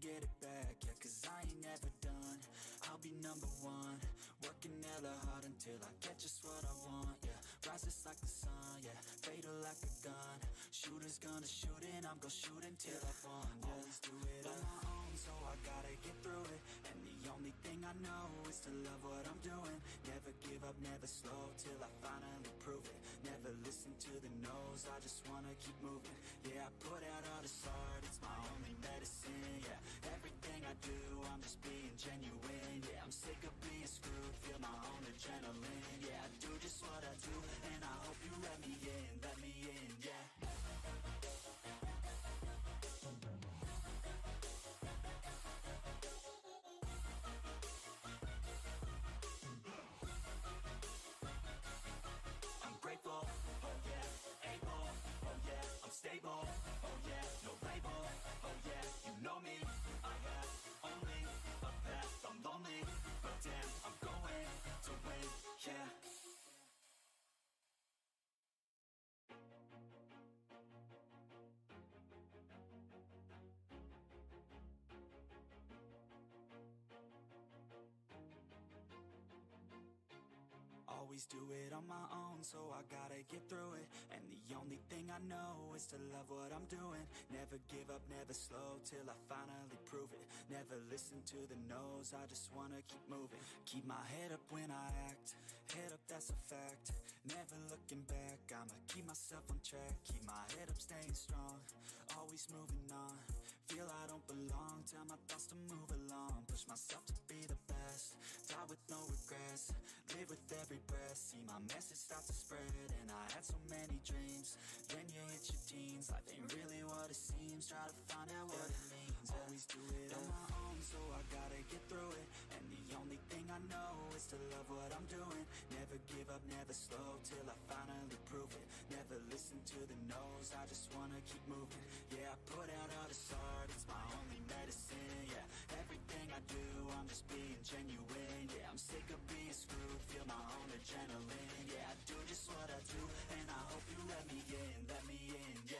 get it back, yeah, cause I ain't never done. I'll be number one, working hella hard until I get just what I want, yeah. Rises like the sun, yeah, fatal like a gun. Shooters gonna shoot and I'm gonna shoot until I won, yeah. Always do it on my own, so I gotta get through it. And the only thing I know is to love what I'm doing. Never give up, never slow, till I finally prove it. Never listen to the no's, I just wanna keep moving. Yeah, I put out all this art, it's my only medicine, yeah. Everything I do, I'm just being genuine, yeah. I'm sick of being screwed, feel my own adrenaline, yeah. I do just what I do, and I hope you let me in, yeah. Grateful, oh yeah, able, oh yeah, I'm stable, oh yeah, no label, oh yeah, you know me, I have only a path, I'm lonely, but damn, I'm going to win, yeah. Always do it on my own, so I gotta get through it. And the only thing I know is to love what I'm doing. Never give up, never slow, till I finally prove it. Never listen to the no's, I just wanna keep moving. Keep my head up when I act, head up, that's a fact. Never looking back, I'ma keep myself on track. Keep my head up, staying strong, always moving on. Feel I don't belong, tell my thoughts to move along. Push myself to be the best, die with no regrets. Live with every breath, see my message start to spread. And I had so many dreams, then you hit your teens. Life ain't really what it seems, try to find out what it means. Always do it on my own, so I gotta get through it. And the only thing I know is to love what I'm doing. Never give up, never slow, till I finally prove it. Never listen to the no's, I just wanna keep moving. Yeah, I put out all this art, it's my only medicine, yeah. Everything I do, I'm just being genuine, yeah. I'm sick of being screwed, feel my own adrenaline, yeah. I do just what I do, and I hope you let me in, yeah.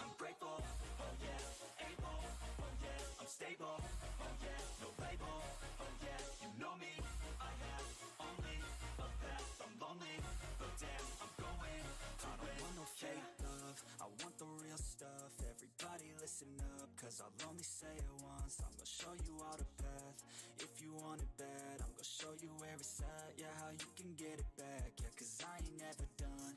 I'm grateful, oh yeah, able, oh yeah, I'm stable, oh yeah, no label, oh yeah, you know me, I have only a path, I'm lonely, but damn, I'm going to win. I don't want no fake love, I want the real stuff. Everybody listen up, cause I'll only say it once. I'm gonna show you all the path, if you want it bad. I'm gonna show you where it's at, yeah, how you can get it back, yeah. Cause I ain't never done,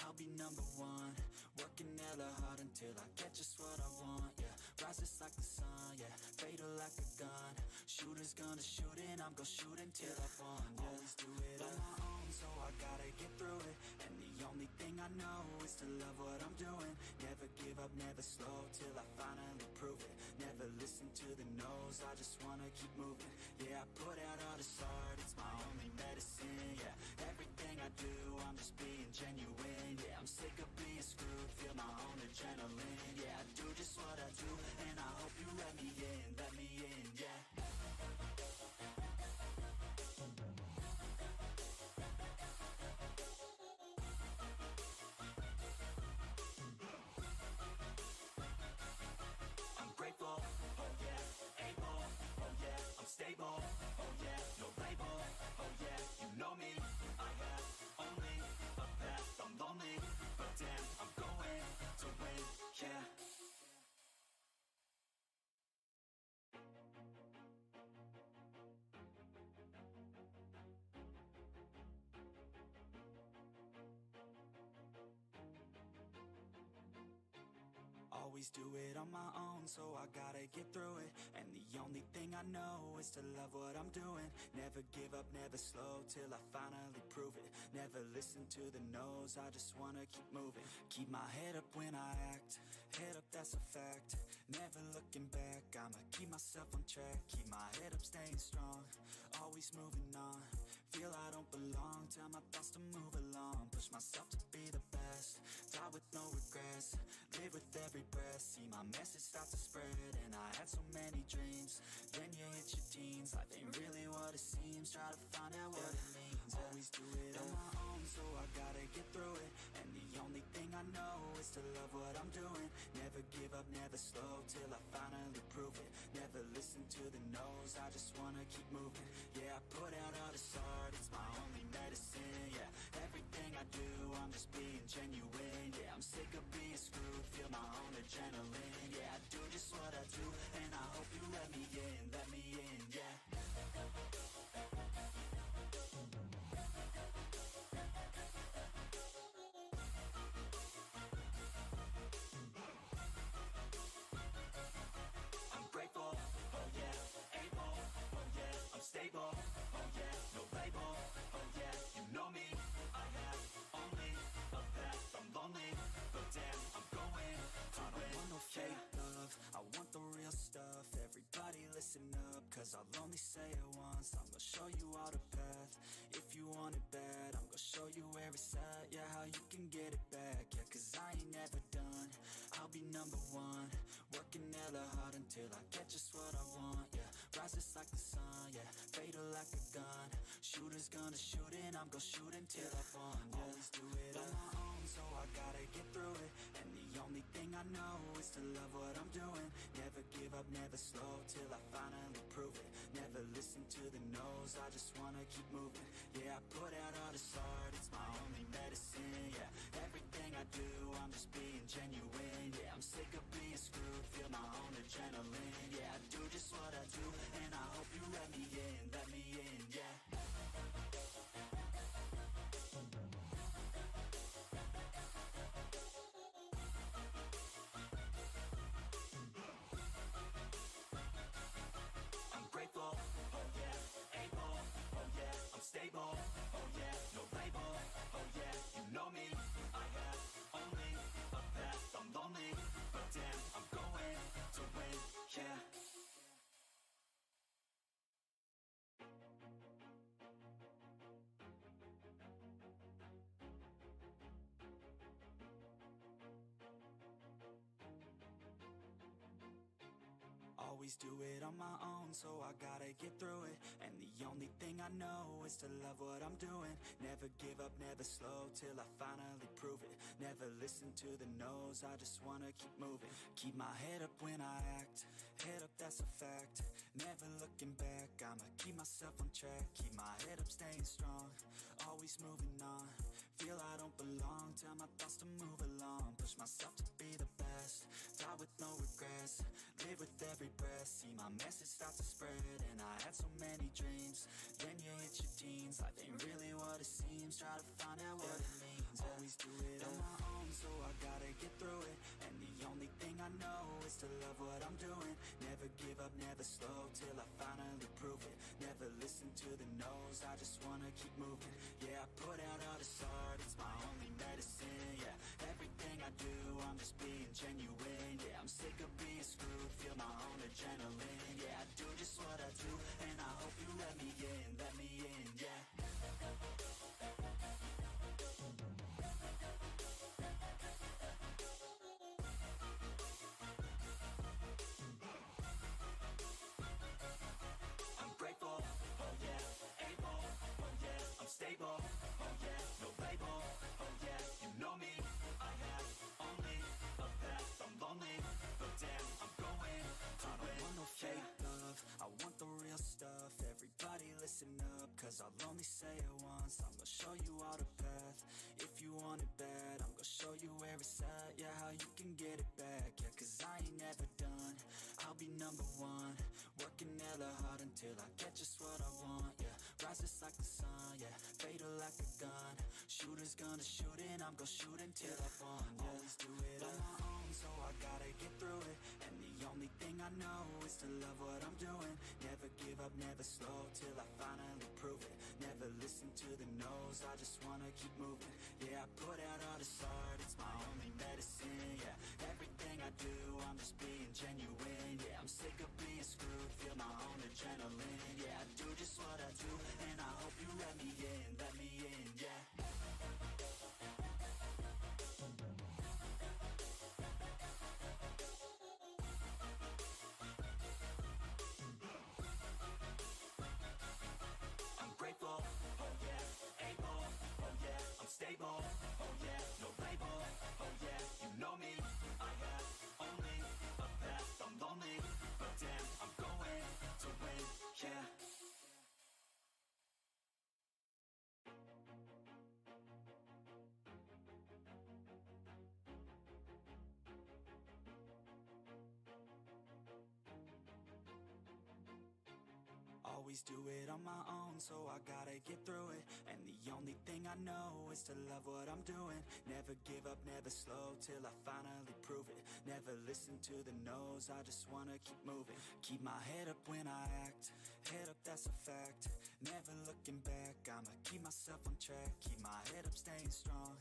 I'll be number one, working hella hard until I get just what I want, yeah. Rises like the sun, yeah, fatal like a gun. Shooters gonna shoot and I'm gonna shoot until I won, yeah. Always do it on my own, so I gotta get through it. And the only thing I know is to love what I'm doing. Never give up, never slow, till I finally prove it. Never listen to the no's, I just wanna keep moving. Yeah, I put out all this art, it's my only medicine, yeah. Everything I do, I'm just being genuine, yeah. I'm sick of being screwed, feel my own adrenaline, yeah. I do just what I do, and I hope you let me in, yeah. Grateful, oh yeah, able, oh yeah, I'm stable, oh yeah, no label, oh yeah, you know me, I have only a path, I'm lonely, but damn, I'm going to win, yeah. Always do it on my own, so I gotta get through it. And the only thing I know is to love what I'm doing. Never give up, never slow, till I finally prove it. Never listen to the no's, I just wanna keep moving. Keep my head up when I act, head up, that's a fact. Never looking back, I'ma keep myself on track. Keep my head up, staying strong, always moving on. Feel I don't belong, tell my thoughts to move along. Push myself to be the best, die with no regrets. Live with every breath, see my message start to spread. And I had so many dreams, then you hit your teens. Life ain't really what it it seems, try to find out what it means. Always do it on my own, so I gotta get through it. And the only thing I know is to love what I'm doing. Never give up, never slow, till I finally prove it. Never listen to the no's, I just wanna keep moving. Yeah, I put out all this art, it's my only medicine. Yeah, everything I do, I'm just being genuine. Yeah, I'm sick of being screwed, feel my own adrenaline. Yeah, I do just what I do, and I hope you let me in, yeah. I'm grateful, oh yeah, able, oh yeah, I'm stable, oh yeah, no label, oh yeah, you know me, I have only a path, I'm lonely, but damn, I'm going to win. I don't want no fake love, I want the real stuff. Everybody listen up, cause I'll only say it once. I'm gonna show you all the path, if you want it bad. I'm gonna show you where it's at, yeah, how you can get it back. Yeah, cause I ain't never done, I'll be number one. Working hella hard until I get just what I want, yeah. Rises like the sun, yeah, fatal like a gun. Shooters gonna shoot and I'm gonna shoot until I fall, yeah. Always do it on my own, so I gotta get through it. And the only thing I know is to love what I'm doing. Never give up, never slow, till I finally prove it. Never listen to the no's, I just wanna keep moving. Yeah, I put out all this art, it's my only medicine. Yeah, everything I do, I'm just being genuine. Yeah, I'm sick of being screwed, feel my own adrenaline. Yeah, I do just what I do, and I hope you let me in, yeah. I'm grateful, oh yeah, able, oh yeah, I'm stable, oh yeah, no label, oh yeah, you know me, I have only a path, I'm lonely, but damn, I'm going to win, yeah. Always do it on my own, so I gotta get through it. And the only thing I know is to love what I'm doing. Never give up, never slow, till I finally prove it. Never listen to the no's, I just wanna keep moving. Keep my head up when I act, head up, that's a fact. Never looking back, I'ma keep myself on track. Keep my head up, staying strong, always moving on. Feel I don't belong, tell my thoughts to move along. Push myself to be the best, die with no regrets. Live with every breath, see my message start to spread. And I had so many dreams, then you hit your teens. Life ain't really what it seems, try to find out what it means. Always do it on my own, so I gotta get through it. And the only thing I know is to love what I'm doing. Never give up, never slow, till I finally prove it. Never listen to the no's, I just wanna keep moving. Yeah, I put out all this art, it's my only medicine. Yeah, everything I do, I'm just being genuine. Yeah, I'm sick of being screwed, feel my own adrenaline. Yeah, I do just what I do, and I hope you let me in, yeah. I'm grateful, oh yeah, able, oh yeah, I'm stable, oh yeah, no label, oh yeah, you know me, I have only a path, I'm lonely, but damn, I'm going to win. I don't want no fake love, I want the real stuff. Everybody listen up, cause I'll only say it once. I'm gonna show you all the path, if you want it bad. I'm gonna show you where it's at, yeah, how you can get it back. Yeah, cause I ain't never done, I'll be number one. Working hella hard until I get just what I want, yeah. Rises like the sun, yeah, fatal like a gun. Shooters gonna shoot and I'm gonna shoot until I fall, yeah. Always do it on my own, so I gotta get through it. And the only thing I know is to love what I'm doing. Never give up, never slow, till I finally prove it. Never listen to the no's, I just wanna keep moving. Yeah, I put out all this art, it's my only medicine. Yeah, everything I do, I'm just being genuine. Yeah, I'm sick of being screwed, feel my own adrenaline. Yeah, I do just what I do, and I hope you let me in, yeah. Always do it on my own, so I gotta get through it. And the only thing I know is to love what I'm doing. Never give up, never slow, till I finally prove it. Never listen to the no's, I just wanna keep moving. Keep my head up when I act, head up, that's a fact. Never looking back, I'ma keep myself on track. Keep my head up, staying strong,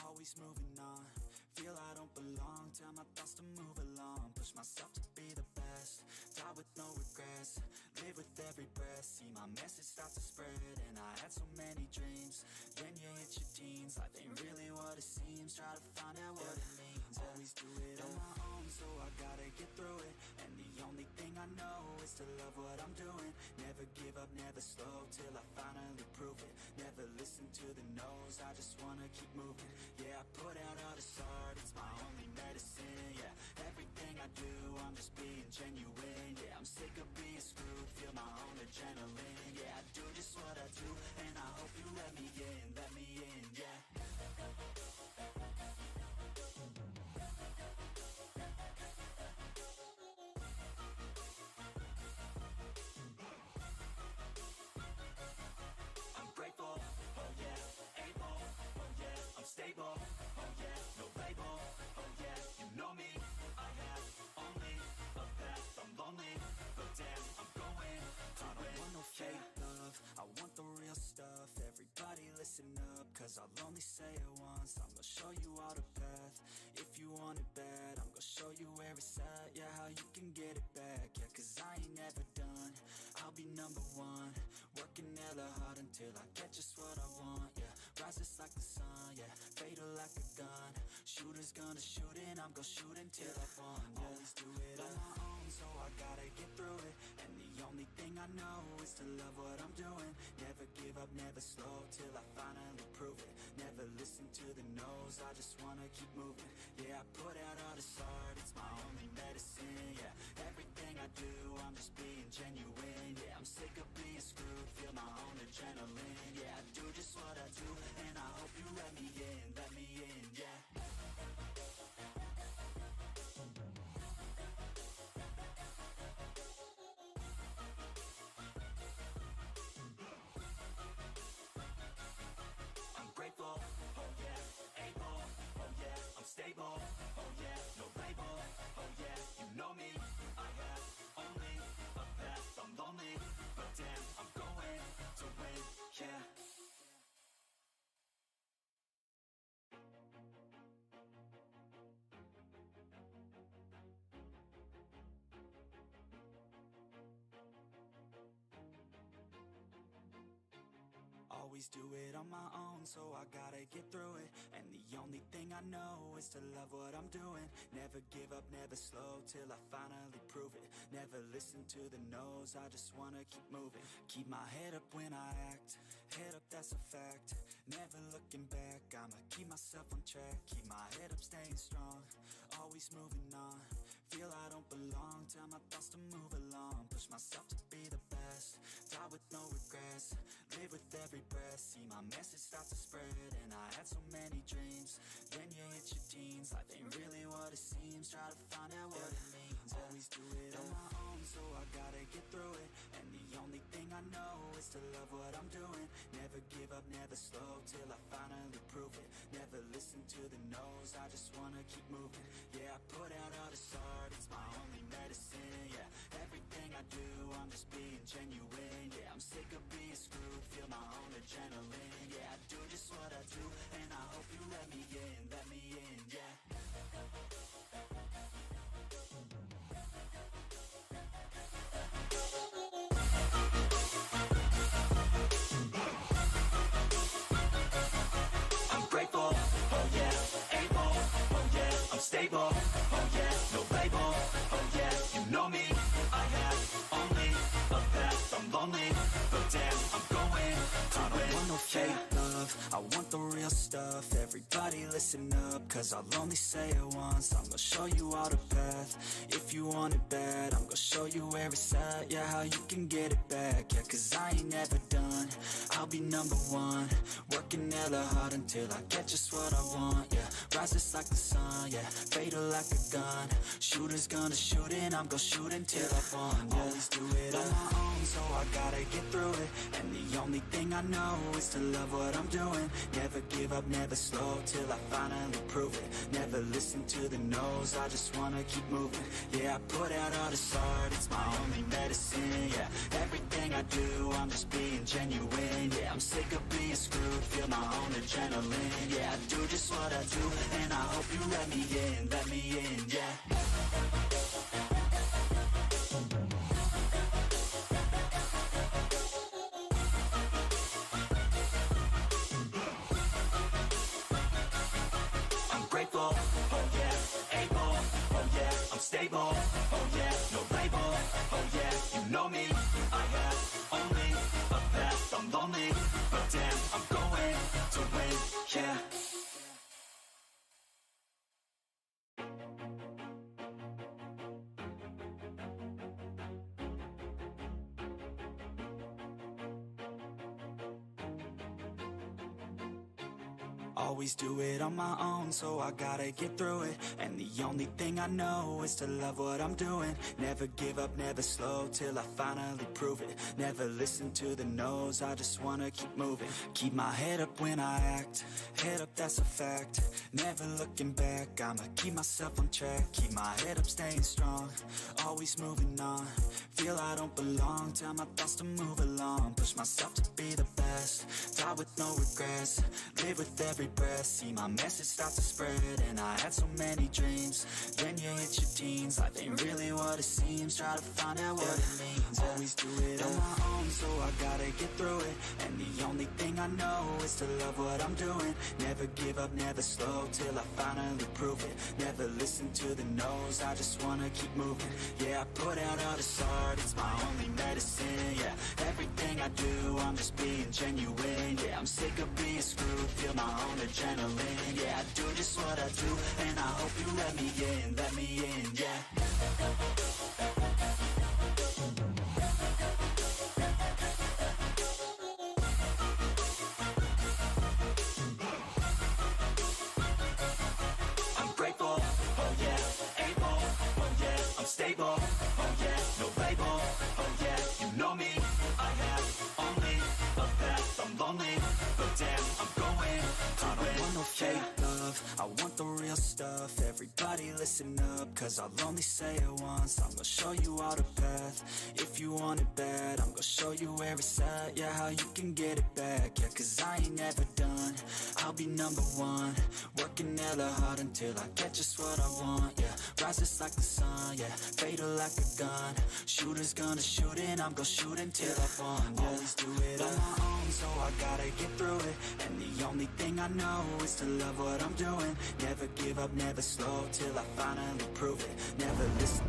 always moving on. Feel I don't belong, tell my thoughts to move along. Push myself to be the best, die with no regrets. Live with every breath, see my message start to spread. And I had so many dreams, then you hit your teens. Life ain't really what it seems, try to find out what it means. Always do it on my own, so I gotta get through it. And the only thing I know is to love what I'm doing. Never give up, never slow, till I finally prove it. Never listen to the no's, I just wanna keep moving. Yeah, I put out all this art, it's my only medicine. Yeah, everything I do, I'm just being genuine. Yeah, I'm sick of being screwed, feel my own adrenaline. Yeah, I do just what I do, and I hope you let me in, yeah. I'm grateful, oh yeah, able, oh yeah, I'm stable, oh yeah, no label, oh yeah, you know me, I have only a path, I'm lonely, but damn, I'm going to win. I don't want no fake love, I want the real stuff. Everybody listen up, cause I'll only say it once. I'm gonna show you all the path, if you want it bad. I'm gonna show you where it's at, yeah, how you can get it back. Yeah, cause I ain't never done, I'll be number one. Working hella hard until I get just what I want, yeah. Rises like the sun, yeah, fatal like a gun. Shooters gonna shoot and I'm gonna shoot until I won, yeah. Always do it on my own, so I gotta get through it. And the only thing I know is to love what I'm doing. Never give up, never slow, till I finally prove it. Never listen to the no's, I just wanna keep moving. Yeah, I put out all this art, it's my only medicine. Yeah, everything I do, I'm just being genuine. Yeah, I'm sick of being screwed, feel my own adrenaline. Yeah, I do just what I do, and I hope you let me in, yeah. I'm grateful, oh yeah, able, oh yeah, I'm stable, oh yeah, no label, oh yeah, you know me, I have only a path, I'm lonely, but damn, I'm going to win, yeah. Always do it on my own, so I gotta get through it. And the only thing I know is to love what I'm doing. Never give up, never slow, till I finally prove it. Never listen to the no's, I just wanna keep moving. Keep my head up when I act, head up, that's a fact. Never looking back, I'ma keep myself on track. Keep my head up, staying strong, always moving on. Feel I don't belong, tell my thoughts to move along. Push myself to be the best, die with no regrets. Live with every breath, see my message start to spread. And I had so many dreams, then you hit your teens. Life ain't really what it seems, try to find out what it means. Always do it on my own, so I gotta get through it. And the only thing I know is to love what I'm doing. Never give up, never slow, till I finally prove it. Never listen to the no's, I just wanna keep moving. Yeah, I put out all this art, it's my only medicine. Yeah, everything I do, I'm just being genuine. Yeah, I'm sick of being screwed, feel my own adrenaline. Yeah, I do just what I do, and I hope you let me in, yeah. I'm grateful, oh yeah, able, oh yeah, I'm stable, oh yeah, no label, oh yeah, you know me, I have only a path, I'm lonely, but damn, I'm going to win. I don't want no fake love, I want the real stuff. Everybody listen up, cause I'll only say it once. I'm gonna show you all the path, if you want it bad. I'm gonna show you where it's at, yeah, how you can get it back. Yeah, cause I ain't never done, I'll be number one. Working hella hard until I get just what I want, yeah. Rises like the sun, yeah, fatal like a gun. Shooters gonna shoot and I'm gonna shoot until I won, yeah. Always do it on my own, so I gotta gotta get through it. And the only thing I know is to love what I'm doing. Never give up, never slow, till I finally prove it. Never listen to the no's, I just wanna keep moving. Yeah, I put out all this art, it's my only medicine. Yeah, everything I do, I'm just being genuine. Yeah, I'm sick of being screwed, feel my own adrenaline. Yeah, I do just what I do, and I hope you let me in, yeah. Grateful, oh yeah, able, oh yeah, I'm stable, oh yeah, no label, oh yeah, you know me, I have only a path, I'm lonely, but damn, I'm going to win, yeah. Always do it on my own, so I gotta get through it. And the only thing I know is to love what I'm doing. Never give up, never slow, till I finally prove it. Never listen to the no's, I just wanna keep moving. Keep my head up when I act, head up, that's a fact. Never looking back, I'ma keep myself on track. Keep my head up, staying strong, always moving on. Feel I don't belong, tell my thoughts to move along. Push myself to be the best, die with no regrets. Live with every breath, see my message start to spread. And I had so many dreams, then you hit your teens. Life ain't really what it seems, try to find out what it means. Always do it on my own, so I gotta get through it. And the only thing I know is to love what I'm doing. Never give up, never slow, till I finally prove it. Never listen to the no's, I just wanna keep moving. Yeah, I put out all this art, it's my only medicine. Yeah, everything I do, I'm just being genuine. Yeah, I'm sick of being screwed, feel my own adrenaline. Yeah, I do just what I do, and I hope you let me in, yeah. I'm grateful, oh yeah, able, oh yeah, I'm stable, oh yeah, no label, oh yeah, you know me, I have only a path, I'm lonely, but damn, I'm going to win. I don't want no fake love, I want the real stuff. Everybody listen up, cause I'll only say it once. I'm gonna show you all the path, if you want it bad. I'm gonna show you where it's at, yeah, how you can get it back. Yeah, cause I ain't never done, I'll be number one. Working hella hard until I get just what I want, yeah. Rises like the sun, yeah, fatal like a gun. Shooter's gonna shoot and I'm gonna shoot until I won, yeah. Always do it on my own, so I gotta get through it. And the only thing I know is to love what I'm doing. Never give up, never slow, till I finally prove it. Never listen.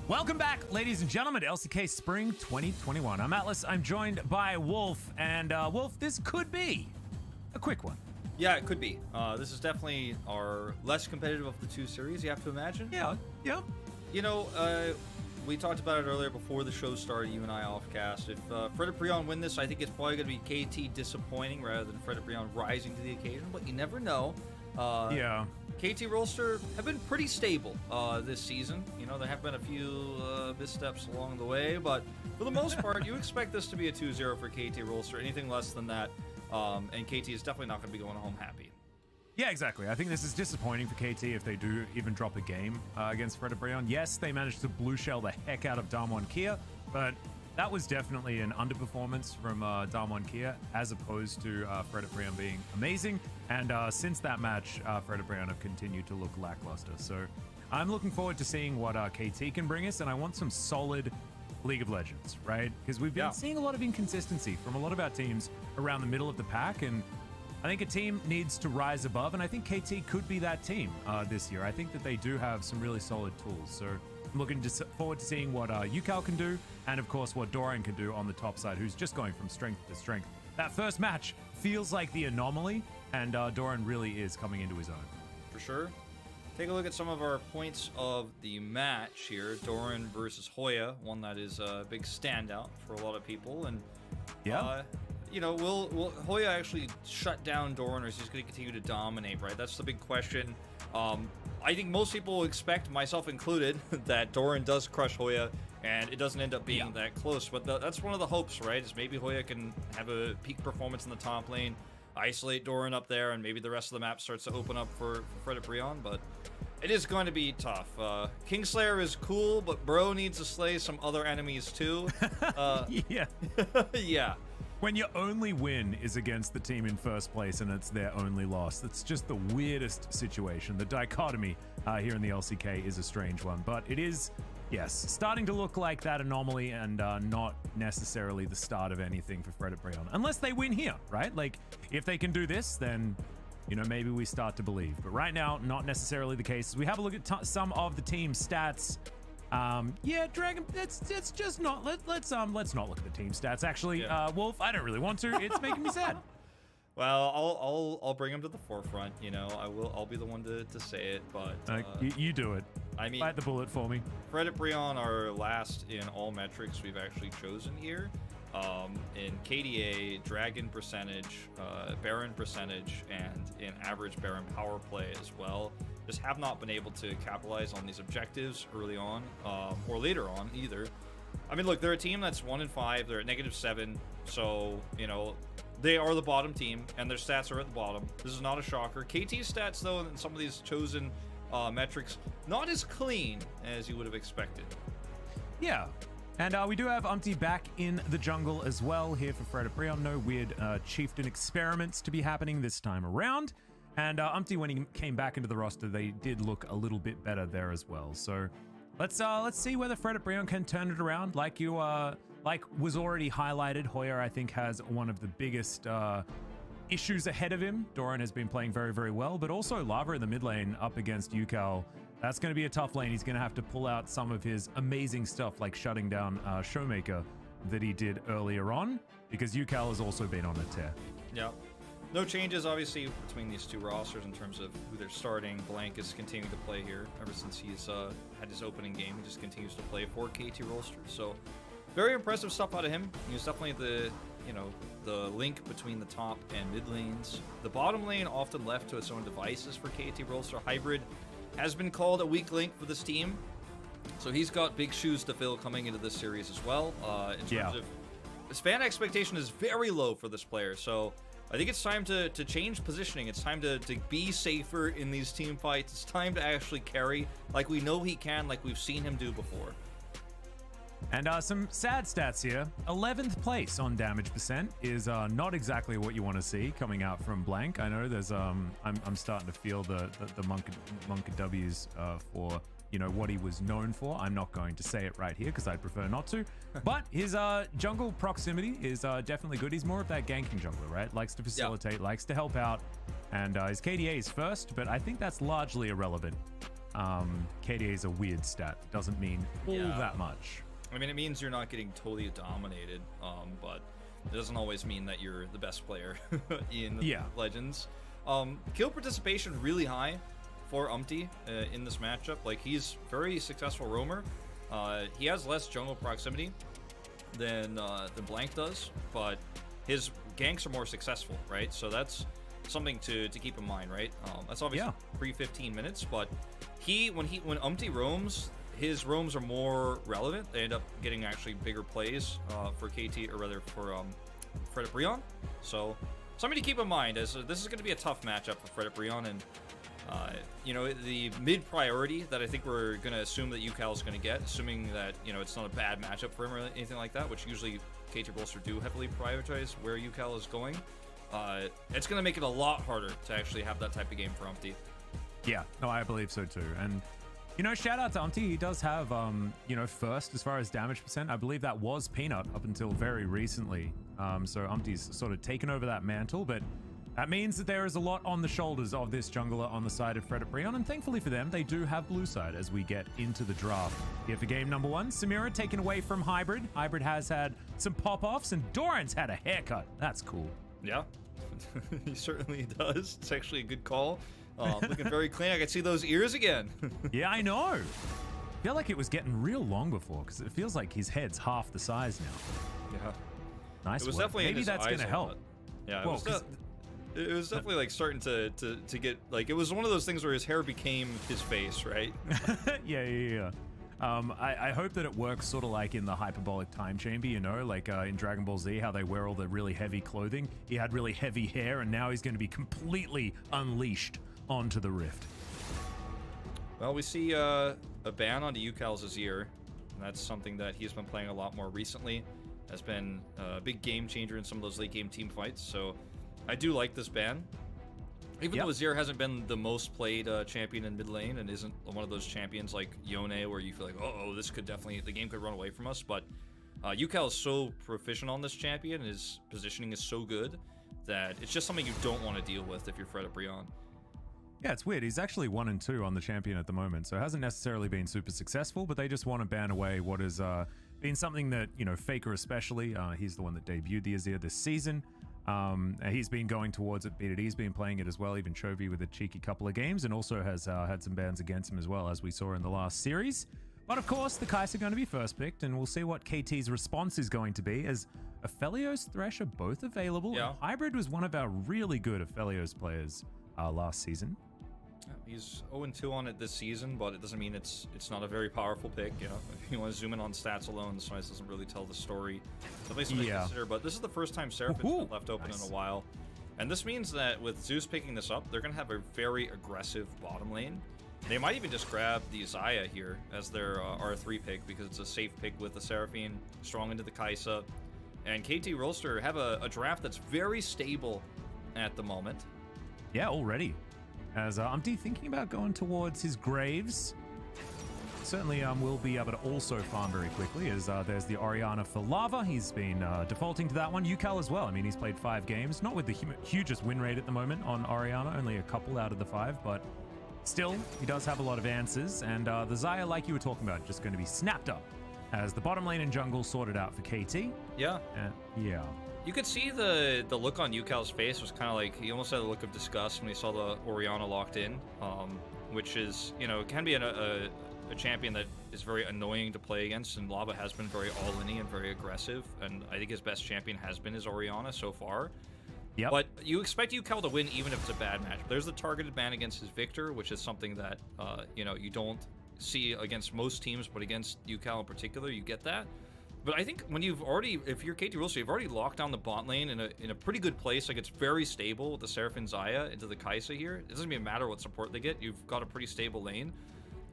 Welcome back, ladies and gentlemen, to LCK Spring 2021. I'm Atlas. I'm joined by Wolf. And Wolf, this could be a quick one. Yeah, it could be. This is definitely our less competitive of the 2 series, you have to imagine. Yeah. You know, we talked about it earlier before the show started, you and I offcast. If Fred and Brion win this, I think it's probably going to be KT disappointing rather than Fred and Brion rising to the occasion, but you never know. Yeah. KT Rolster have been pretty stable this season. You know, there have been a few missteps along the way, but for the most part, you expect this to be a 2-0 for KT Rolster. Anything less than that, and KT is definitely not going to be going home happy. Yeah, exactly. I think this is disappointing for KT if they do even drop a game against Fred and Brion. Yes, they managed to blue shell the heck out of Damwon Kia, but that was definitely an underperformance from Damwon Kia as opposed to Fred and Brion being amazing. And since that match, Fred and Brion have continued to look lackluster. So I'm looking forward to seeing what KT can bring us, and I want some solid League of Legends, right? Because we've been seeing a lot of inconsistency from a lot of our teams around the middle of the pack, and I think a team needs to rise above, and I think KT could be that team this year. I think that they do have some really solid tools. So I'm looking forward to seeing what UCal can do, and of course what Dorian can do on the top side, who's just going from strength to strength. That first match feels like the anomaly, and Dorian really is coming into his own. For sure. Take a look at some of our points of the match here. Dorian versus Hoya, one that is a big standout for a lot of people. And you know, will Hoya actually shut down Dorian, or is he just going to continue to dominate, right? That's the big question. I think most people expect, myself included, that Dorian does crush Hoya, and it doesn't end up being that close. But that's one of the hopes, right? Is maybe Hoya can have a peak performance in the top lane, isolate Dorian up there, and maybe the rest of the map starts to open up for Fred and Brion, but it is going to be tough. Kingslayer is cool, but bro needs to slay some other enemies too. Yeah. When your only win is against the team in first place and it's their only loss, that's just the weirdest situation. The dichotomy here in the LCK is a strange one, but it is, yes, starting to look like that anomaly and not necessarily the start of anything for Fred and Brion. Unless they win here, right? Like, if they can do this, then, you know, maybe we start to believe. But right now, not necessarily the case. We have a look at some of the team stats. Yeah, Dragon, it's just not, let's not look at the team stats, actually. Wolf, I don't really want to. It's making me sad. Well, I'll bring him to the forefront, you know. I'll be the one to say it, but you do it. I mean, bite the bullet for me. Fred and Brion are last in all metrics we've actually chosen here. In KDA, Dragon percentage, Baron percentage, and in average Baron power play as well. Just have not been able to capitalize on these objectives early on, or later on either. I mean, look, they're a team that's 1-5. They're at -7, so you know they are the bottom team, and their stats are at the bottom. This is not a shocker. KT's stats, though, in some of these chosen metrics, not as clean as you would have expected. Yeah. And we do have Umpty back in the jungle as well here for Fred and Brion. No weird chieftain experiments to be happening this time around. And Umpty, when he came back into the roster, they did look a little bit better there as well. So let's see whether Fred and Brion can turn it around. Like was already highlighted, Hoya, I think, has one of the biggest issues ahead of him. Dorian has been playing very, very well, but also Lava in the mid lane up against UCal. That's going to be a tough lane. He's going to have to pull out some of his amazing stuff, like shutting down Showmaker that he did earlier on, because UCal has also been on a tear. Yeah. No changes, obviously, between these two rosters in terms of who they're starting. Blank is continuing to play here ever since he's had his opening game. He just continues to play for KT Rolster. So, very impressive stuff out of him. He was definitely the link between the top and mid lanes. The bottom lane often left to its own devices for KT Rolster. Hybrid has been called a weak link for this team, so he's got big shoes to fill coming into this series as well. In terms of his fan expectation is very low for this player, so I think it's time to change positioning. It's time to be safer in these team fights. It's time to actually carry like we know he can, like we've seen him do before. And some sad stats here. 11th place on damage percent is not exactly what you want to see coming out from Blank. I know there's I'm starting to feel the Monk W's for, you know, what he was known for. I'm not going to say it right here because I'd prefer not to. But his jungle proximity is definitely good. He's more of that ganking jungler, right? Likes to facilitate, likes to help out. And his KDA is first, but I think that's largely irrelevant. KDA is a weird stat. Doesn't mean all that much. I mean, it means you're not getting totally dominated, but it doesn't always mean that you're the best player in the Legends. Kill participation really high for Umpty in this matchup. Like, he's very successful roamer. He has less jungle proximity than Blank does, but his ganks are more successful, right? So that's something to keep in mind, right? That's obviously pre-15 minutes, but when Umpty roams, his roams are more relevant. They end up getting actually bigger plays for KT, or rather for Fred Brion. So something to keep in mind, as this is going to be a tough matchup for Fred Brion, and you know, the mid priority that I think we're going to assume that UCal is going to get, assuming that, you know, it's not a bad matchup for him or anything like that, which usually KT Rolster do heavily prioritize where UCal is going. It's going to make it a lot harder to actually have that type of game for Umpty. Yeah, no, I believe so too. And, you know, shout out to Umpty. He does have, you know, first as far as damage percent. I believe that was Peanut up until very recently. So Umpty's sort of taken over that mantle, but that means that there is a lot on the shoulders of this jungler on the side of Fred Brion, and thankfully for them, they do have blue side as we get into the draft. Here for game number 1, Samira taken away from Hybrid. Hybrid has had some pop-offs, and Doran's had a haircut. That's cool. Yeah, he certainly does. It's actually a good call. Looking very clean. I can see those ears again. Yeah, I know. I feel like it was getting real long before, because it feels like his head's half the size now. Yeah. Nice. It was work. definitely Maybe that's going to help. Yeah, well, it was definitely like starting to get, like, it was one of those things where his hair became his face, right? Yeah. I hope that it works sort of like in the hyperbolic time chamber, you know, like in Dragon Ball Z, how they wear all the really heavy clothing. He had really heavy hair, and now he's going to be completely unleashed onto the rift. Well, we see a ban onto UCal's Azir, and that's something that he's been playing a lot more recently. Has been a big game changer in some of those late game team fights, so I do like this ban. Even though Azir hasn't been the most played champion in mid lane and isn't one of those champions like Yone where you feel like, oh, this could definitely, the game could run away from us, but UCal is so proficient on this champion, and his positioning is so good that it's just something you don't want to deal with if you're Fred Brion. Yeah, it's weird. He's actually 1 and 2 on the champion at the moment, so it hasn't necessarily been super successful, but they just want to ban away what has been something that, you know, Faker especially, he's the one that debuted the Azir this season. He's been going towards it, beat it. He's been playing it as well, even Chovy with a cheeky couple of games, and also has had some bans against him as well, as we saw in the last series. But of course, the Kai'Sa are going to be first picked, and we'll see what KT's response is going to be, as Aphelios, Thresh are both available. Yeah. Hybrid was one of our really good Aphelios players last season. He's 0-2 on it this season, but it doesn't mean it's not a very powerful pick. You know, if you want to zoom in on stats alone, the size doesn't really tell the story. Definitely something to consider, but this is the first time Seraphim's been left open in a while. And this means that with Zeus picking this up, they're going to have a very aggressive bottom lane. They might even just grab the Xayah here as their R3 pick, because it's a safe pick with the Seraphine, strong into the Kai'Sa. And KT Rolster have a draft that's very stable at the moment. Yeah, already. As Umpty thinking about going towards his Graves. Certainly will be able to also farm very quickly, as there's the Orianna for Lava. He's been defaulting to that one. UCal as well. I mean, he's played 5 games. Not with the hugest win rate at the moment on Orianna, only a couple out of the 5, but still, he does have a lot of answers. And the Xayah, like you were talking about, just going to be snapped up as the bottom lane and jungle sorted out for KT. Yeah. Yeah. You could see the look on UCal's face was kind of like, he almost had a look of disgust when he saw the Orianna locked in, which is, you know, can be a champion that is very annoying to play against, and Lava has been very all-in-y and very aggressive, and I think his best champion has been his Orianna so far. Yep. But you expect UCal to win even if it's a bad match. There's the targeted ban against his Victor, which is something that, you know, you don't see against most teams, but against UCal in particular, you get that. But I think when you've already, if you're KT Rolster, you've already locked down the bot lane in a pretty good place. Like, it's very stable with the Seraphine Xayah into the Kai'Sa here. It doesn't even matter what support they get. You've got a pretty stable lane.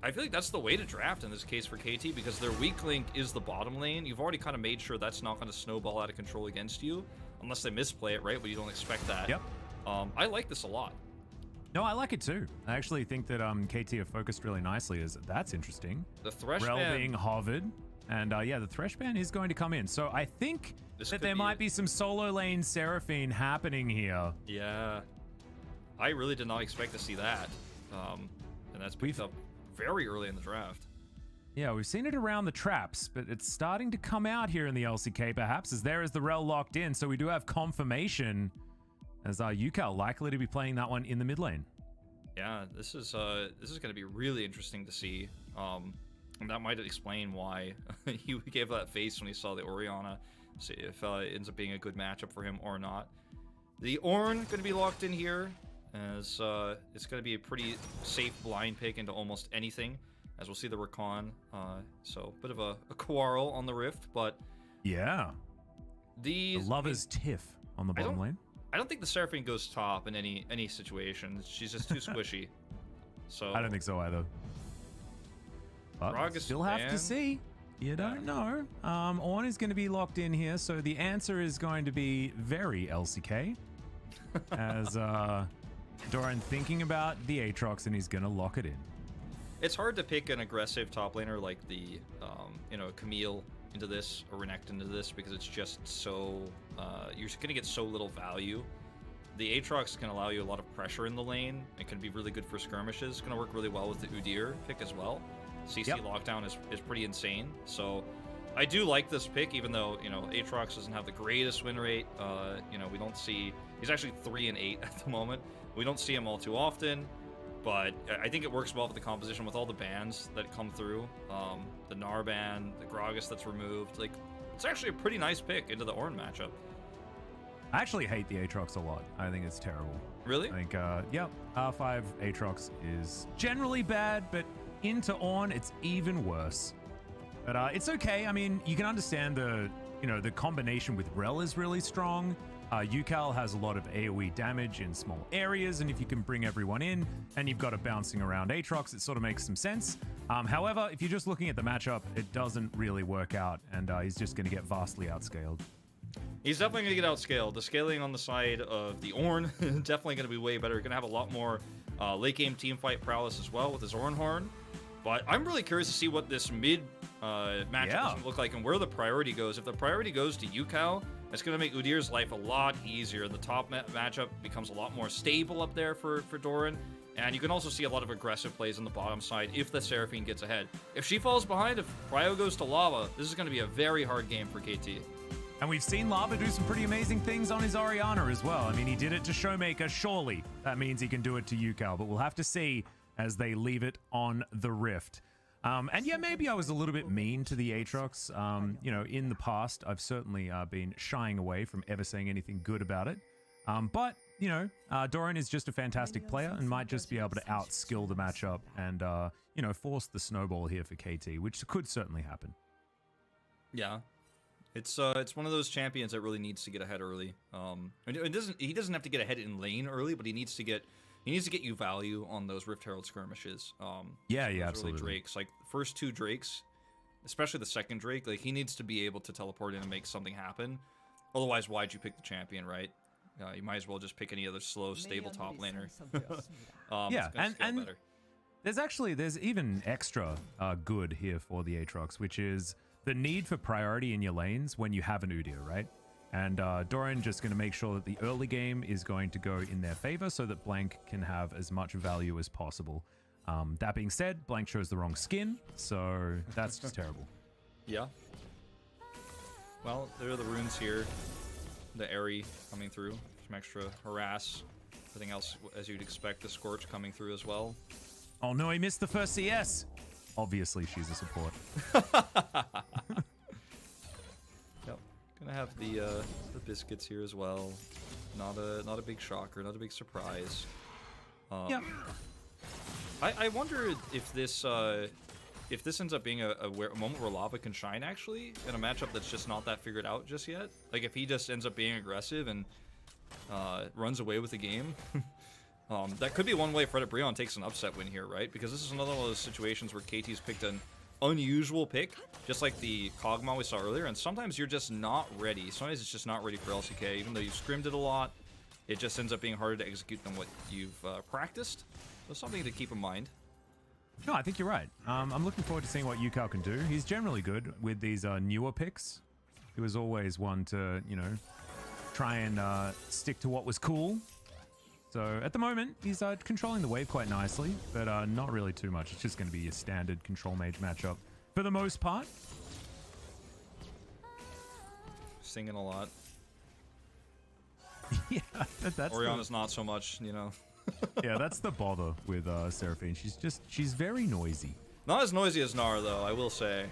I feel like that's the way to draft in this case for KT, because their weak link is the bottom lane. You've already kind of made sure that's not going to snowball out of control against you, unless they misplay it, right? But you don't expect that. Yep. I like this a lot. No, I like it too. I actually think that KT have focused really nicely. That's interesting. The Thresh Rel ban being hovered. And yeah, the Thresh ban is going to come in. So I think that there might be some solo lane Seraphine happening here. Yeah. I really did not expect to see that. And that's picked up very early in the draft. Yeah, we've seen it around the traps, but it's starting to come out here in the LCK perhaps, as there is the Rel locked in. So we do have confirmation as UCal likely to be playing that one in the mid lane. Yeah, this is going to be really interesting to see. And that might explain why he gave that face when he saw the Orianna. See if it ends up being a good matchup for him or not. The Ornn going to be locked in here, as it's going to be a pretty safe blind pick into almost anything, as we'll see the Rakan. So a bit of a quarrel on the Rift, but yeah, the lovers tiff on the bottom lane. I don't think the Seraphine goes top in any situation. She's just too squishy. So I don't think so either. But still have to see. You don't know. Ornn is going to be locked in here, so the answer is going to be very LCK. As Doran thinking about the Aatrox, and he's going to lock it in. It's hard to pick an aggressive top laner like the, Camille into this or Renekton into this, because it's just so, you're going to get so little value. The Aatrox can allow you a lot of pressure in the lane. It can be really good for skirmishes. It's going to work really well with the Udyr pick as well. CC lockdown is pretty insane. So I do like this pick, even though, Aatrox doesn't have the greatest win rate. We don't see, he's actually 3-8 at the moment. We don't see him all too often, but I think it works well for the composition with all the bans that come through. The Gnar ban, the Gragas that's removed. Like, it's actually a pretty nice pick into the Ornn matchup. I actually hate the Aatrox a lot. I think it's terrible. Really? I think, R5 Aatrox is generally bad, but into Ornn, it's even worse. But it's okay. I mean, you can understand the combination with Rel is really strong. UCal has a lot of AoE damage in small areas, and if you can bring everyone in and you've got a bouncing around Aatrox, it sort of makes some sense. However, if you're just looking at the matchup, it doesn't really work out, and he's just going to get vastly outscaled. He's definitely going to get outscaled. The scaling on the side of the Ornn definitely going to be way better. Going to have a lot more late game team fight prowess as well with his Ornhorn. But I'm really curious to see what this mid matchup is going to look like and where the priority goes. If the priority goes to UCal, it's going to make Udyr's life a lot easier. The top matchup becomes a lot more stable up there for Doran. And you can also see a lot of aggressive plays on the bottom side if the Seraphine gets ahead. If she falls behind, if Prio goes to Lava, this is going to be a very hard game for KT. And we've seen Lava do some pretty amazing things on his Orianna as well. I mean, he did it to Showmaker. Surely that means he can do it to UCal, but we'll have to see as they leave it on the Rift. And yeah, maybe I was a little bit mean to the Aatrox. In the past, I've certainly been shying away from ever saying anything good about it. But Doran is just a fantastic player and might just be able to outskill the matchup and, force the snowball here for KT, which could certainly happen. Yeah. It's one of those champions that really needs to get ahead early. He doesn't have to get ahead in lane early, but he needs to get you value on those Rift Herald skirmishes. Absolutely. Early Drakes, like the first two Drakes, especially the second Drake, like he needs to be able to teleport in and make something happen. Otherwise, why'd you pick the champion, right? You might as well just pick any other slow, stable top laner. And there's even extra good here for the Aatrox, which is the need for priority in your lanes when you have an Udyr, right? And Doran just going to make sure that the early game is going to go in their favor so that Blank can have as much value as possible. That being said, Blank chose the wrong skin, so that's just terrible. Yeah. Well, there are the runes here. The Aerie coming through. Some extra harass. Everything else, as you'd expect, the Scorch coming through as well. Oh no, he missed the first CS. Obviously, she's a support. Yep. Gonna have the biscuits here as well. Not a big shocker, not a big surprise. Yeah. I wonder if this ends up being a moment where Lava can shine actually in a matchup that's just not that figured out just yet. Like if he just ends up being aggressive and runs away with the game. That could be one way Fred Brion takes an upset win here, right? Because this is another one of those situations where KT's picked an unusual pick, just like the Kog'Maw we saw earlier, and sometimes you're just not ready. Sometimes it's just not ready for LCK, even though you've scrimmed it a lot. It just ends up being harder to execute than what you've practiced. So something to keep in mind. No, I think you're right. I'm looking forward to seeing what UCal can do. He's generally good with these newer picks. He was always one to, try and stick to what was cool. So at the moment, he's controlling the wave quite nicely, but not really too much. It's just going to be a standard control mage matchup for the most part. Singing a lot. Yeah, that's Brion is not so much, you know. yeah, that's the bother with Seraphine. She's very noisy. Not as noisy as Gnar, though, I will say.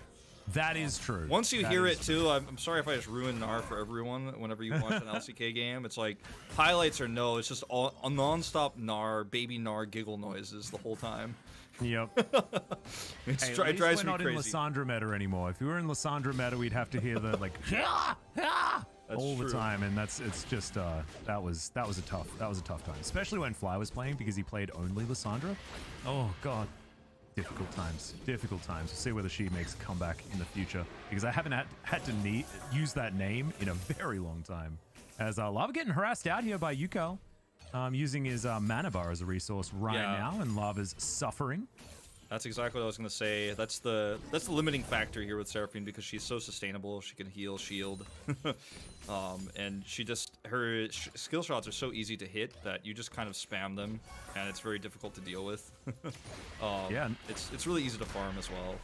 That is true. Once you hear it, too, I'm sorry if I just ruin Gnar for everyone whenever you watch an LCK game. It's like, highlights or no, it's just all a non-stop Gnar, baby Gnar giggle noises the whole time. Yep. It drives we're me crazy. not in Lysandra meta anymore. If we were in Lysandra meta, we'd have to hear the like all the time, and it's just that was a tough time, especially when Fly was playing because he played only Lysandra. Oh god, difficult times. We'll see whether she makes a comeback in the future because I haven't had to use that name in a very long time. As Lava getting harassed out here by Yukal. Using his mana bar as a resource now, and Lava's suffering. That's exactly what I was going to say. That's the limiting factor here with Seraphine because she's so sustainable. She can heal, shield, and her skill shots are so easy to hit that you just kind of spam them, and it's very difficult to deal with. Yeah, it's really easy to farm as well.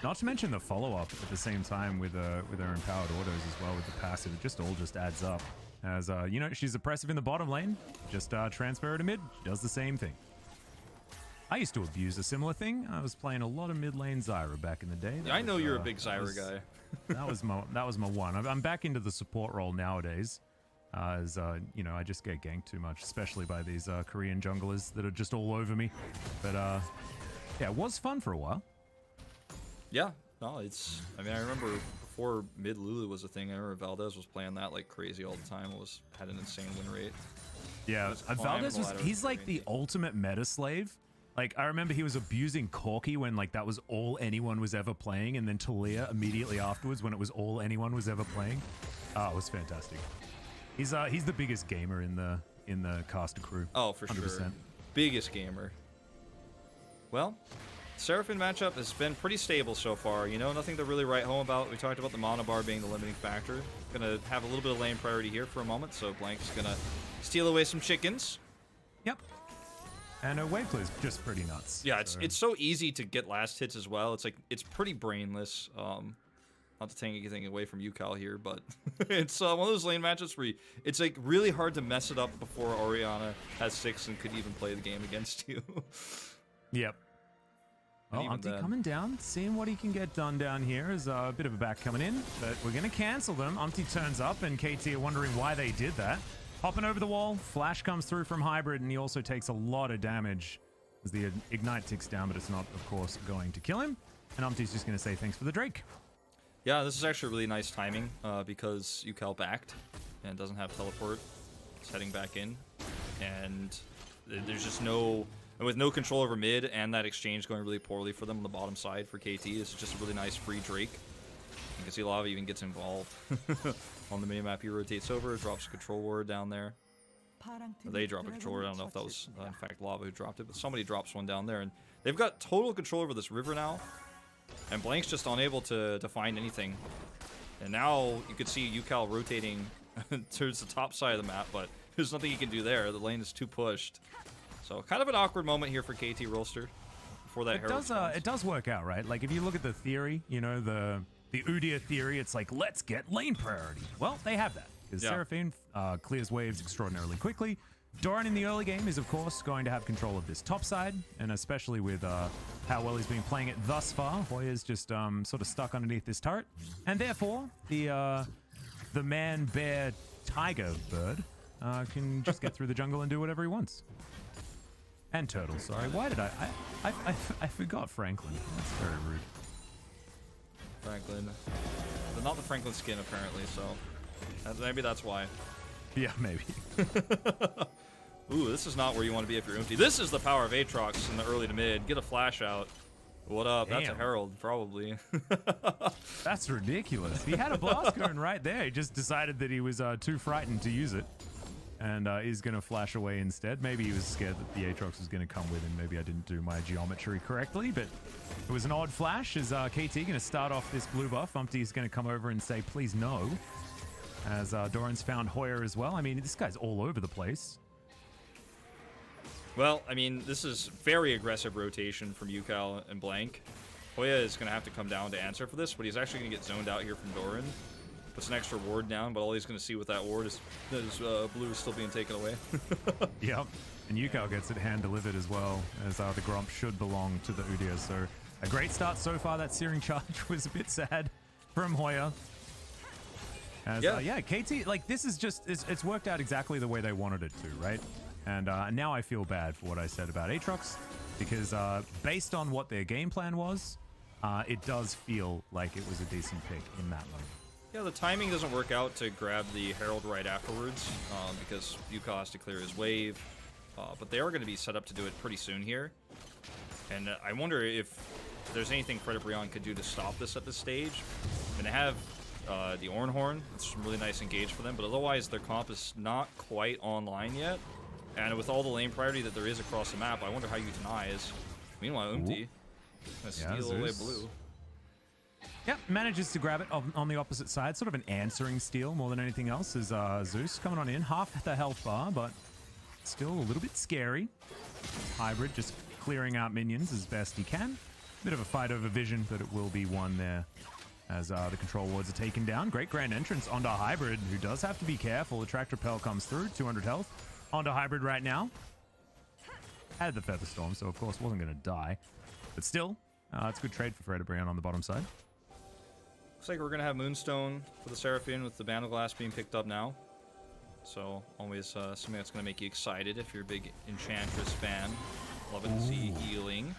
Not to mention the follow-up at the same time with her empowered autos as well with the passive. It just all adds up. As, you know, she's oppressive in the bottom lane. Just transfer her to mid. She does the same thing. I used to abuse a similar thing. I was playing a lot of mid lane Zyra back in the day. Yeah, I know you're a big Zyra guy. that was my one. I'm back into the support role nowadays. As, you know, I just get ganked too much, especially by these Korean junglers that are just all over me. But, yeah, it was fun for a while. Yeah. No, I mean, I remember before mid Lulu was a thing, I remember Valdez was playing that like crazy all the time. Had an insane win rate. Yeah, Valdez he's like the ultimate meta slave. Like, I remember he was abusing Corki when like that was all anyone was ever playing, and then Talia immediately afterwards when it was all anyone was ever playing. Oh, it was fantastic. He's the biggest gamer in the caster crew. Oh, for 100%. Sure. Biggest gamer. Well, Seraphine matchup has been pretty stable so far. You know, nothing to really write home about. We talked about the mana bar being the limiting factor. Gonna have a little bit of lane priority here for a moment, so Blank's gonna steal away some chickens. Yep. And wave clear is just pretty nuts. Yeah, it's so easy to get last hits as well. It's like it's pretty brainless. Not to take anything away from Yukal here, but it's one of those lane matches where it's like really hard to mess it up before Orianna has 6 and could even play the game against you. Yep. Well, Umpty coming down, seeing what he can get done down here. Is a bit of a back coming in, but we're going to cancel them. Umpty turns up, and KT are wondering why they did that. Hopping over the wall, flash comes through from Hybrid, and he also takes a lot of damage as the Ignite ticks down, but it's not, of course, going to kill him. And Umpty's just going to say thanks for the Drake. Yeah, this is actually really nice timing because Yukal backed and doesn't have teleport. It's heading back in, and there's just no... And with no control over mid and that exchange going really poorly for them on the bottom side for KT, it's just a really nice free Drake. You can see Lava even gets involved on the minimap. He rotates over, drops a control ward down there. Or they drop a control ward. I don't know if that was, in fact, Lava who dropped it, but somebody drops one down there. And they've got total control over this river now. And Blank's just unable to find anything. And now you could see Yukal rotating towards the top side of the map, but there's nothing he can do there. The lane is too pushed. So kind of an awkward moment here for KT Rolster before that Herald. It does work out, right? Like if you look at the theory, you know, the Udyr theory, it's like, let's get lane priority. Well, they have that. Because Seraphine clears waves extraordinarily quickly. Doran in the early game is, of course, going to have control of this top side, and especially with how well he's been playing it thus far. Hoya's just sort of stuck underneath this turret. And therefore, the man-bear-tiger bird can just get through the jungle and do whatever he wants. And Turtle, sorry. Why did I forgot Franklin. That's very rude. Franklin. But not the Franklin skin, apparently, so... maybe that's why. Yeah, maybe. Ooh, this is not where you want to be if you're empty. This is the power of Aatrox in the early to mid. Get a flash out. What up? Damn. That's a Herald, probably. That's ridiculous. He had a blast going right there. He just decided that he was too frightened to use it. And he's going to flash away instead. Maybe he was scared that the Aatrox was going to come with him. Maybe I didn't do my geometry correctly, but it was an odd flash. Is KT going to start off this blue buff? Umpty's going to come over and say, please no. As Doran's found Hoya as well. I mean, this guy's all over the place. Well, I mean, this is very aggressive rotation from Yukal and Blank. Hoya is going to have to come down to answer for this, but he's actually going to get zoned out here from Doran. puts an extra ward down, but all he's going to see with that ward is blue is still being taken away. Yep. And Yukal gets it hand-delivered as well, as the Gromp should belong to the Udyr. So a great start so far. That Searing Charge was a bit sad from Hoya. As, yeah, KT, like, this is just, it's worked out exactly the way they wanted it to, right? And now I feel bad for what I said about Aatrox, because based on what their game plan was, it does feel like it was a decent pick in that moment. Yeah, the timing doesn't work out to grab the Herald right afterwards, because Yukal has to clear his wave. But they are going to be set up to do it pretty soon here. And I wonder if there's anything Brion could do to stop this at this stage. And they have the Ornhorn. It's a really nice engage for them, but otherwise their comp is not quite online yet. And with all the lane priority that there is across the map, I wonder how you deny is. Meanwhile, Umti gonna steal away blue. Yep, manages to grab it on the opposite side. Sort of an answering steal more than anything else is Zeus coming on in. Half the health bar, but still a little bit scary. Hybrid just clearing out minions as best he can. Bit of a fight over vision, but it will be one there as the control wards are taken down. Great grand entrance onto Hybrid, who does have to be careful. The Track Repel comes through, 200 health. Onto Hybrid right now. Had the Feather Storm, so of course wasn't going to die. But still, it's a good trade for Brion on the bottom side. Looks like we're going to have Moonstone for the Seraphine with the Band of Glass being picked up now. So always something that's going to make you excited if you're a big Enchantress fan. Love it to see healing.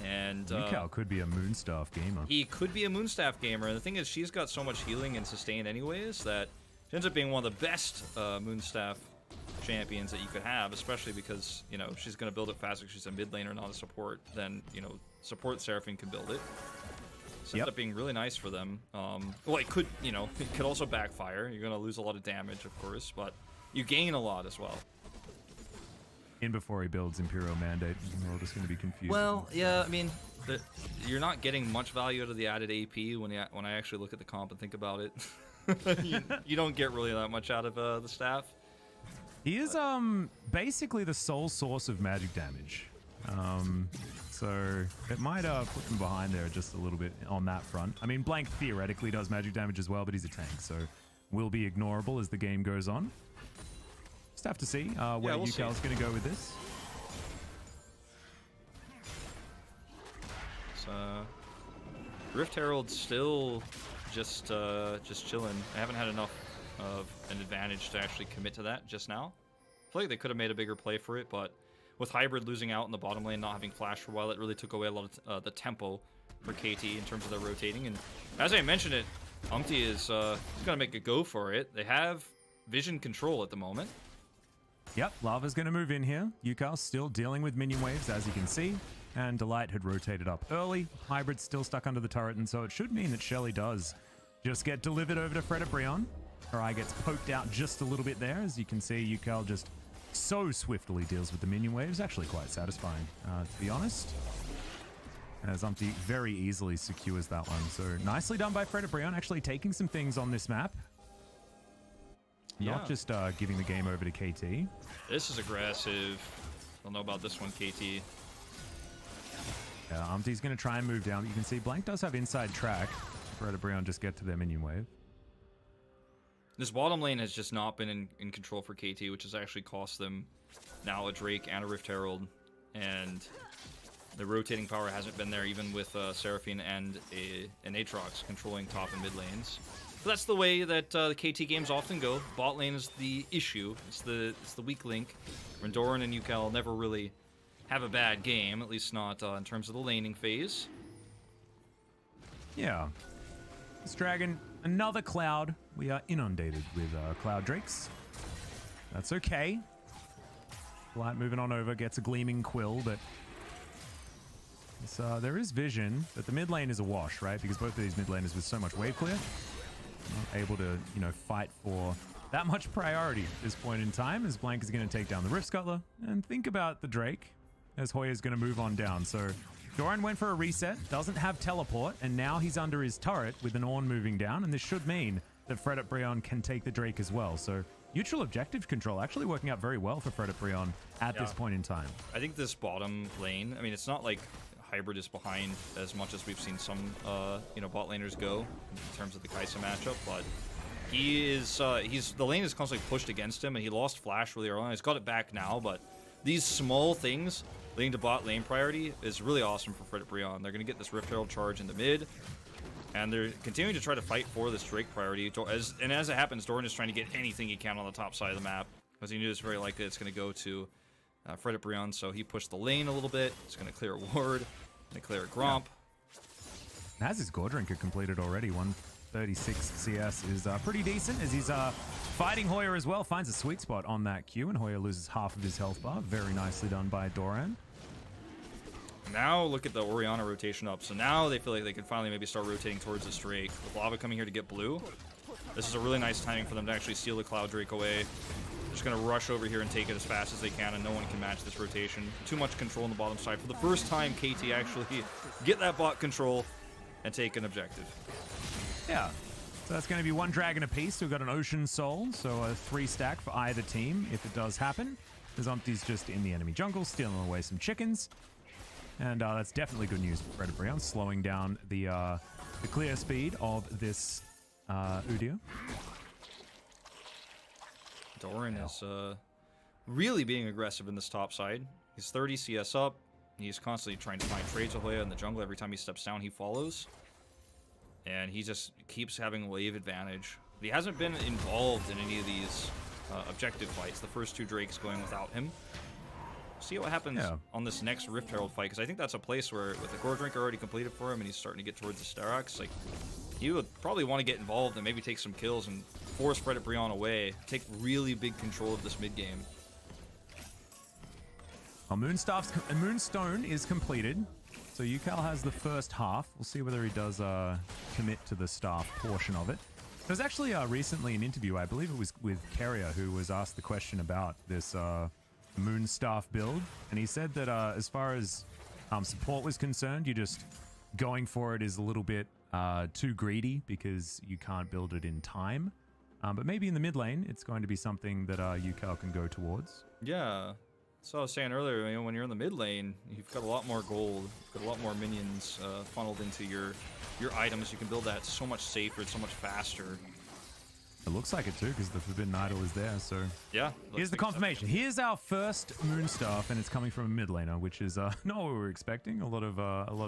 And Yukal could be a Moonstaff gamer. He could be a Moonstaff gamer. And the thing is, she's got so much healing and sustain anyways that she ends up being one of the best Moonstaff champions that you could have, especially because, you know, she's going to build it faster. She's a mid laner, not a support. Then, you know, support Seraphine can build it. So it ends up being really nice for them. Well, it could, you know, it could also backfire. You're going to lose a lot of damage, of course, but you gain a lot as well. In before he builds Imperial Mandate, we're all just going to be confused. Well, yeah, I mean, you're not getting much value out of the added AP when I actually look at the comp and think about it. you don't get really that much out of the staff. He is basically the sole source of magic damage. So it might put him behind there just a little bit on that front. I mean, Blank theoretically does magic damage as well, but he's a tank, so will be ignorable as the game goes on. Just have to see where Yukal's going to go with this. Rift Herald's still just chilling. I haven't had enough of an advantage to actually commit to that just now. I feel like they could have made a bigger play for it, but with Hybrid losing out in the bottom lane, not having flash for a while, it really took away a lot of the tempo for KT in terms of their rotating. And as I mentioned it, Umpty is going to make a go for it. They have vision control at the moment. Yep, Lava's going to move in here. Yukal still dealing with minion waves, as you can see. And Delight had rotated up early. Hybrid's still stuck under the turret, and so it should mean that Shelly does just get delivered over to Brion. Her eye gets poked out just a little bit there. As you can see, Yukal just so swiftly deals with the minion waves. Actually quite satisfying, to be honest. As Umpty very easily secures that one. So nicely done by Brion, actually taking some things on this map. Not just giving the game over to KT. This is aggressive. Don't know about this one, KT. Yeah, Umpty's going to try and move down. You can see Blank does have inside track. Brion just get to their minion wave. This bottom lane has just not been in control for KT, which has actually cost them now a Drake and a Rift Herald. And the rotating power hasn't been there, even with Seraphine and an Aatrox controlling top and mid lanes. So that's the way that the KT games often go. Bot lane is the issue. It's the weak link. Rendoran and Yukal never really have a bad game, at least not in terms of the laning phase. Yeah. This Dragon, another Cloud. We are inundated with Cloud Drakes. That's okay. Light moving on over, gets a Gleaming Quill, but there is vision, but the mid lane is a wash, right? Because both of these mid laners with so much wave clear, not able to, you know, fight for that much priority at this point in time, as Blank is going to take down the Rift Scuttler. And think about the Drake, as Hoya is going to move on down. So Doran went for a reset, doesn't have teleport, and now he's under his turret with an Ornn moving down, and this should mean that Brion can take the Drake as well. So neutral objective control actually working out very well for Brion at this point in time. I think this bottom lane, I mean, it's not like Hybrid is behind as much as we've seen some, you know, bot laners go in terms of the Kai'Sa matchup, but he is, the lane is constantly pushed against him, and he lost Flash really early on. He's got it back now, but these small things leading to bot lane priority is really awesome for Fred Brion. They're going to get this Rift Herald charge in the mid, and they're continuing to try to fight for this Drake priority. As it happens, Doran is trying to get anything he can on the top side of the map, because he knew it's very likely it's going to go to Fred Brion, so he pushed the lane a little bit. He's going to clear a ward, and clear a Gromp. Yeah. Has his Gore Drinker completed already. 136 CS is pretty decent, as he's fighting Hoya as well. Finds a sweet spot on that Q, and Hoya loses half of his health bar. Very nicely done by Doran. Now look at the Orianna rotation up. So now they feel like they can finally maybe start rotating towards this Drake. With Lava coming here to get blue, this is a really nice timing for them to actually steal the Cloud Drake away. They're just going to rush over here and take it as fast as they can, and no one can match this rotation. Too much control on the bottom side. For the first time, KT actually get that bot control and take an objective. Yeah. So that's going to be one dragon apiece. We've got an Ocean Soul, so a 3 stack for either team if it does happen. The Zombie's just in the enemy jungle, stealing away some chickens. And that's definitely good news for Fred Brion, slowing down the clear speed of this Udyr. Doran is really being aggressive in this top side. He's 30 CS up. He's constantly trying to find trades with Hoya in the jungle. Every time he steps down, he follows. And he just keeps having wave advantage. But he hasn't been involved in any of these objective fights. The first 2 Drakes going without him. See what happens on this next Rift Herald fight, because I think that's a place where, with the Gore Drinker already completed for him and he's starting to get towards the Sterak's, like, he would probably want to get involved and maybe take some kills and force Fred Brion away, take really big control of this mid game. Well, Moonstone is completed, so Yukal has the first half. We'll see whether he does commit to the staff portion of it. There was actually recently an interview, I believe it was with Carrier, who was asked the question about this Moonstaff build, and he said that as far as support was concerned, you're just going for it is a little bit too greedy because you can't build it in time. But maybe in the mid lane, it's going to be something that Yukal can go towards. Yeah. So I was saying earlier, you know, when you're in the mid lane, you've got a lot more gold, you've got a lot more minions funneled into your items. You can build that so much safer, it's so much faster. It looks like it too, because the Forbidden Idol is there. So yeah, here's the confirmation. Here's our first Moonstaff, and it's coming from a mid laner, which is not what we were expecting. A lot of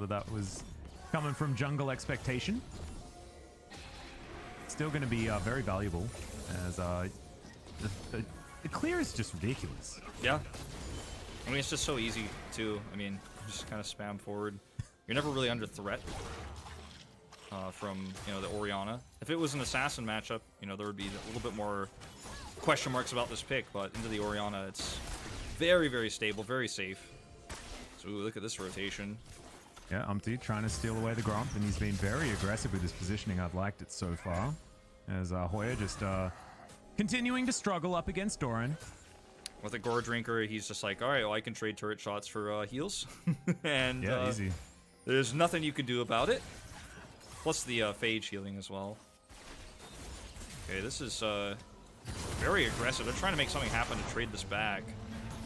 that was coming from jungle expectation. Still going to be very valuable, as the clear is just ridiculous. Yeah, I mean it's just so easy too. I mean, just kind of spam forward. You're never really under threat. From, you know, the Orianna. If it was an assassin matchup, you know, there would be a little bit more question marks about this pick, but into the Orianna, it's very, very stable, very safe. So ooh, look at this rotation. Yeah, Umpty trying to steal away the Gromp, and he's been very aggressive with his positioning. I've liked it so far. As Hoya just continuing to struggle up against Doran. With a Gore Drinker, he's just like, all right, well, I can trade turret shots for heals. And yeah, easy. There's nothing you can do about it. Plus the phage healing as well. Okay, this is very aggressive. They're trying to make something happen to trade this back.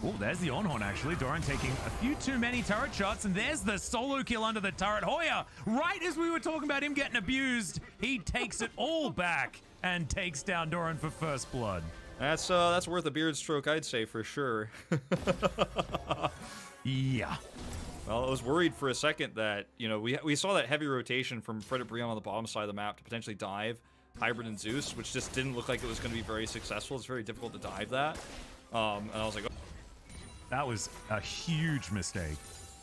Oh, there's the on-horn, actually. Doran taking a few too many turret shots, and there's the solo kill under the turret. Hoya, right as we were talking about him getting abused, he takes it all back and takes down Doran for first blood. That's worth a beard stroke, I'd say, for sure. Yeah. Well, I was worried for a second that, you know, we saw that heavy rotation from Fred Brion on the bottom side of the map to potentially dive Hybrid and Zeus, which just didn't look like it was going to be very successful. It's very difficult to dive that. And I was like, oh. That was a huge mistake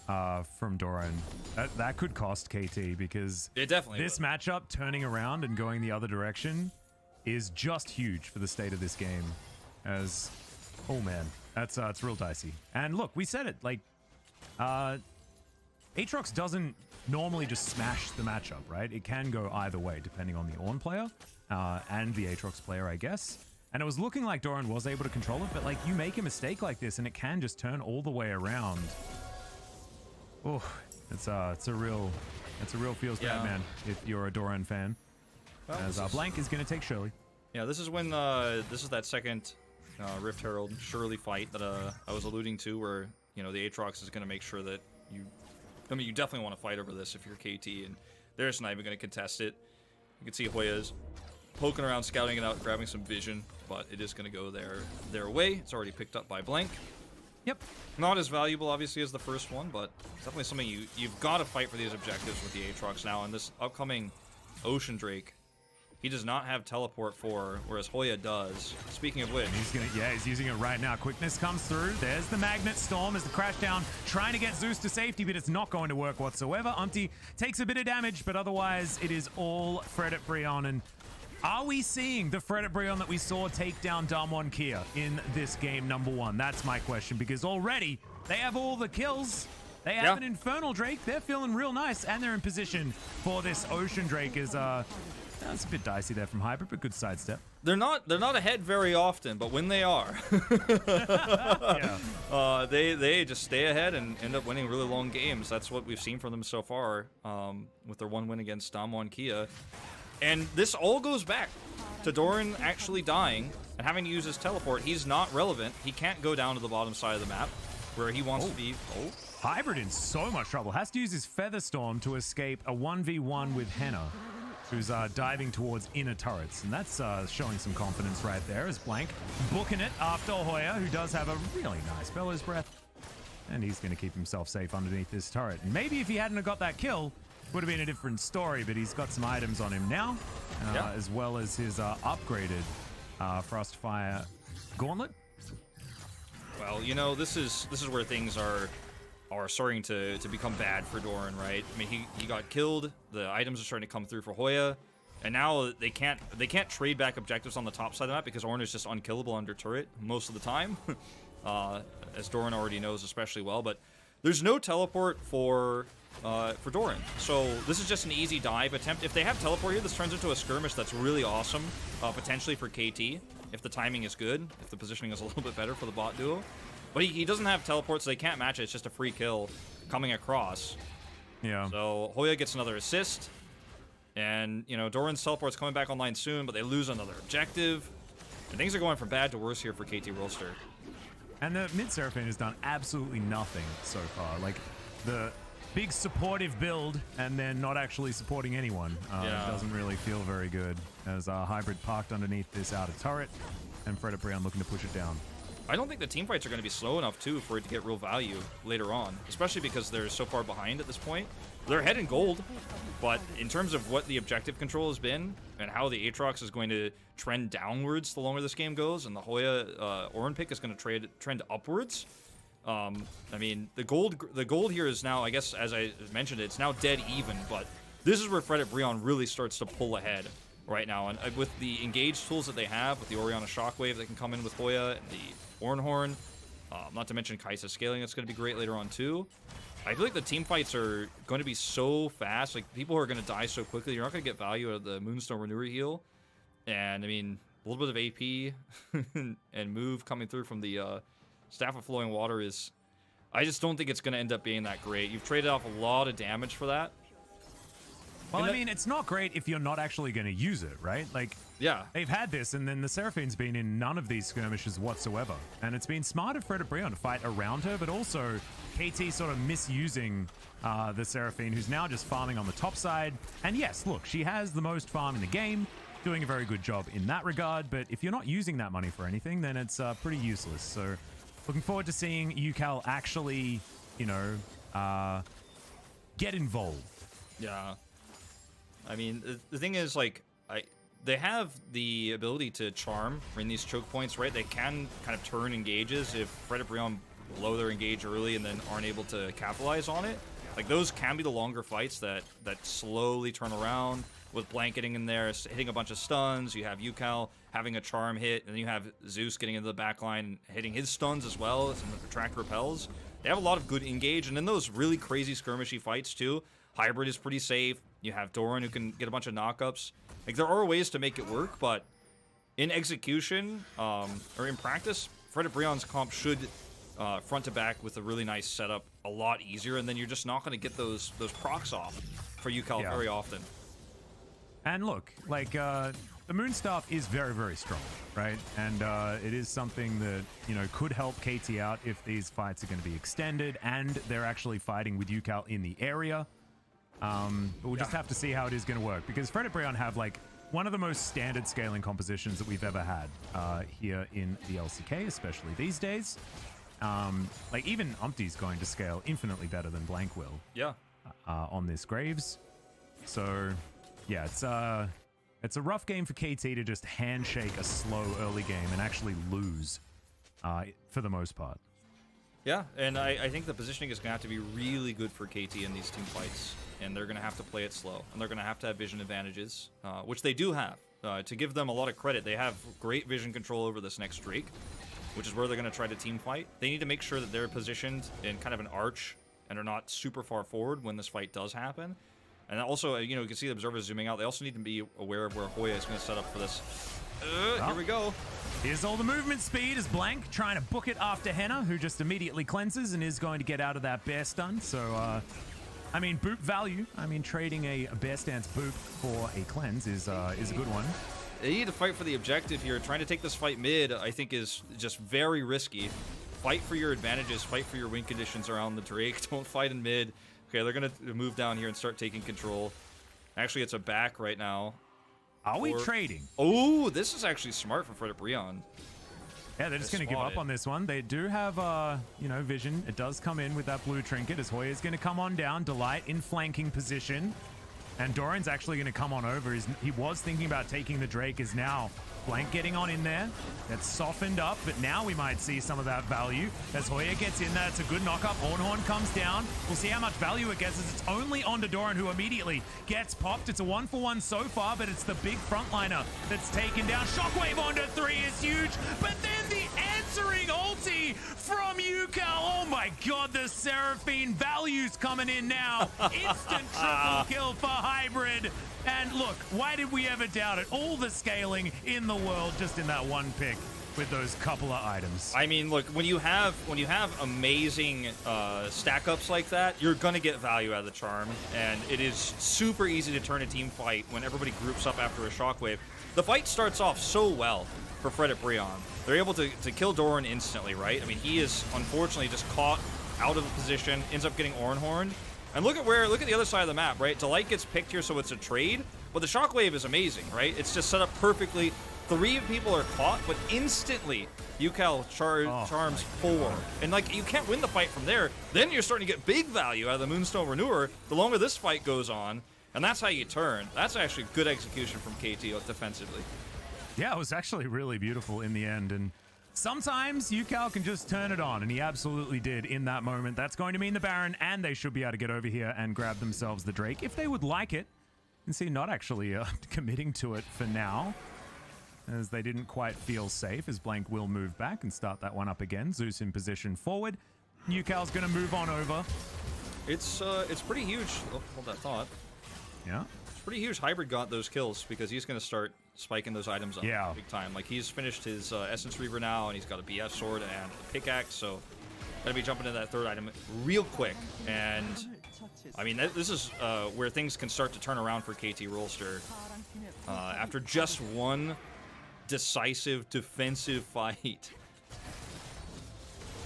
from Doran. That could cost KT, because it definitely this matchup turning around and going the other direction is just huge for the state of this game. As, oh man, that's it's real dicey. And look, we said it, like, Aatrox doesn't normally just smash the matchup, right? It can go either way, depending on the Ornn player and the Aatrox player, I guess. And it was looking like Doran was able to control it, but like, you make a mistake like this and it can just turn all the way around. Oh, it's a real feels bad, man, if you're a Doran fan. Well, as Blank is going to take Shirley. Yeah, this is when this is that second Rift Herald Shirley fight that I was alluding to, where, you know, the Aatrox is going to make sure that you I mean, you definitely want to fight over this if you're KT, and they're just not even going to contest it. You can see Hoya's poking around, scouting it out, grabbing some vision, but it is going to go their way. It's already picked up by Blank. Yep. Not as valuable, obviously, as the first one, but it's definitely something you've got to fight for these objectives with the Aatrox now. And this upcoming Ocean Drake, he does not have teleport for, whereas Hoya does. Speaking of which, he's using it right now. Quickness comes through. There's the Magnet Storm as the crash down, trying to get Zeus to safety, but it's not going to work whatsoever. Umpty takes a bit of damage, but otherwise it is all Fred at Brion. And are we seeing the Fred at Brion that we saw take down Damwon Kia in this game number 1? That's my question, because already they have all the kills. They have an Infernal Drake. They're feeling real nice, and they're in position for this Ocean Drake. That's a bit dicey there from Hybrid, but good sidestep. They're not ahead very often, but when they are, they just stay ahead and end up winning really long games. That's what we've seen from them so far, with their 1 win against Damwon Kia. And this all goes back to Doran actually dying and having to use his teleport. He's not relevant. He can't go down to the bottom side of the map where he wants to be. Hybrid in so much trouble. Has to use his Feather Storm to escape a 1v1 with Henna, who's diving towards inner turrets. And that's showing some confidence right there as Blank booking it after Hoya, who does have a really nice Bellows Breath. And he's going to keep himself safe underneath this turret. And maybe if he hadn't have got that kill, would have been a different story, but he's got some items on him now, as well as his upgraded Frostfire Gauntlet. Well, you know, this is where things are starting to become bad for Doran, right? I mean, he got killed. The items are starting to come through for Hoya, and now they can't trade back objectives on the top side of the map because Ornn is just unkillable under turret most of the time, as Doran already knows especially well. But there's no teleport for Doran, so this is just an easy dive attempt. If they have teleport here, this turns into a skirmish that's really awesome, potentially for KT, if the timing is good, if the positioning is a little bit better for the bot duo. But he doesn't have teleport, so they can't match it. It's just a free kill coming across. Yeah. So Hoya gets another assist, and you know, Doran's teleport's coming back online soon, but they lose another objective, and things are going from bad to worse here for KT Rolster. And the mid Seraphine has done absolutely nothing so far. Like, the big supportive build and then not actually supporting anyone. Doesn't really feel very good as Hybrid parked underneath this outer turret and Fred at Brion looking to push it down. I don't think the team fights are going to be slow enough, too, for it to get real value later on, especially because they're so far behind at this point. They're ahead in gold, but in terms of what the objective control has been and how the Aatrox is going to trend downwards the longer this game goes, and the Hoya Ornn pick is going to trend upwards. I mean, the gold here is now, I guess, as I mentioned, it's now dead even, but this is where Fred at Brion really starts to pull ahead right now. And with the engaged tools that they have, with the Orianna Shockwave that can come in with Hoya, and the Ornhorn, not to mention Kai'Sa scaling, that's going to be great later on too. I feel like the team fights are going to be so fast. Like, people are going to die so quickly. You're not going to get value out of the Moonstone Renewer heal. And, I mean, a little bit of AP and move coming through from the Staff of Flowing Water is... I just don't think it's going to end up being that great. You've traded off a lot of damage for that. Well, I mean, it's not great if you're not actually going to use it, right? Like, yeah, they've had this, and then the Seraphine's been in none of these skirmishes whatsoever. And it's been smart of Fred at Brion to fight around her, but also KT sort of misusing the Seraphine, who's now just farming on the top side. And yes, look, she has the most farm in the game, doing a very good job in that regard. But if you're not using that money for anything, then it's pretty useless. So looking forward to seeing UCal actually, you know, get involved. Yeah. I mean, the thing is, like, they have the ability to charm in these choke points, right? They can kind of turn engages if Fred at Brion blow their engage early and then aren't able to capitalize on it. Like, those can be the longer fights that slowly turn around with blanketing in there, hitting a bunch of stuns. You have UCal having a charm hit, and then you have Zeus getting into the backline and hitting his stuns as well as the track repels. They have a lot of good engage, and in those really crazy skirmishy fights too, Hybrid is pretty safe. You have Doran who can get a bunch of knockups. Like, there are ways to make it work, but in execution, or in practice, Fred at Brion's comp should front to back with a really nice setup a lot easier, and then you're just not going to get those procs off for UCal very often. And look, like, the Moonstaff is very, very strong, right? And it is something that, you know, could help KT out if these fights are going to be extended and they're actually fighting with UCal in the area. But we'll just have to see how it is going to work, because Fred and Brion have, like, one of the most standard scaling compositions that we've ever had here in the LCK, especially these days. Like, even Umpty's going to scale infinitely better than Blank will. Yeah. On this Graves. So, yeah, it's a rough game for KT to just handshake a slow early game and actually lose for the most part. Yeah, and I think the positioning is going to have to be really good for KT in these team fights, and they're going to have to play it slow, and they're going to have vision advantages, which they do have. To give them a lot of credit, they have great vision control over this next Drake, which is where they're going to try to team fight. They need to make sure that they're positioned in kind of an arch and are not super far forward when this fight does happen. And also, you know, you can see the observers zooming out. They also need to be aware of where Hoya is going to set up for this. Here we go. Here's all the movement speed as Blank trying to book it after Henna, who just immediately cleanses and is going to get out of that bear stun. So, I mean, boop value. I mean, trading a bear stance boop for a cleanse is a good one. You need to fight for the objective here. Trying to take this fight mid, I think, is just very risky. Fight for your advantages. Fight for your win conditions around the Drake. Don't fight in mid. Okay, they're going to move down here and start taking control. Actually, it's a back right now. Are we trading? Oh, this is actually smart for Fred Brion. Yeah, they're just going to give up on this one. They do have, you know, vision. It does come in with that blue trinket as Hoya's going to come on down. Delight in flanking position. And Doran's actually going to come on over. He was thinking about taking the Drake, is now Blank getting on in there. That's softened up, but now we might see some of that value. As Hoya gets in there, it's a good knock-up. Ornhorn comes down. We'll see how much value it gets as it's only onto Doran, who immediately gets popped. It's a 1-for-1 so far, but it's the big frontliner that's taken down. Shockwave onto 3 is huge, but then the answering ulti from UCal. Oh my god, the Seraphine value's coming in now. Instant triple kill for Hybrid. And look, why did we ever doubt it? All the scaling in the world just in that one pick with those couple of items. I mean, look, when you have amazing stack ups like that, you're gonna get value out of the charm, and it is super easy to turn a team fight when everybody groups up after a shockwave. The fight starts off so well for Fred at Brion. They're able to kill Doran instantly, right? I mean, he is unfortunately just caught out of the position, ends up getting Ornhorned. And look at the other side of the map, right? Delight gets picked here, so it's a trade. But the shockwave is amazing, right? It's just set up perfectly. 3 people are caught, but instantly UCal charms 4. And like, you can't win the fight from there. Then you're starting to get big value out of the Moonstone Renewer the longer this fight goes on. And that's how you turn. That's actually good execution from KT defensively. Yeah, it was actually really beautiful in the end. And sometimes UCal can just turn it on, and he absolutely did in that moment. That's going to mean the Baron, and they should be able to get over here and grab themselves the Drake if they would like it. And see, not actually committing to it for now, as they didn't quite feel safe, as Blank will move back and start that one up again. Zeus in position forward. UCal's going to move on over. It's pretty huge. Oh, hold that thought. Yeah. It's pretty huge. Hybrid got those kills because he's going to start spiking those items up big time. Like, he's finished his Essence Reaver now, and he's got a BF sword and a pickaxe, so gonna be jumping into that third item real quick. And I mean, this is where things can start to turn around for KT Rolster after just one decisive defensive fight.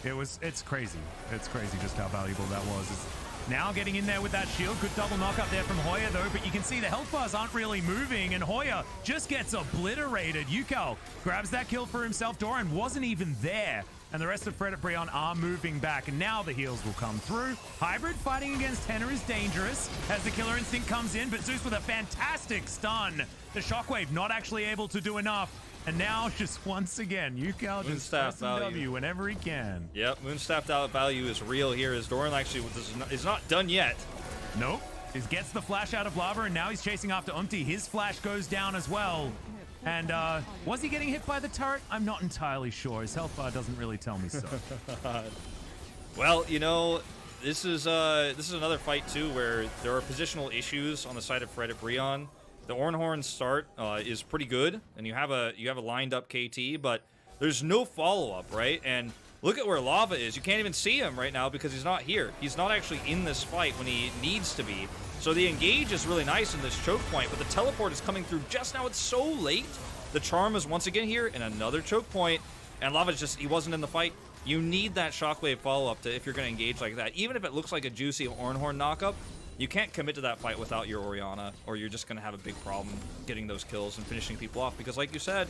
It's crazy. It's crazy just how valuable that was. Now getting in there with that shield. Good double knock up there from Hoya, though, but you can see the health bars aren't really moving, and Hoya just gets obliterated. UCal grabs that kill for himself. Doran wasn't even there, and the rest of Fred at Brion are moving back, and now the heals will come through. Hybrid fighting against Tenor is dangerous as the Killer Instinct comes in, but Zeus with a fantastic stun. The Shockwave not actually able to do enough. And now, just once again, UCal just W whenever he can. Yep, Moonstaff out value is real here, as Doran actually is not done yet. Nope. He gets the flash out of lava, and now he's chasing after Umpty. His flash goes down as well. And was he getting hit by the turret? I'm not entirely sure. His health bar doesn't really tell me so. Well, you know, this is another fight too where there are positional issues on the side of Fred at Brion. The Ornhorn start is pretty good, and you have a lined up KT, but there's no follow-up, right? And Look at where Lava is. You can't even see him right now because he's not here. He's not actually in this fight when he needs to be. So the engage is really nice in this choke point, but the teleport is coming through just now. It's so late. The charm is once again here, and another choke point. And Lava's just, he wasn't in the fight. You need that shockwave follow-up to if you're going to engage like that. Even if it looks like a juicy Ornhorn knockup, you can't commit to that fight without your Orianna, or you're just going to have a big problem getting those kills and finishing people off. Because like you said,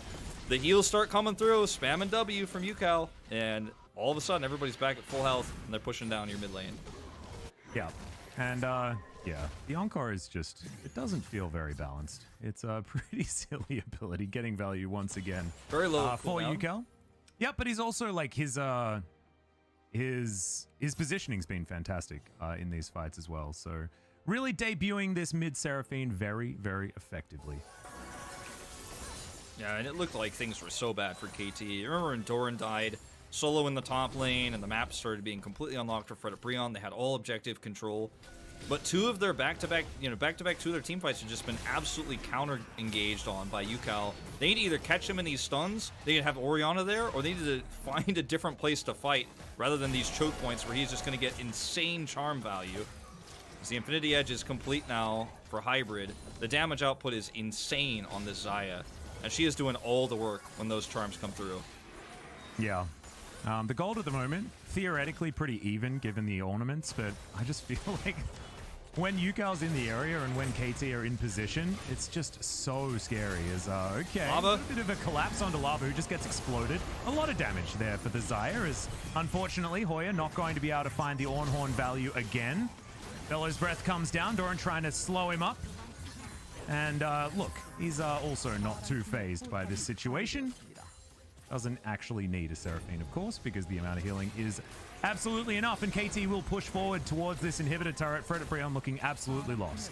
the heals start coming through, spam and W from UCal, and all of a sudden everybody's back at full health, and they're pushing down your mid lane. Yeah, and yeah, the Encore is just, it doesn't feel very balanced. It's a pretty silly ability, getting value once again. Very low for UCal. Yeah, but he's also like his positioning's been fantastic in these fights as well. So really debuting this mid Seraphine very, very effectively. Yeah, and it looked like things were so bad for KT. You remember when Doran died solo in the top lane and the map started being completely unlocked for Fred Brion. They had all objective control. But two of their back-to-back two of their team fights have just been absolutely counter-engaged on by UCal. They need to either catch him in these stuns, they need to have Orianna there, or they need to find a different place to fight rather than these choke points where he's just going to get insane charm value. As the Infinity Edge is complete now for Hybrid, the damage output is insane on this Xayah, and she is doing all the work when those charms come through. Yeah. The gold at the moment, theoretically pretty even given the ornaments, but I just feel like when Yukal's in the area and when KT are in position, it's just so scary. As okay, Lava. A bit of a collapse onto Lava, who just gets exploded. A lot of damage there for the Xayah, as unfortunately Hoya not going to be able to find the Ornhorn value again. Bellows Breath comes down, Doran trying to slow him up. And look, he's also not too phased by this situation. Doesn't actually need a Seraphine, of course, because the amount of healing is absolutely enough, and KT will push forward towards this inhibitor turret. Fred Brion looking absolutely lost.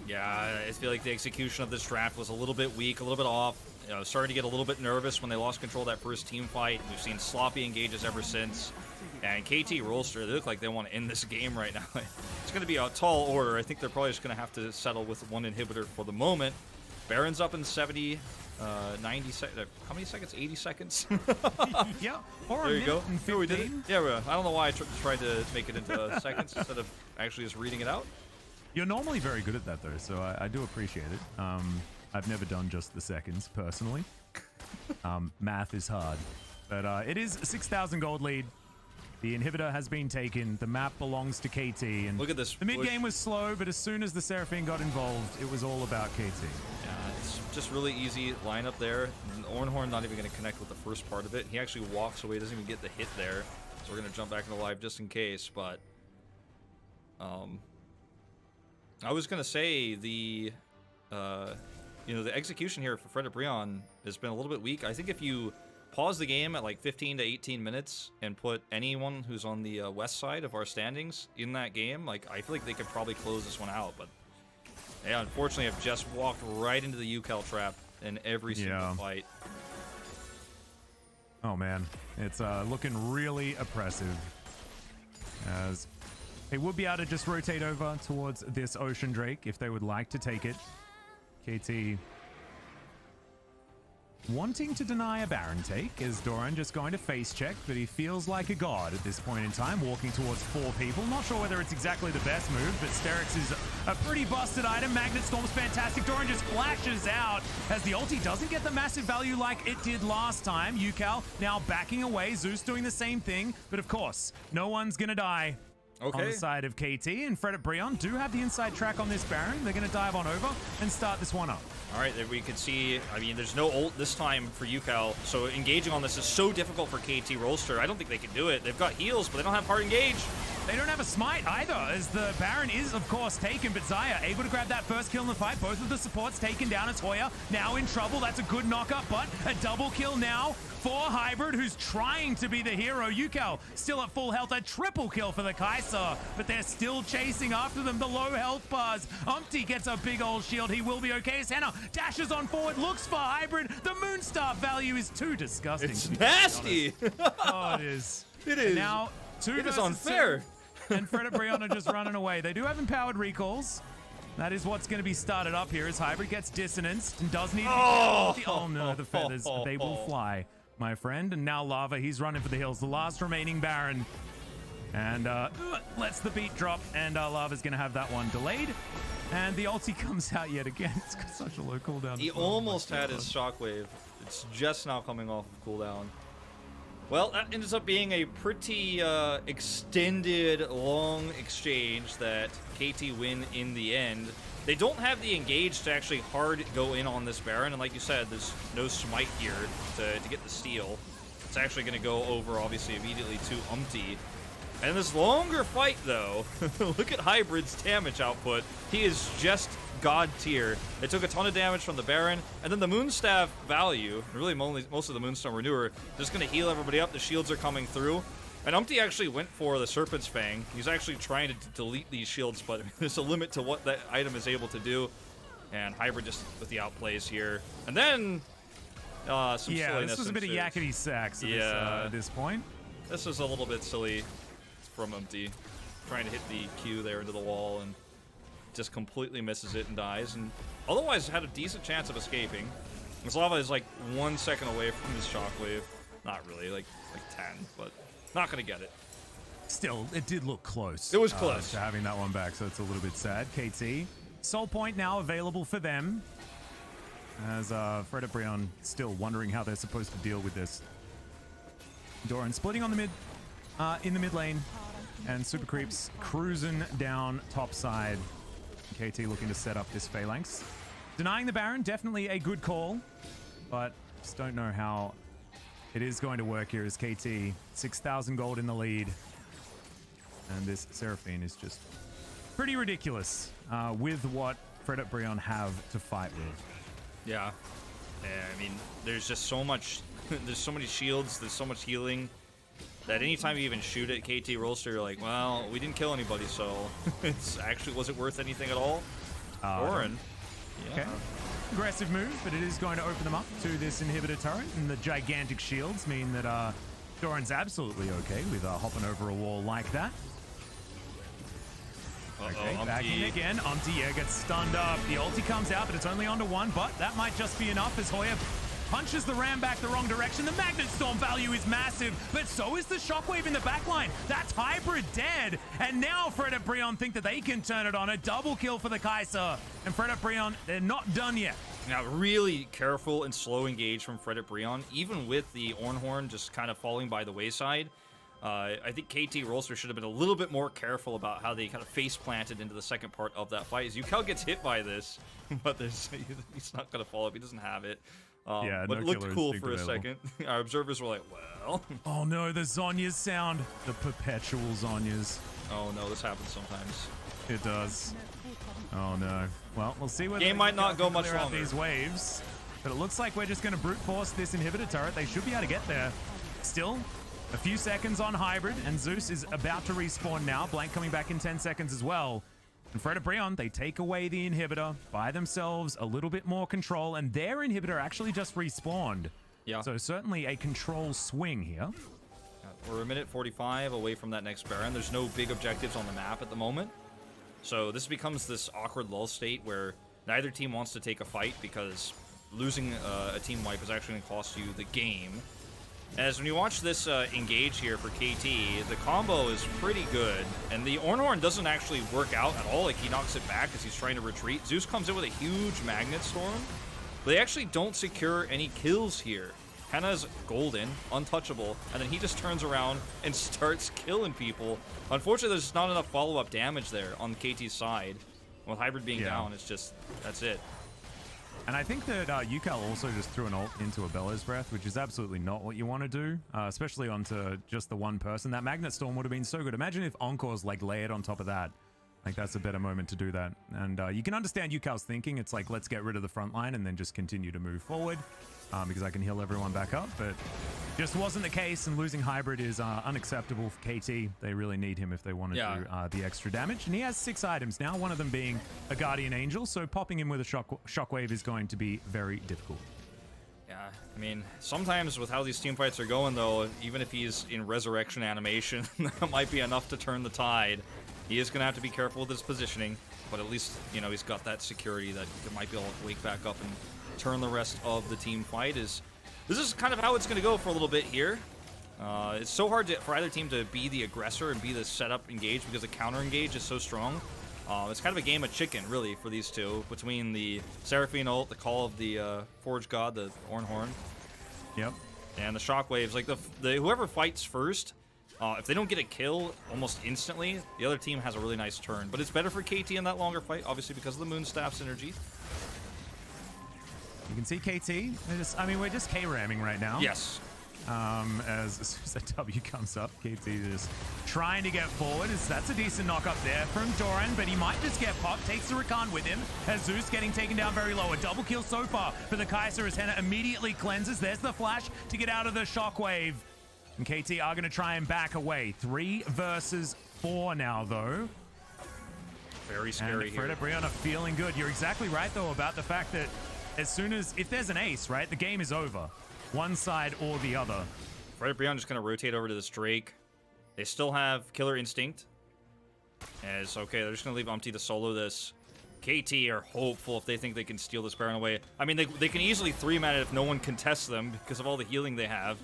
Yeah, I feel like the execution of this draft was a little bit weak, a little bit off. Starting to get a little bit nervous when they lost control of that first team fight. We've seen sloppy engages ever since. And KT Rolster, they look like they want to end this game right now. It's going to be a tall order. I think they're probably just going to have to settle with one inhibitor for the moment. Baron's up in 70, 90 seconds. How many seconds? 80 seconds? Yeah. Or there you go. Here we did it. Yeah, I don't know why I tried to make it into seconds instead of actually just reading it out. You're normally very good at that, though, so I do appreciate it. I've never done just the seconds, personally. Math is hard. But it is a 6,000 gold lead. The inhibitor has been taken. The map belongs to KT. And look at this. The mid-game was slow, but as soon as the Seraphine got involved, it was all about KT. Yeah, it's just really easy lineup there. And Ornhorn not even going to connect with the first part of it. He actually walks away, doesn't even get the hit there. So we're going to jump back into live just in case. But I was going to say the the execution here for Fred Brion has been a little bit weak. I think if you pause the game at like 15 to 18 minutes and put anyone who's on the west side of our standings in that game, like I feel like they could probably close this one out. But yeah, unfortunately, I've just walked right into the UCal trap in every single fight. Oh man, it's looking really oppressive. As they would be able to just rotate over towards this Ocean Drake if they would like to take it. KT wanting to deny a Baron take, is Doran just going to face check, but he feels like a god at this point in time, walking towards 4 people. Not sure whether it's exactly the best move, but Sterix is a pretty busted item. Magnet Storm's fantastic. Doran just flashes out as the ulti doesn't get the massive value like it did last time. UCal now backing away, Zeus doing the same thing, but of course, no one's gonna die. Okay. On the side of KT, and Fred Brion do have the inside track on this Baron. They're going to dive on over and start this one up. All right, there we can see, I mean, there's no ult this time for UCal, so engaging on this is so difficult for KT Rolster. I don't think they can do it. They've got heals, but they don't have hard engage. They don't have a smite either, as the Baron is, of course, taken, but Xayah able to grab that first kill in the fight. Both of the supports taken down as Hoya now in trouble. That's a good knockup, but a double kill now for Hybrid, who's trying to be the hero. UCal still at full health, a triple kill for the Kai'Sa, but they're still chasing after them. The low health bars. Umpty gets a big old shield. He will be okay. Senna dashes on forward, looks for Hybrid. The Moonstar value is too disgusting. It's nasty. Oh, it is. It is. And now, it is unfair. And Fred Brion are just running away. They do have empowered recalls. That is what's going to be started up here as Hybrid gets disonanced and does need to be oh no, the feathers, they will fly. my friend. And now Lava, he's running for the hills. The last remaining Baron. And lets the beat drop. And Lava's going to have that one delayed. And the ulti comes out yet again. It's got such a low cooldown. He almost had his shockwave. It's just now coming off of cooldown. Well, that ends up being a pretty extended, long exchange that KT win in the end. They don't have the engage to actually hard go in on this Baron, and like you said, there's no smite here to get the steal. It's actually going to go over, obviously, immediately to Umpty. And this longer fight, though, look at Hybrid's damage output. He is just god tier. They took a ton of damage from the Baron, and then the Moonstaff value, really most of the Moonstone Renewer, just going to heal everybody up. The shields are coming through. And Umpty actually went for the Serpent's Fang. He's actually trying to delete these shields, but there's a limit to what that item is able to do. And Hybrid just with the outplays here. And then some silliness. This was a bit of yakety sax at this point. This was a little bit silly from Umpty. Trying to hit the Q there into the wall and just completely misses it and dies. And otherwise had a decent chance of escaping. This Lava is like 1 second away from his shockwave. Not really, like 10, but not going to get it. Still, it did look close. It was close. To having that one back, so it's a little bit sad. KT. Soul Point now available for them. As Fred Brion still wondering how they're supposed to deal with this. Doran splitting on the mid, in the mid lane. And Super Creeps cruising down top side. KT looking to set up this phalanx. Denying the Baron, definitely a good call. But just don't know how it is going to work here as KT. 6,000 gold in the lead. And this Seraphine is just pretty ridiculous with what Fred Brion have to fight with. Yeah. I mean, there's just so much, there's so many shields, there's so much healing, that anytime you even shoot at KT Rolster, you're like, well, we didn't kill anybody, so it's actually, was it worth anything at all? Doran. Yeah. Okay. Aggressive move, but it is going to open them up to this inhibitor turret, and the gigantic shields mean that Doran's absolutely okay with hopping over a wall like that. Okay, backing again. Umpty gets stunned up. The ulti comes out, but it's only onto one, but that might just be enough as Hoya punches the ram back the wrong direction. The Magnet Storm value is massive, but so is the Shockwave in the backline. That's Hybrid dead, and now Fred Brion think that they can turn it on. A double kill for the Kai'Sa, and Fred Brion, they're not done yet. Now, really careful and slow engage from Fred Brion, even with the Ornhorn just kind of falling by the wayside. I think KT Rolster should have been a little bit more careful about how they kind of face planted into the second part of that fight. As Yukal gets hit by this, but he's not going to fall if he doesn't have it. Yeah, but no it looked cool for available. a second. Our observers were like, well. Oh no, the Zhonya's sound. The perpetual Zhonya's. Oh no, this happens sometimes. It does. Oh no. Well, we'll see whether game might not go much longer. These waves, but it looks like we're just going to brute force this inhibitor turret. They should be able to get there. Still, a few seconds on Hybrid, and Zeus is about to respawn now. Blank coming back in 10 seconds as well. And Fred Brion, they take away the inhibitor, buy themselves a little bit more control, and their inhibitor actually just respawned. Yeah. So certainly a control swing here. We're a minute 45 away from that next Baron. There's no big objectives on the map at the moment. So this becomes this awkward lull state where neither team wants to take a fight because losing a team wipe is actually going to cost you the game. As when you watch this engage here for KT, the combo is pretty good, and the Ornhorn doesn't actually work out at all. Like, he knocks it back as he's trying to retreat. Zeus comes in with a huge Magnet Storm, but they actually don't secure any kills here. Henna's golden, untouchable, and then he just turns around and starts killing people. Unfortunately, there's just not enough follow-up damage there on KT's side. With Hybrid being down, it's just, that's it. And I think that Yukal also just threw an ult into a Bellows Breath, which is absolutely not what you want to do, especially onto just the one person. That Magnet Storm would have been so good. Imagine if Encore's like layered on top of that. Like, that's a better moment to do that. And you can understand Yukal's thinking. It's like, let's get rid of the front line and then just continue to move forward because I can heal everyone back up. But just wasn't the case, and losing Hybrid is unacceptable for KT. They really need him if they want to do the extra damage. And he has 6 items now, one of them being a Guardian Angel, so popping him with a Shockwave is going to be very difficult. Yeah, I mean, sometimes with how these team fights are going, though, even if he's in Resurrection animation, that might be enough to turn the tide. He is going to have to be careful with his positioning, but at least, you know, he's got that security that he might be able to wake back up and turn the rest of the team fight. As this is kind of how it's going to go for a little bit here. It's so hard for either team to be the aggressor and be the setup engage because the counter engage is so strong. It's kind of a game of chicken, really, for these two, between the Seraphine ult, the call of the Forge God, the Ornhorn. Yep. And the shockwaves. Like, whoever fights first, if they don't get a kill almost instantly, the other team has a really nice turn. But it's better for KT in that longer fight, obviously, because of the Moonstaff synergy. You can see KT. We're just K-ramming right now. Yes. As soon as that W comes up, KT just trying to get forward. That's a decent knock up there from Doran, but he might just get popped. Takes the Rakan with him. As Zeus getting taken down very low. A double kill so far for the Kaiser as Henna immediately cleanses. There's the flash to get out of the shockwave. And KT are going to try and back away. 3 versus 4 now, though. Very scary here. Fred and Brion are feeling good. You're exactly right, though, about the fact that if there's an ace, right, the game is over. One side or the other. Fred and Brion just going to rotate over to this Drake. They still have Killer Instinct. And it's okay. They're just going to leave Umpty to solo this. KT are hopeful if they think they can steal this Baron away. I mean, they can easily 3-man it if no one contests them because of all the healing they have.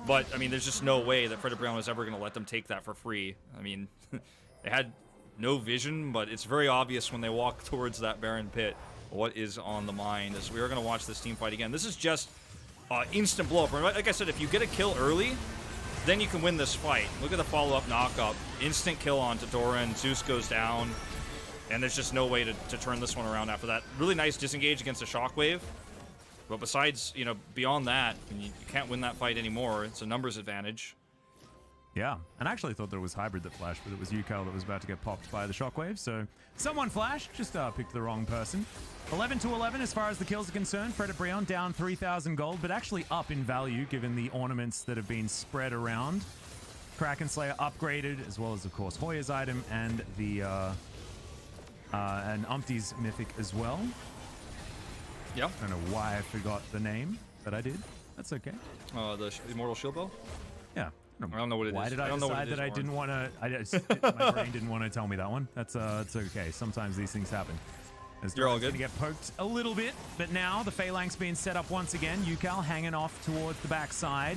But, I mean, there's just no way that Fred and Brion was ever going to let them take that for free. I mean, they had no vision, but it's very obvious when they walk towards that Baron pit what is on the mind. As we are going to watch this team fight again. This is just instant blow up. Like I said, if you get a kill early, then you can win this fight. Look at the follow-up knock-up. Instant kill onto Doran. Zeus goes down. And there's just no way to turn this one around after that. Really nice disengage against a shockwave. But besides, beyond that, you can't win that fight anymore. It's a numbers advantage. Yeah, and I actually thought that it was Hybrid that flashed, but it was Yukal that was about to get popped by the shockwave. So someone flashed, just picked the wrong person. 11-11 as far as the kills are concerned. Fred and Brion down 3,000 gold, but actually up in value given the ornaments that have been spread around. Kraken Slayer upgraded, as well as, of course, Hoya's item and the and Umpty's mythic as well. Yeah. I don't know why I forgot the name, but I did. That's okay. The Immortal Shield Bow? Yeah. I don't know what it is. Why did I decide that I didn't want to? My brain didn't want to tell me that one. It's okay. Sometimes these things happen. As You're all good. Gonna get poked a little bit, but now the Phalanx being set up once again. Yukal hanging off towards the backside.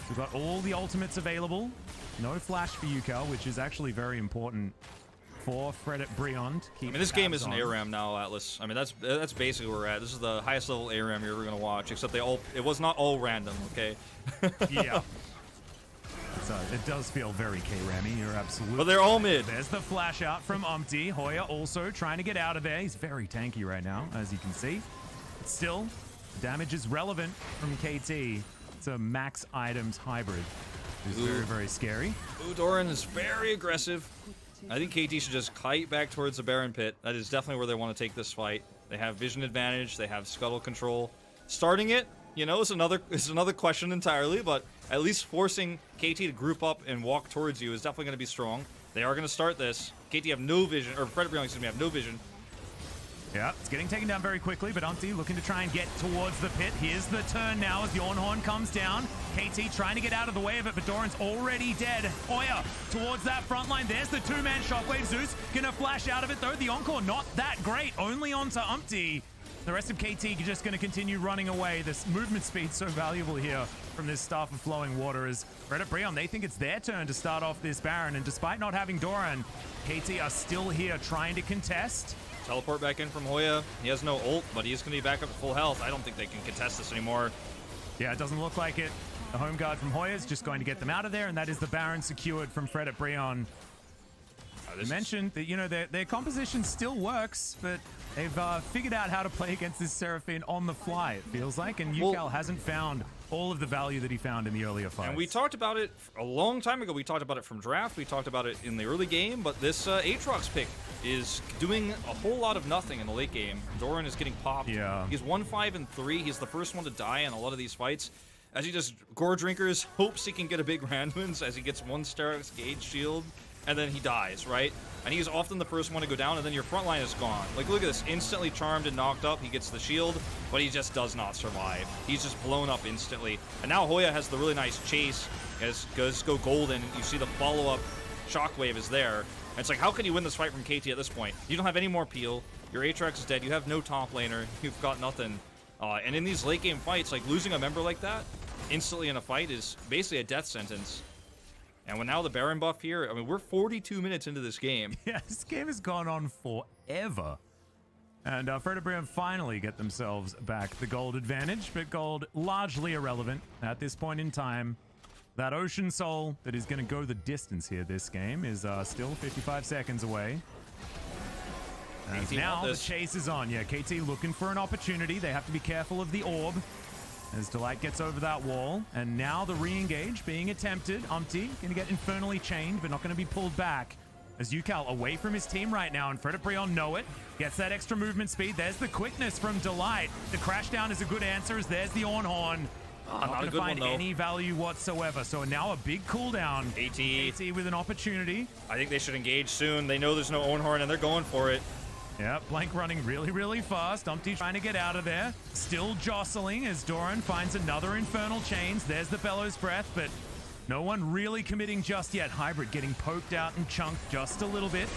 We've got all the ultimates available. No flash for Yukal, which is actually very important for Fred at Brion. This game is an ARAM now, Atlas. I mean, that's basically where we're at. This is the highest level ARAM you're ever going to watch, except it was not all random, okay? Yeah. It does feel very K-Rammy. You're absolutely. But they're all mid. There's the flash out from Umpty. Hoya also trying to get out of there. He's very tanky right now, as you can see. But still, damage is relevant from KT. It's a max items hybrid. It's very, very scary. Doran is very aggressive. I think KT should just kite back towards the Baron pit. That is definitely where they want to take this fight. They have vision advantage. They have scuttle control. Starting it, is another question entirely, but at least forcing KT to group up and walk towards you is definitely going to be strong. They are going to start this. KT have no vision, or Fred and Brion, excuse me, have no vision. Yeah, it's getting taken down very quickly, but Umpty looking to try and get towards the pit. Here's the turn now as the Ornhorn comes down. KT trying to get out of the way of it, but Doran's already dead. Hoya towards that front line. There's the 2-man shockwave. Zeus gonna flash out of it, though. The Encore not that great, only onto Umpty. The rest of KT just going to continue running away. This movement speed so valuable here from this Staff of Flowing Water. As Fred and Brion, they think it's their turn to start off this Baron, and despite not having Doran, KT are still here trying to contest. Teleport back in from Hoya. He has no ult, but he's going to be back up at full health. I don't think they can contest this anymore. Yeah, it doesn't look like it. The home guard from Hoya is just going to get them out of there, and that is the Baron secured from Fred at Brion. You mentioned that, their composition still works, but they've figured out how to play against this Seraphine on the fly, it feels like, and Yukal hasn't found all of the value that he found in the earlier fights. And we talked about it a long time ago. We talked about it from draft. We talked about it in the early game, but this Aatrox pick is doing a whole lot of nothing in the late game. Doran is getting popped. Yeah. He's 1-5-3. He's the first one to die in a lot of these fights. As he just Gore Drinkers, hopes he can get a big Randuin's as he gets one Sterak's Gauge shield, and then he dies, right? And he's often the first one to go down, and then your front line is gone. Like, look at this. Instantly charmed and knocked up. He gets the shield, but he just does not survive. He's just blown up instantly. And now Hoya has the really nice chase as goes go golden. You see the follow-up shockwave is there. And it's like, how can you win this fight from KT at this point? You don't have any more peel. Your Aatrox is dead. You have no top laner. You've got nothing. And in these late game fights, like losing a member like that instantly in a fight is basically a death sentence. And when now the Baron buff here, I mean, we're 42 minutes into this game. Yeah, this game has gone on forever. And Fred and Brion finally get themselves back the gold advantage, but gold largely irrelevant at this point in time. That Ocean Soul that is going to go the distance here this game is still 55 seconds away. And now the chase is on. Yeah, KT looking for an opportunity. They have to be careful of the orb as Delight gets over that wall. And now the re-engage being attempted. Umpty going to get infernally chained, but not going to be pulled back. As Yucal away from his team right now, and Fred and Brion know it. Gets that extra movement speed. There's the quickness from Delight. The crash down is a good answer as there's the Ornhorn. Not going to find any value whatsoever. So now a big cooldown. AT with an opportunity. I think they should engage soon. They know there's no Ornhorn and they're going for it. Yeah, Blank running really, really fast. Umpty trying to get out of there. Still jostling as Doran finds another Infernal Chains. There's the Bellows Breath, but no one really committing just yet. Hybrid getting poked out and chunked just a little bit.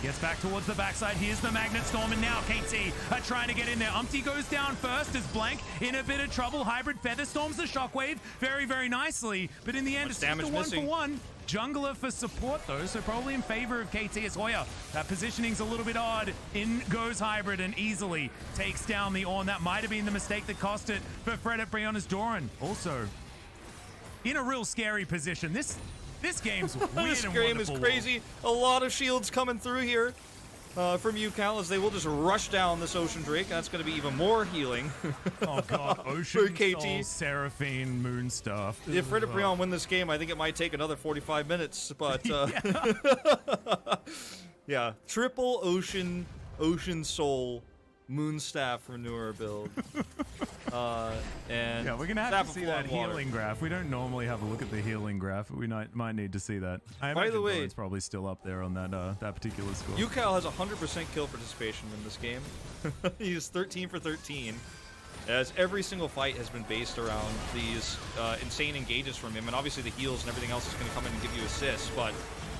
Gets back towards the backside. Here's the Magnet Storm, and now KT are trying to get in there. Umpty goes down first as Blank in a bit of trouble. Hybrid Feather Storms the Shockwave very, very nicely, but in the end, it's just a 1-for-1. Jungler for support, though, so probably in favor of KT as Hoya. That positioning's a little bit odd. In goes Hybrid and easily takes down the Ornn. That might have been the mistake that cost it for Fred at Brion as Doran. Also, in a real scary position. This game's weird This game is crazy. A lot of shields coming through here from Yucal as they will just rush down this Ocean Drake. That's going to be even more healing. Oh god, Ocean Soul, Seraphine, Moon Stuff. If Fred and Brion win this game, I think it might take another 45 minutes, but yeah, triple Ocean Soul Moonstaff Renewer build. And yeah, we're gonna have to see that healing graph. We don't normally have a look at the healing graph, but we might need to see that. By the way, it's probably still up there on that particular score. Yucal has 100% kill participation in this game. He's 13 for 13, as every single fight has been based around these insane engages from him, and obviously the heals and everything else is going to come in and give you assists. But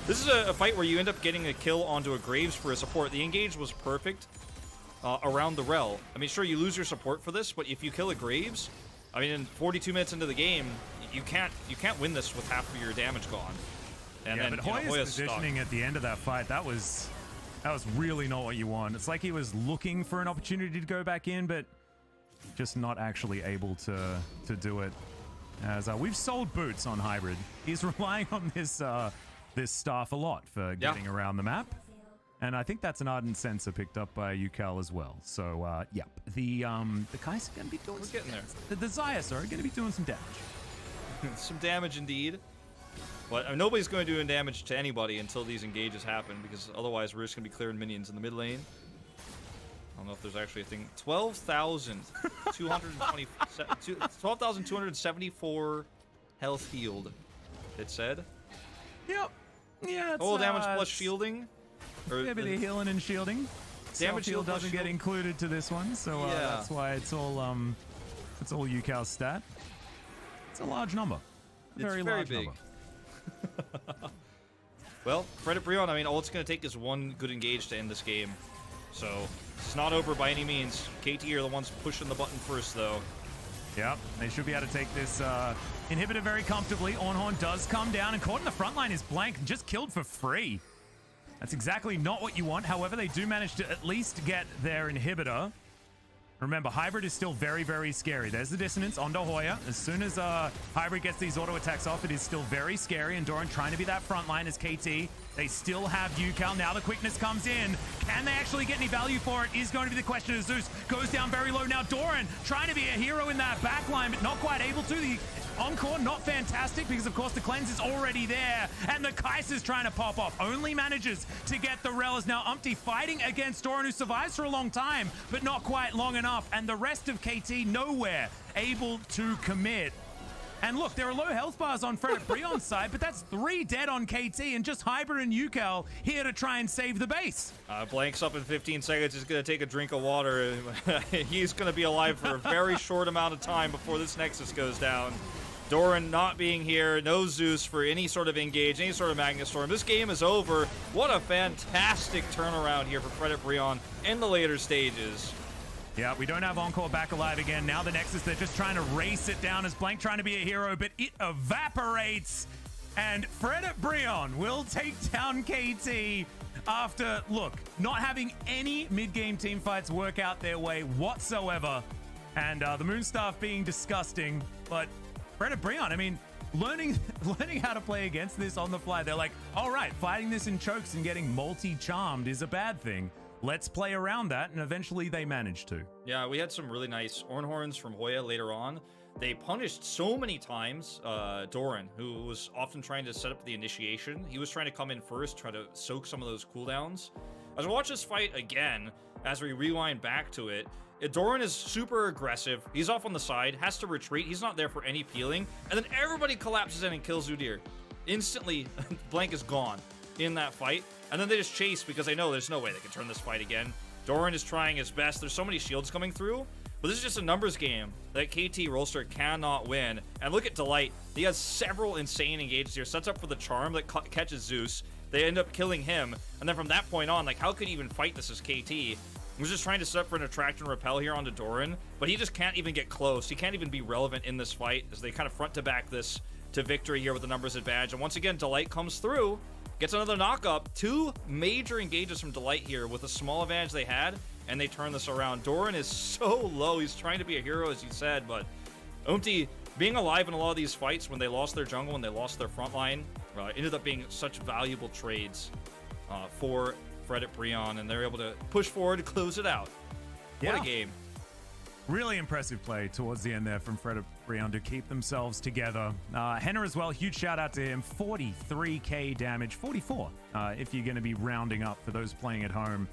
this is a fight where you end up getting a kill onto a Graves for a support. The engage was perfect. Around the Rel. I mean, sure, you lose your support for this, but if you kill a Graves, I mean, in 42 minutes into the game, you can't win this with half of your damage gone. And yeah, then, but Hoya's positioning at the end of that fight, that was really not what you want. It's like he was looking for an opportunity to go back in, but just not actually able to do it. As we've sold boots on Hybrid. He's relying on this staff a lot for getting around the map. And I think that's an Ardent Sensor picked up by Yucal as well. So, yeah. The Kai'Sa are going to be doing some damage. The Zayas are going to be doing some damage. Some damage indeed. But nobody's going to do damage to anybody until these engages happen, because otherwise we're just going to be clearing minions in the mid lane. I don't know if there's actually a thing. 12,274 health healed, it said. Yep. Yeah, it's... Total damage plus shielding. A bit of healing and shielding. Damage shield doesn't get included to this one, so that's why it's all Yucal's stat. It's a large number. Very large big. Number. Well, Fred and Brion, I mean, all it's going to take is one good engage to end this game. So, it's not over by any means. KT are the ones pushing the button first, though. Yep, they should be able to take this inhibitor very comfortably. Ornhorn does come down, and caught in the front line is Blank, just killed for free. That's exactly not what you want. However, they do manage to at least get their inhibitor. Remember, Hybrid is still very, very scary. There's the dissonance onto Hoya. As soon as Hybrid gets these auto attacks off, it is still very scary. And Doran trying to be that front line as KT. They still have Yucal. Now the quickness comes in. Can they actually get any value for it? Is going to be the question as Zeus goes down very low. Now Doran trying to be a hero in that back line, but not quite able to. The Encore, not fantastic, because of course the cleanse is already there, and the Kai'Sa's trying to pop off. Only manages to get the Rel. Is now Umpty fighting against Doran, who survives for a long time, but not quite long enough, and the rest of KT nowhere able to commit. And look, there are low health bars on Fred at Brion's side, but that's 3 dead on KT, and just Hybrid and Yucal here to try and save the base. Blanks up in 15 seconds. He's going to take a drink of water. He's going to be alive for a very short amount of time before this Nexus goes down. Doran not being here, no Zeus for any sort of engage, any sort of Magnet Storm. This game is over. What a fantastic turnaround here for Fred at Brion in the later stages. Yeah, we don't have Encore back alive again. Now the Nexus, they're just trying to race it down as Blank trying to be a hero, but it evaporates. And Fred Brion will take down KT after, look, not having any mid-game team fights work out their way whatsoever. And the Moonstaff being disgusting. But Fred Brion, I mean, learning how to play against this on the fly. They're like, all right, fighting this in chokes and getting multi-charmed is a bad thing. Let's play around that, and eventually they managed to. Yeah, we had some really nice Ornhorns from Hoya later on. They punished so many times Doran, who was often trying to set up the initiation. He was trying to come in first, try to soak some of those cooldowns. As we watch this fight again, as we rewind back to it, Doran is super aggressive. He's off on the side, has to retreat. He's not there for any peeling. And then everybody collapses in and kills Udyr. Instantly, Blank is gone in that fight. And then they just chase because they know there's no way they can turn this fight again. Doran is trying his best. There's so many shields coming through. But this is just a numbers game that KT Rolster cannot win. And look at Delight. He has several insane engages here. Sets up for the charm that catches Zeus. They end up killing him. And then from that point on, like, how could he even fight this as KT? He was just trying to set up for an attract and repel here onto Doran. But he just can't even get close. He can't even be relevant in this fight as they kind of front to back this to victory here with the numbers advantage. And once again, Delight comes through. Gets another knock up. 2 major engages from Delight here with a small advantage they had, and they turn this around. Doran is so low. He's trying to be a hero, as you said, but Umti being alive in a lot of these fights when they lost their jungle and they lost their front line ended up being such valuable trades for Fred at Brion, and they're able to push forward to close it out. What a game. Really impressive play towards the end there from Fred Brion to keep themselves together. Henna as well, huge shout out to him. 43k damage, 44 if you're going to be rounding up for those playing at home.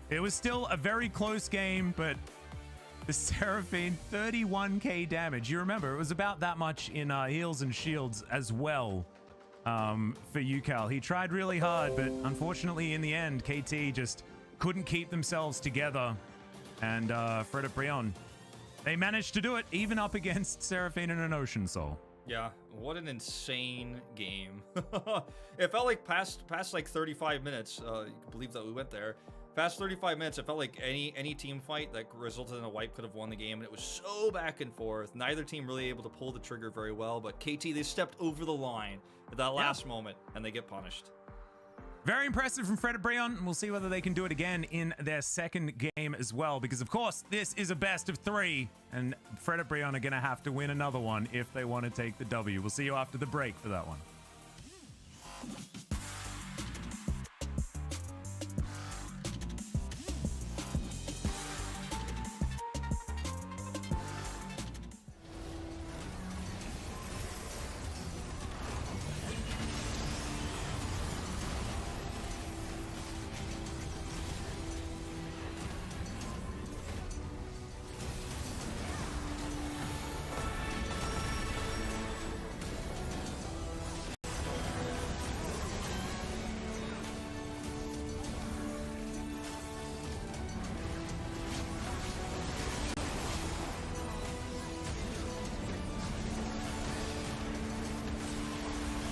It was still a very close game, but the Seraphine, 31k damage. You remember, it was about that much in heals and shields as well for UCal. He tried really hard, but unfortunately in the end, KT just couldn't keep themselves together. And Fred Brion, they managed to do it, even up against Seraphine and an Ocean Soul. Yeah, what an insane game. It felt like past like 35 minutes, you can believe that we went there. Past 35 minutes, it felt like any team fight that resulted in a wipe could have won the game, and it was so back and forth. Neither team really able to pull the trigger very well, but KT, they stepped over the line at that last moment, and they get punished. Very impressive from Fred Brion. We'll see whether they can do it again in their second game as well, because of course this is a best of 3, and Fred Brion are going to have to win another one if they want to take the W. We'll see you after the break for that one.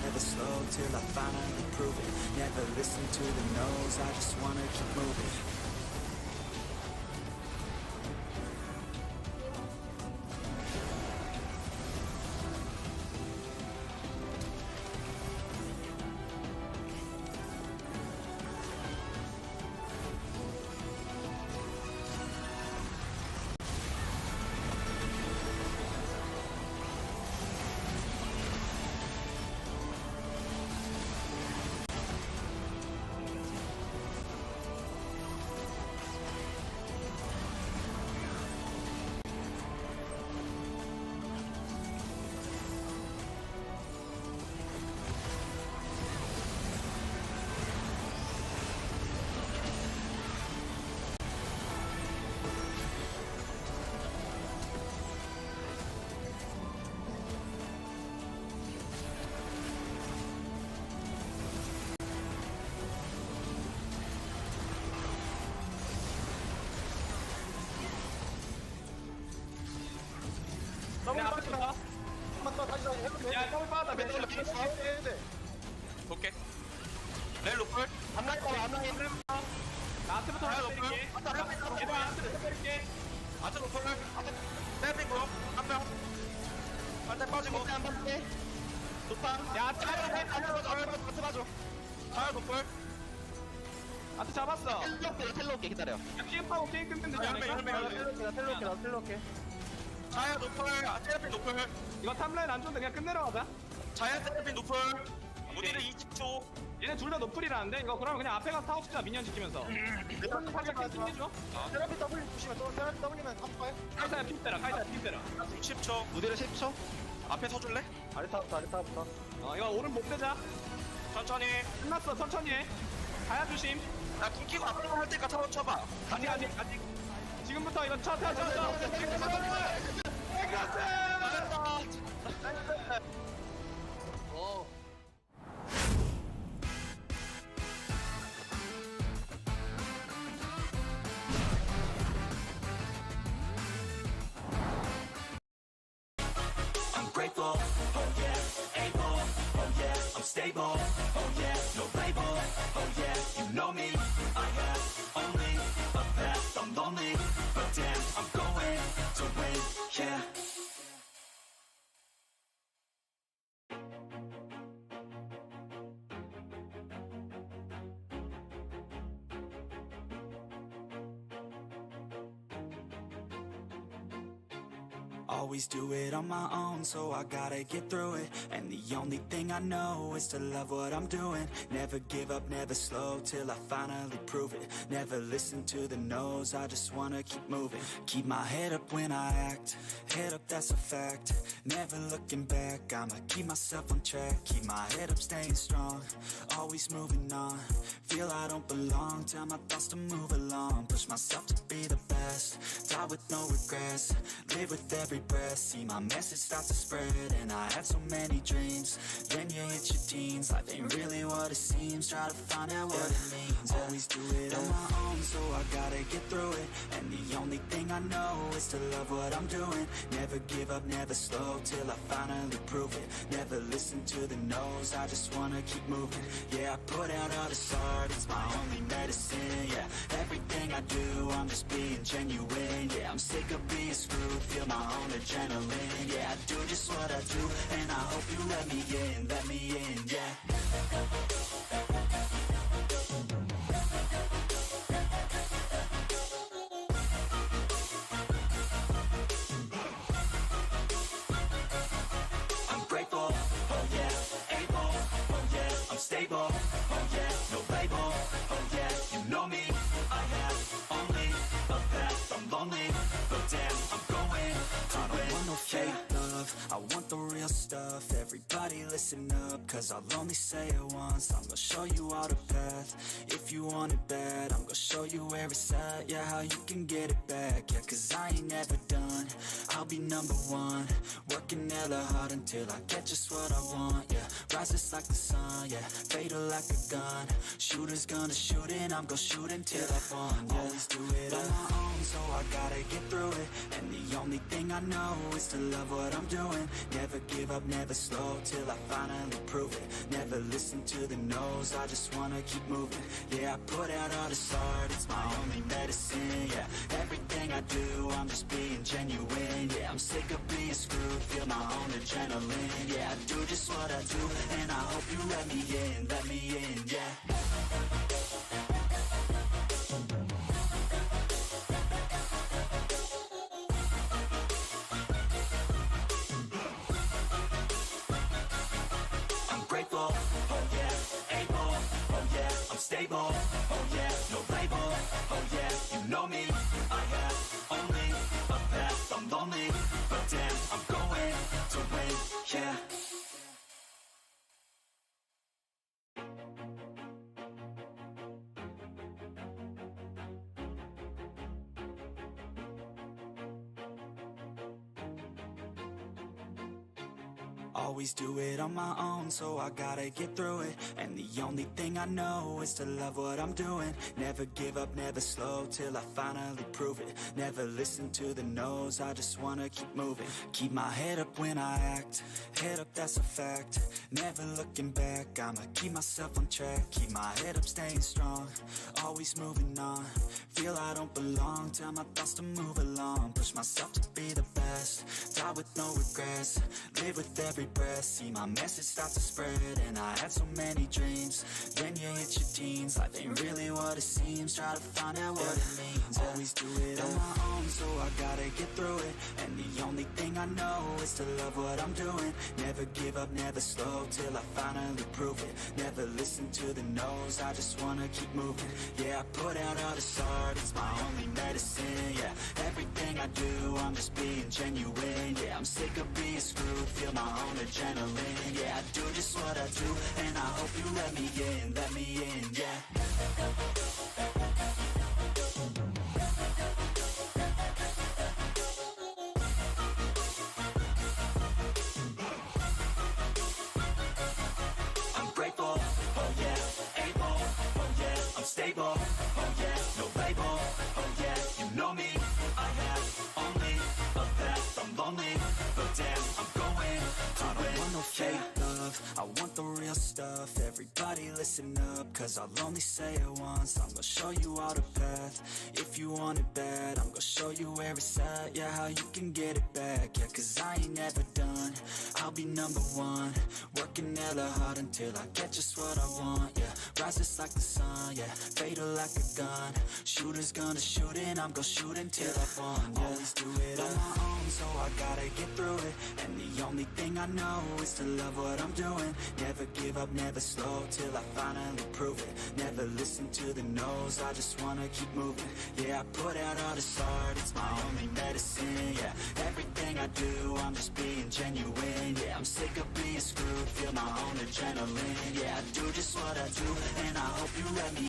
Never slow till I finally prove it. Never listen to the no's, I just wanna keep moving. 야, 더블 빠졌다. 맨 볼게. 내 로컬. 앞라인 봐봐, 앞라인. 나한테부터 때릴게. 얘도 나한테 때릴게. 아트 노플. 셀핑 거. 한 명. 반대 빠지고. 한 번째. 좋다. 야, 아트 봐줘. 자야 노플. 아트 잡았어. 텔로 올게 기다려. 피업하고 게임 끝내면 되지 않을까? 텔로 올게. 자야 노플. 셀핑 노플. 이거 탑라인 안 좋은데 그냥 끝내러 가자. 자야 셀핑 노플. 우리는 20초. 얘네 둘 다 노플이라는데 이거 그러면 그냥 앞에 가서 타워 치자 미니언 지키면서. 내가 살짝 킹해줘. 테라피 W 조심해. 또 테라피 W면 한번 카이사야 핀 때라 카이사야 핀 때라. 10초. 무대를 10초. 앞에 서줄래? 아리타부터. 이거 오른 못 대자. 천천히. 끝났어 천천히 해. 가야 조심. 나 궁키고 앞으로 할 때까지 타워 쳐봐. 아직. 지금부터 이거 쳐. I'm grateful, oh yeah, able, oh yeah, I'm stable, oh yeah, no label, oh yeah, you know me, I have only a path, I'm lonely, but damn, I'm going to win, yeah. Always do it on my own, so I gotta get through it. And the only thing I know is to love what I'm doing. Never give up, never slow, till I finally prove it. Never listen to the no's, I just wanna keep moving. Keep my head up when I act, head up, that's a fact. Never looking back, I'ma keep myself on track. Keep my head up, staying strong, always moving on. Feel I don't belong, tell my thoughts to move along. Push myself to be the best, die with no regrets. Live with every breath, see my message start to spread. And I had so many dreams, then you hit your teens. Life ain't really what it seems, try to find out what it means. Always do it on my own, so I gotta get through it. And the only thing I know is to love what I'm doing. Never give up, never slow, till I finally prove it. Never listen to the no's, I just wanna keep moving. Yeah, I put out all this art, it's my only medicine. Yeah, everything I do, I'm just being genuine. Yeah, I'm sick of being screwed, feel my own adrenaline. Yeah, I do just what I do, and I hope you let me in, yeah. I'm grateful, oh yeah, able, oh yeah, I'm stable, oh yeah, no label, oh yeah, you know me, I have only a path, I'm lonely, but damn, I'm going to win. I don't want no fake love, I want the real stuff. Everybody listen up, cause I'll only say it once. I'm gonna show you all the path, if you want it bad. I'm gonna show you where it's at, yeah, how you can get it back. Yeah, cause I ain't never done, I'll be number one. Working hella hard until I get just what I want, yeah. Rises like the sun, yeah, fatal like a gun. Shooter's gonna shoot and I'm gonna shoot until I've won, yeah. Always do it on my own, so I gotta get through it. And the only thing I know is to love what I'm doing. Never give up, never slow, till I finally prove it. Never listen to the no's, I just wanna keep moving. Yeah, I put out all this art, it's my only medicine. Yeah, everything I do, I'm just being genuine. Yeah, I'm sick of being screwed, feel my own adrenaline. Yeah, I do just what I do, and I hope you let me in, yeah. I'm grateful, oh yeah, able, oh yeah, I'm stable, oh yeah, no label, oh yeah, you know me, I have only a path, I'm lonely, but damn, I'm going to win, yeah. always do it on my own, so I gotta get through it. And the only thing I know is to love what I'm doing. Never give up, never slow, till I finally prove it. Never listen to the no's, I just wanna keep moving. Keep my head up when I act, head up, that's a fact. Never looking back, I'ma keep myself on track. Keep my head up, staying strong, always moving on. Feel I don't belong, tell my thoughts to move along. Push myself to be the best, die with no regrets. Live with every breath, see my message start to spread. And I had so many dreams, then you hit your teens. Life ain't really what it seems, try to find out what it means. Always do it on my own, so I gotta get through it. And the only thing I know is to love what I'm doing. Never give up, never slow, till I finally prove it. Never listen to the no's, I just wanna keep moving. Yeah, I put out all the art, it's my only medicine. Yeah, everything I do, I'm just being genuine. Yeah, I'm sick of being screwed, feel my own adrenaline. Yeah, I do just what I do, and I hope you let me in, yeah. I'm grateful, oh yeah, able, oh yeah, I'm stable, oh yeah, no label, oh yeah, you know me, I have only a path, I'm lonely, but damn, I'm going to I don't want no fake love, I want the real stuff. Everybody listen up, cause I'll only say it once. I'm gonna show you all the path, if you want it bad. I'm gonna show you where it's at, yeah, how you can get it back. Yeah, cause I ain't never done, I'll be number one. Working hella hard until I get just what I want, yeah. Rises like the sun, yeah, fatal like a gun. Shooter's gonna shoot and I'm gonna shoot until I won, yeah. Always do it on my own, so I gotta get through it. And the only thing I know is to love what I'm doing. Never give up, never slow, till I finally prove it. Never listen to the no's, I just wanna keep moving. Yeah, I put out all this art, it's my only medicine. Yeah, everything I do, I'm just being genuine. Yeah, I'm sick of being screwed, feel my own adrenaline. Yeah, I do just what I do, and I hope you let me.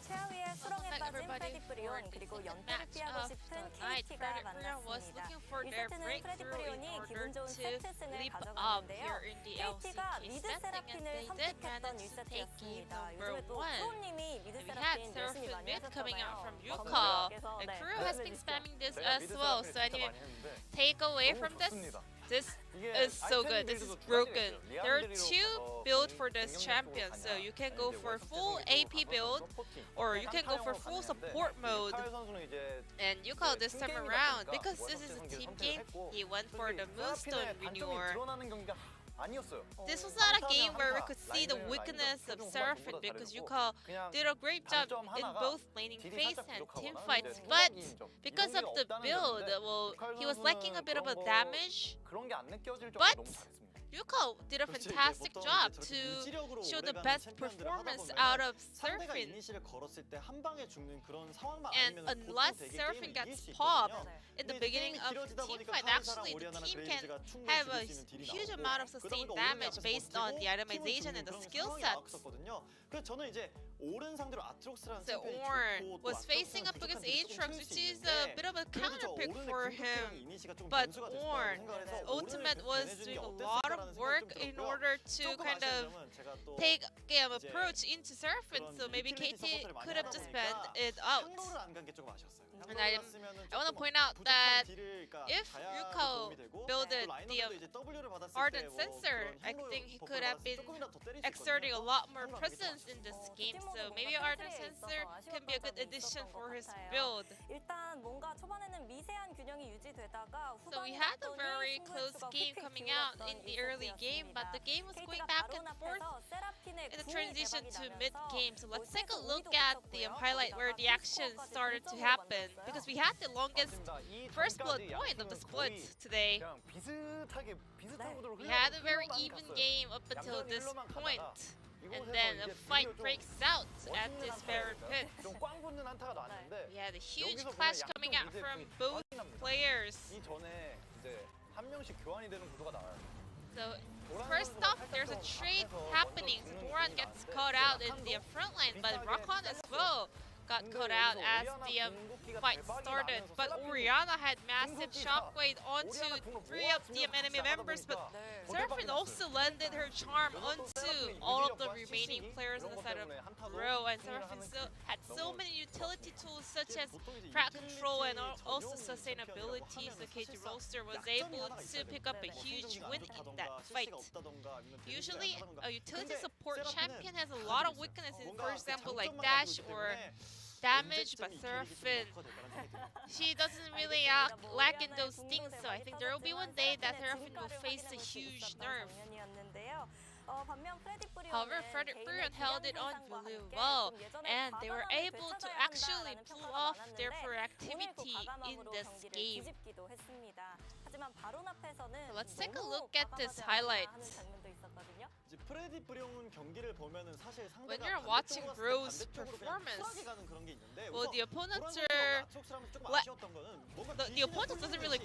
최하위의 수렁에 빠진 everybody 프레디 브리온 for 그리고 the 연패를 match 피하고 of 싶은 the night. KT가 Brion was 만났습니다. looking for their 1세트는 프레디 breakthrough 브리온이 in 기분 order 좋은 to 세트 승을 leap up 가져갔는데요. here in the KT가 LCK 미드 setting, and 세라핀을 they did 선택했던 manage to take game 1세트였습니다. number 요즘에 또 one. 프로님이 미드 We had 세라핀 열심히 Seraphim 많이 mid coming out from 하셨잖아요. Yuka. 그래서 The 네, crew has been 말씀해 spamming this 제가 as 미드 well. 세라핀을 So 진짜 anyway, 많이 했는데 take away 너무 from this. 좋습니다. This 이게 is so 아이템 good. This is 빌드도 두 broken. 가지가 있어요. There are 레안드리로 two 가서 builds for this 공격력으로 champion. 가냐, So you can 아니면 go 이제 for 원스텝 full 쪽으로 AP 가서 build, 서포팅, or you can go for 칸타형으로 full 가는데 support mode. 카일 선수는 이제 And you call this time 팀 around 게임이다 because 보니까 this is a 원서치 team 선택을 game. 했고, He went for the 솔직히 Moonstone 세라핀의 단점이 Renewal. 드러나는 경기가 아니었어요. This was not a 한타는 game where we 한타, could see the 라인전은 weakness 라인전, of 최종 Seraphim 후반보다 because 다르고 Yuka 그냥 did a great job 단점 in 하나가 both laning 딜이 phase 살짝 and 부족하거나 team 이제 fights, 생각이 but 좀 because 이런 of 게 the 없다는 build, 점인데 well, 카일 he was 선수는 lacking a bit of a 그런 거- damage. 그런 게 안 느껴질 정도로 But 너무 잘했습니다. Yuka did a 그렇지, fantastic 보통 job 이제 to 저렇게 무지력으로 show the 오래가는 best 챔피언들을 performance 하다 out 보면은 of 상대가 Seraphim. 이니시를 걸었을 때 한 방에 죽는 그런 상황만 And 아니면 unless 보통 되게 Seraphim 게임을 이길 gets 수 popped 있거든요. in the 근데 이제 beginning 게임이 of the 길어지다 team 보니까 fight, 카이사랑 actually the 오리아나랑 team can 그레이즈가 충분히 have 죽일 a 수 있는 딜이 huge 나오고, amount of 그러다 sustained 보니까 damage 오리아나 based 앞에서 on the 버티고 itemization 팀을 and the 죽이는 skill 그런 상황이 sets. 나왔었거든요. 그래서 저는 이제 오른 상대로 아트록스라는 So 챔피언이 Ornn 좋고 또 was facing up 아트록스는 against 부족한 딜이 Aatrox, 조금 which 튈수 is a 있는데 bit of a 그래도 counter 저 pick 오른의 for 공격형 him. 이니시가 좀 But 변수가 됐을 Ornn, 거라고 생각을 해서 ultimate 오른을 was 배내주는 게 doing a 어땠을까라는 lot of 생각이 work 좀 in 들었고요. order to 조금 kind 아쉬운 of 점은 제가 또 take an 이제 approach into Seraphim, 그런 so maybe 유틸리티 KT 서포트를 많이 could have 하다 just 보니까 banned it out. 향로를 안 간 게 조금 아쉬웠어요. And 향로를 갔으면은 I want to 조금 point out 부족한 that 딜을, 그러니까 if 가야도 Yuko 도움이 되고, 또 builded the 라이너들도 이제 W를 받았을 Ardent 때 뭐 Sensor, 그런 I 향로 think he 버프를 could have 받았을 때 been 조금이라도 더 때릴 수 exerting a 있거든요. lot more 향로가 되게 presence in this game, so maybe Ardent Sensor can be a good addition for his build. 일단 뭔가 초반에는 미세한 균형이 유지되다가 So we 후반에 had a 갔더니 very 승부의 close 수가 game 휙휙 coming out 기울었던 in 이 the early game, but the 세트였습니다. game was going KT가 back 바론 and forth 앞에서 세라핀의 in the 궁이 transition 대박이 to 나면서 mid-game. So let's take a 올스에서 look 우위도 at the 붙였고요. highlight where the 거기다가 action 킥스코어까지 started to 1점으로 happen, 만들었어요. because we had the longest 맞습니다. 이 first blood 전까지 point of the 양팀은 split 거의 today. 그냥 비슷하게 비슷한 구도로 We had a very 흘러만 even 갔어요. game up until 얌전히 this 흘러만 point. 가다가 And then a fight breaks out at this Baron pit. 좀꽝 붙는 한타가 나왔는데 We had a huge 여기서 clash 그냥 coming 양쪽 out from 미드의 both 교환이 납니다. players. 이 전에 이제 한 명씩 교환이 되는 구도가 나와요. So first off, there's a trade happening. So Doran gets caught out in the front line, but Rakon as well got caught out as the fight started. But Orianna had massive shockwave onto 3 of the enemy members, but Seraphine also landed her charm onto all of the remaining players on the side of Bro, and Seraphine had so many utility tools such as frag control and also sustainability, so KT Rolster was able to pick up a huge win in that fight. Usually, a utility support champion has a lot of weaknesses, for example, like dash or damage, but Seraphine, she doesn't really lack in those things, so I think there will be one day that Seraphine will face a huge nerf. However, Frederick Brion held it on really well, and they were able to actually pull off their proactivity in this game. Let's take a look at this highlight. 이제 프레디 브리온 경기를 보면은 사실 When 상대가 you're 반대쪽으로 watching 갔을 때 Bro's 반대쪽으로 그냥 performance, 쿨하게 가는 그런 게 있는데 well, 우선 the opponents 도란 are 선수가 아트록스라면 조금 what- 아쉬웠던 거는 뭔가 the opponents doesn't really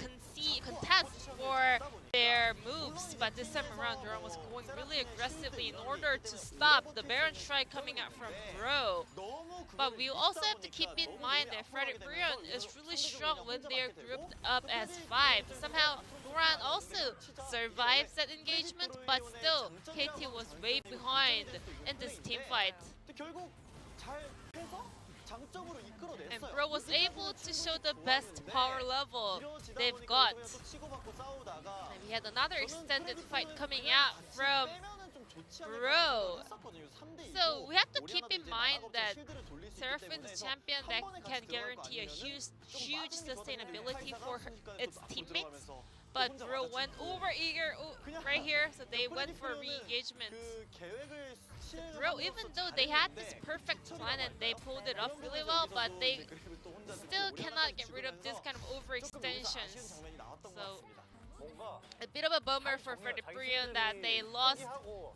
contest for their moves, but this time around, Brion was going really aggressively in order to stop the Baron strike coming out from Bro. 너무 But we 그걸 also 일찍 have to keep 싸우니까 in 너무 mind 몸이 that 아프게 Frederick 되면서 Brion is 이거 really 상대적으로 strong when 그냥 they're 혼자 grouped 막게 up 되고 as 5. Somehow, Doran also survives that engagement, but still, KT was way behind in this team fight. 근데 결국 잘 해서 장점으로 이끌어냈어요. And Bro was able to show the best power level they've got. And we had another extended fight coming out from Bro. So we have to keep in mind that Seraphine's champion that can guarantee a huge sustainability for its teammates. But Bro went over eager right here, so they went for re-engagement. Bro, even though they had this perfect plan and they pulled it off really well, but they still cannot get rid of this kind of overextensions. So a bit of a bummer for Frederick Brion that they lost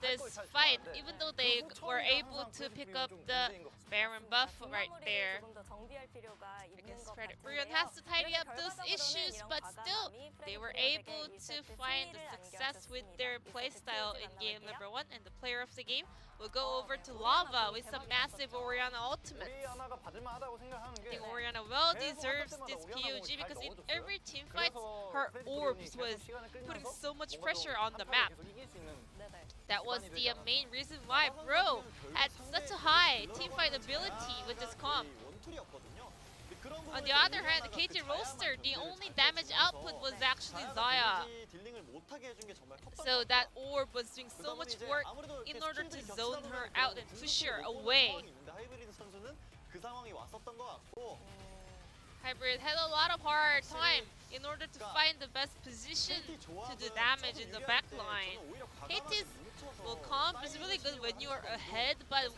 this fight, even though they were able to pick up the Baron buff right there. I guess Frederick Brion has to tidy up those issues, but still, they were able to find the success with their playstyle in game number 1, and the player of the game will go over to Lava with some massive Orianna ultimates. I think Orianna well deserves this POG because in every team fight, her orbs was putting so much pressure on the map. That was the main reason why Bro had such a high teamfight ability with this comp. On the other hand, KT Rolster, the only damage output was actually Zaya. So that orb was doing so much work in order to zone her out and push her away. Hybrid had a lot of hard time in order to find the best position to do damage in the backline. KT's comp is really good when you are ahead, but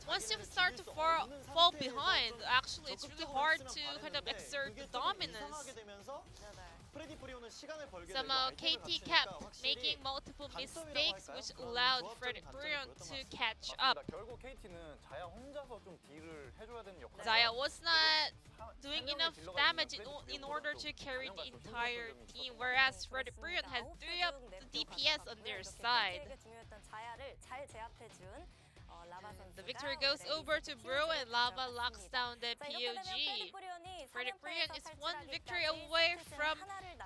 once you start to fall behind, actually it's really hard to kind of exert the dominance. Somehow KT kept making multiple mistakes, which allowed Frederick Brion to catch up. Zaya was not doing enough damage in order to carry the entire team, whereas Frederick Brion had 3 of the DPS on their side. The victory goes over to Bro, and Lava locks down the POG. Frederick Brion is 1 victory away from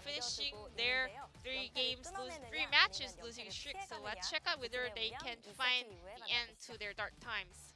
finishing their 3 matches losing streak. So let's check out whether they can find the end to their dark times.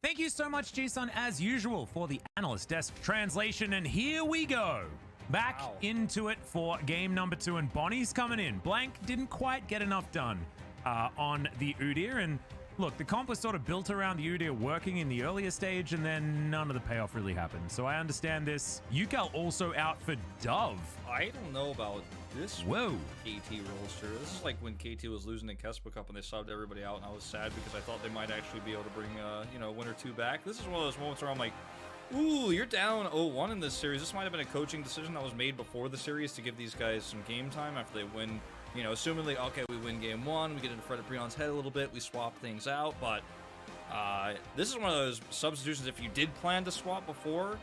Thank you so much, Jisun, as usual, for the analyst desk translation. And here we go. Back into it for game number 2. And Bonnie's coming in. Blank didn't quite get enough done on the Udyr. And look, the comp was sort of built around the Udyr working in the earlier stage, and then none of the payoff really happened. So I understand this. Yukal also out for Dove. I don't know about this. Whoa. KT Rolster. This is like when KT was losing the Kespa Cup and they subbed everybody out, and I was sad because I thought they might actually be able to bring, you know, 1 or 2 back. This is one of those moments where I'm like, ooh, you're down 0-1 in this series. This might have been a coaching decision that was made before the series to give these guys some game time after they win You know, assumingly, okay, we win game 1, we get into Fred Brion's head a little bit, we swap things out, but this is one of those substitutions, if you did plan to swap before,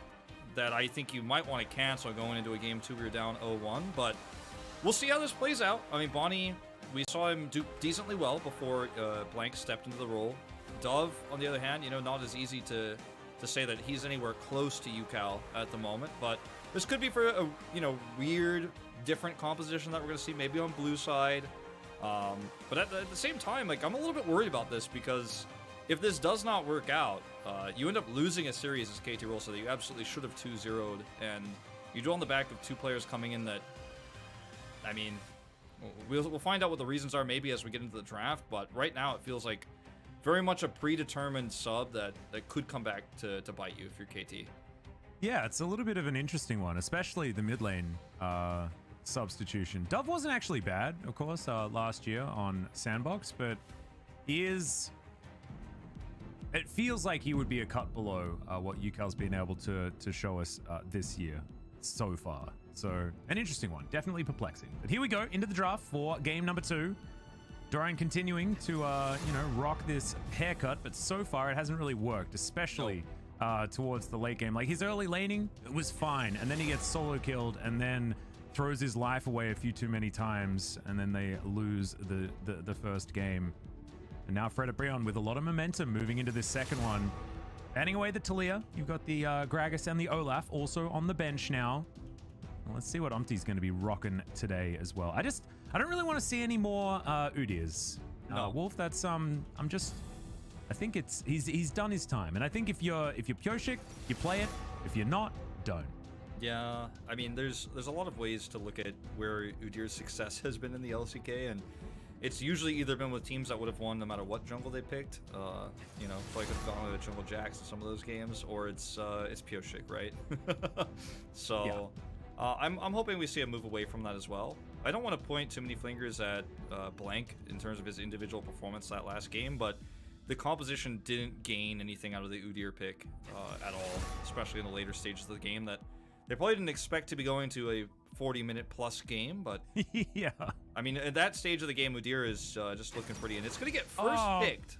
that I think you might want to cancel going into a game 2 where you're down 0-1, but we'll see how this plays out. I mean, Bonnie, we saw him do decently well before Blank stepped into the role. Dove, on the other hand, you know, not as easy to say that he's anywhere close to UCal at the moment, but this could be for a, you know, weird, different composition that we're going to see maybe on blue side. But at the same time, like, I'm a little bit worried about this because if this does not work out, you end up losing a series as KT Rolster that you absolutely should have 2-0'd, and you do on the back of 2 players coming in that, I mean, we'll find out what the reasons are maybe as we get into the draft, but right now it feels like very much a predetermined sub that could come back to bite you if you're KT. Yeah, it's a little bit of an interesting one, especially the mid lane substitution. Dove wasn't actually bad, of course, last year on Sandbox, but he is... It feels like he would be a cut below what UCal's been able to show us this year so far. So, an interesting one. Definitely perplexing. But here we go, into the draft for game number 2. Dorian continuing to, you know, rock this haircut, but so far it hasn't really worked, especially towards the late game. Like, his early laning, it was fine, and then he gets solo killed, and then throws his life away a few too many times, and then they lose the first game. And now Fred Brion with a lot of momentum moving into this second one. Banning away the Talia. You've got the Gragas and the Olaf also on the bench now. Well, let's see what Umti's going to be rocking today as well. I don't really want to see any more Udyrs. No. Wolf, that's I think he's done his time. And I think if you're Pyoshik, you play it. If you're not, don't. Yeah, I mean, there's a lot of ways to look at where Udyr's success has been in the LCK, and it's usually either been with teams that would have won no matter what jungle they picked. You know, like with gone with Jungle Jacks in some of those games, or it's Pyoshik, right? So. Yeah. I'm hoping we see a move away from that as well. I don't want to point too many fingers at Blank in terms of his individual performance that last game, but the composition didn't gain anything out of the Udyr pick at all, especially in the later stages of the game that they probably didn't expect to be going to a 40-minute plus game, but yeah. I mean, at that stage of the game, Udyr is just looking pretty, and it's going to get first picked.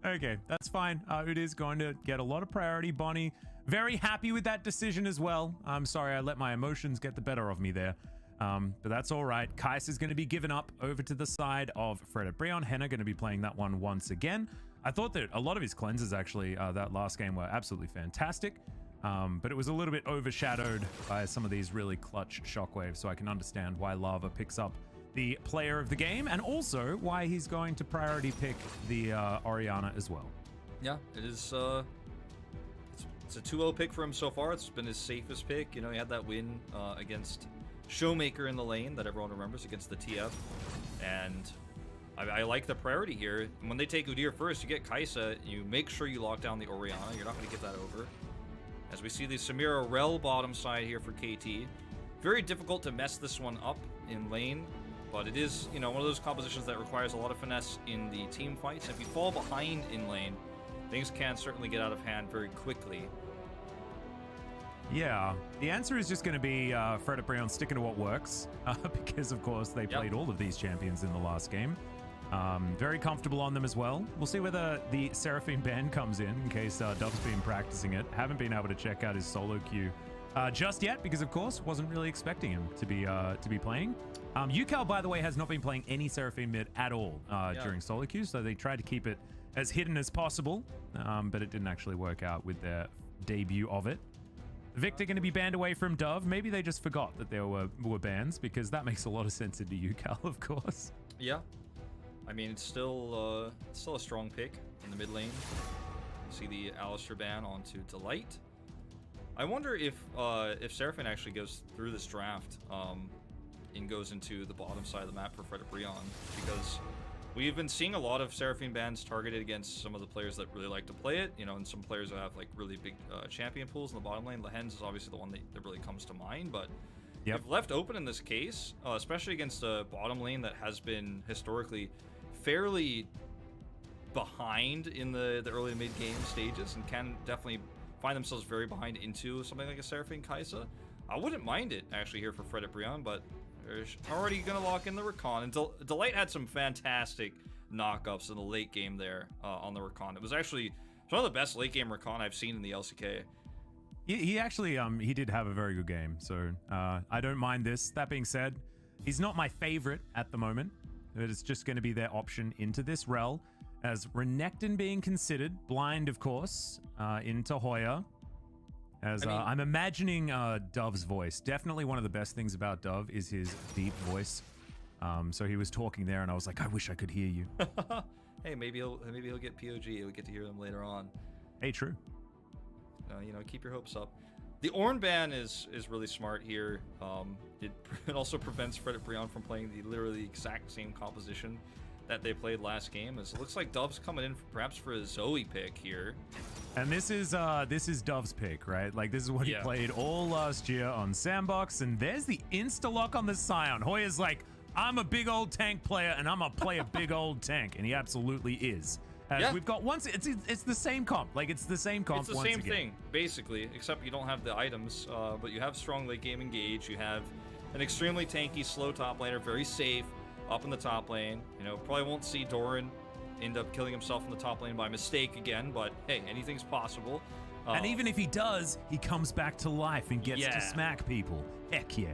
Okay, that's fine. Udyr's going to get a lot of priority. Bonnie, very happy with that decision as well. I'm sorry I let my emotions get the better of me there. But that's all right. Kais is going to be given up over to the side of Fred Brion. Henna going to be playing that one once again. I thought that a lot of his cleanses actually that last game were absolutely fantastic. But it was a little bit overshadowed by some of these really clutch shockwaves. So I can understand why Lava picks up the player of the game, and also why he's going to priority pick the Orianna as well. Yeah, it is. It's a 2-0 pick for him so far. It's been his safest pick. You know, he had that win against Showmaker in the lane that everyone remembers against the TF, and I like the priority here. When they take Udyr first, you get Kai'Sa. You make sure you lock down the Orianna. You're not going to get that over. As we see the Samira Rel bottom side here for KT. Very difficult to mess this one up in lane. But it is, you know, one of those compositions that requires a lot of finesse in the team fights. If you fall behind in lane, things can certainly get out of hand very quickly. Yeah, the answer is just going to be Fred Brion sticking to what works, because of course they played all of these champions in the last game. Very comfortable on them as well. We'll see whether the Seraphine ban comes in case Dove's been practicing it. Haven't been able to check out his solo queue just yet, because of course wasn't really expecting him to be playing. UCal, by the way, has not been playing any Seraphine mid at all during solo queue, so they tried to keep it as hidden as possible, but it didn't actually work out with their debut of it. Victor going to be banned away from Dove. Maybe they just forgot that there were bans, because that makes a lot of sense into UCal, of course. Yeah, I mean, it's still a strong pick in the mid lane. You see the Alistar ban onto Delight. I wonder if Seraphine actually goes through this draft and goes into the bottom side of the map for Fred Brion, because we've been seeing a lot of Seraphine bans targeted against some of the players that really like to play it, you know, and some players that have like really big champion pools in the bottom lane. Lehens is obviously the one that really comes to mind, but if left open in this case, especially against a bottom lane that has been historically fairly behind in the early to mid game stages and can definitely find themselves very behind into something like a Seraphine Kai'Sa, I wouldn't mind it actually here for Brion, but they're already gonna lock in the Recon. And Delight had some fantastic knockups in the late game there on the Recon. It was actually one of the best late game Recon I've seen in the LCK. He actually he did have a very good game, so I don't mind this. That being said, he's not my favorite at the moment. It's just going to be their option into this rel, as Renekton being considered, blind of course, into Hoya. As I'm imagining Dove's voice. Definitely one of the best things about Dove is his deep voice. So he was talking there, and I was like, I wish I could hear you. Hey, maybe he'll get POG. He'll get to hear them later on. Hey, true. You know, keep your hopes up. The Ornn ban is really smart here. It also prevents Brion from playing the literally exact same composition that they played last game. As it looks like Dove's coming in perhaps for a Zoe pick here. And this is Dove's pick, right? Like, this is what he played all last year on Sandbox, and there's the insta-lock on the Scion. Hoya's like, I'm a big old tank player, and I'm gonna play a big old tank, and he absolutely is. We've got it's the same comp. Like, it's the same comp. It's the same thing, basically, except you don't have the items, but you have strong late game engage. You have an extremely tanky, slow top laner, very safe up in the top lane. You know, probably won't see Doran end up killing himself in the top lane by mistake again, but hey, anything's possible. And even if he does, he comes back to life and gets to smack people. Heck yeah.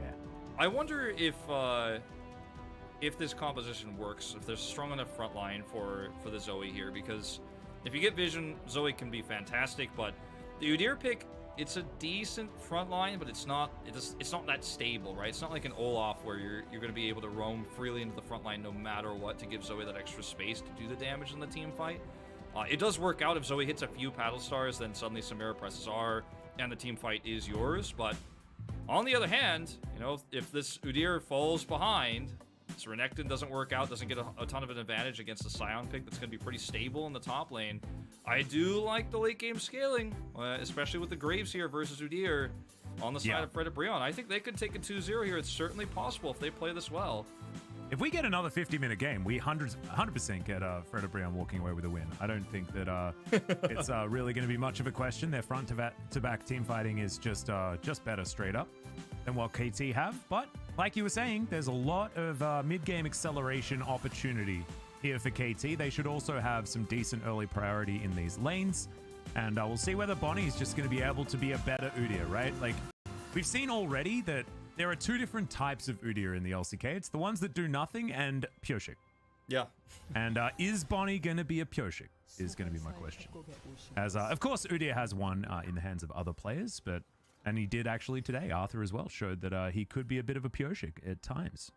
I wonder if this composition works, if there's a strong enough front line for the Zoe here, because if you get Vision, Zoe can be fantastic, but the Udyr pick, it's a decent front line, but it's not that stable, right? It's not like an Olaf where you're going to be able to roam freely into the front line no matter what to give Zoe that extra space to do the damage in the team fight. It does work out if Zoe hits a few paddle stars, then suddenly Samira presses R and the team fight is yours, but on the other hand, you know, if this Udyr falls behind, so Renekton doesn't work out, doesn't get a ton of an advantage against the Scion pick that's going to be pretty stable in the top lane. I do like the late game scaling, especially with the Graves here versus Udyr on the side of Brion. I think they could take a 2-0 here. It's certainly possible if they play this well. If we get another 50-minute game, we 100% get Brion walking away with a win. I don't think that it's really going to be much of a question. Their front-to-back team fighting is just better straight up than what KT have. But like you were saying, there's a lot of mid-game acceleration opportunity here for KT. They should also have some decent early priority in these lanes. And we'll see whether Bonnie is just going to be able to be a better Udyr, right? Like, we've seen already that there are two different types of Udyr in the LCK. It's the ones that do nothing and Pyoshik. Yeah. And is Bonnie going to be a Pyoshik is going to be my question. As of course, Udyr has one in the hands of other players, and he did actually today. Arthur as well showed that he could be a bit of a Pyoshik at times.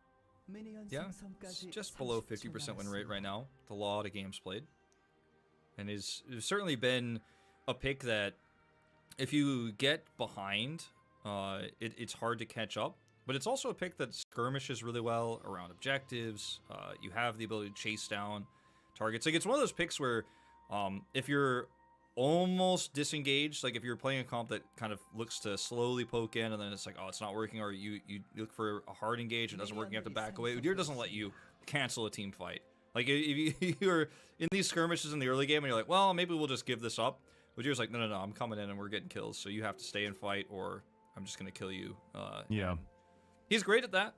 Yeah, it's just below 50% win rate right now. A lot of games played. And it's certainly been a pick that if you get behind, it's hard to catch up. But it's also a pick that skirmishes really well around objectives. You have the ability to chase down targets. Like, it's one of those picks where if you're almost disengaged, like if you're playing a comp that kind of looks to slowly poke in and then it's like, oh, it's not working, or you look for a hard engage, it doesn't work, you have to back away. Udyr doesn't let you cancel a team fight. Like, if you're in these skirmishes in the early game and you're like, well, maybe we'll just give this up, Udyr's like, no, I'm coming in and we're getting kills, so you have to stay and fight, or I'm just going to kill you. Yeah. He's great at that,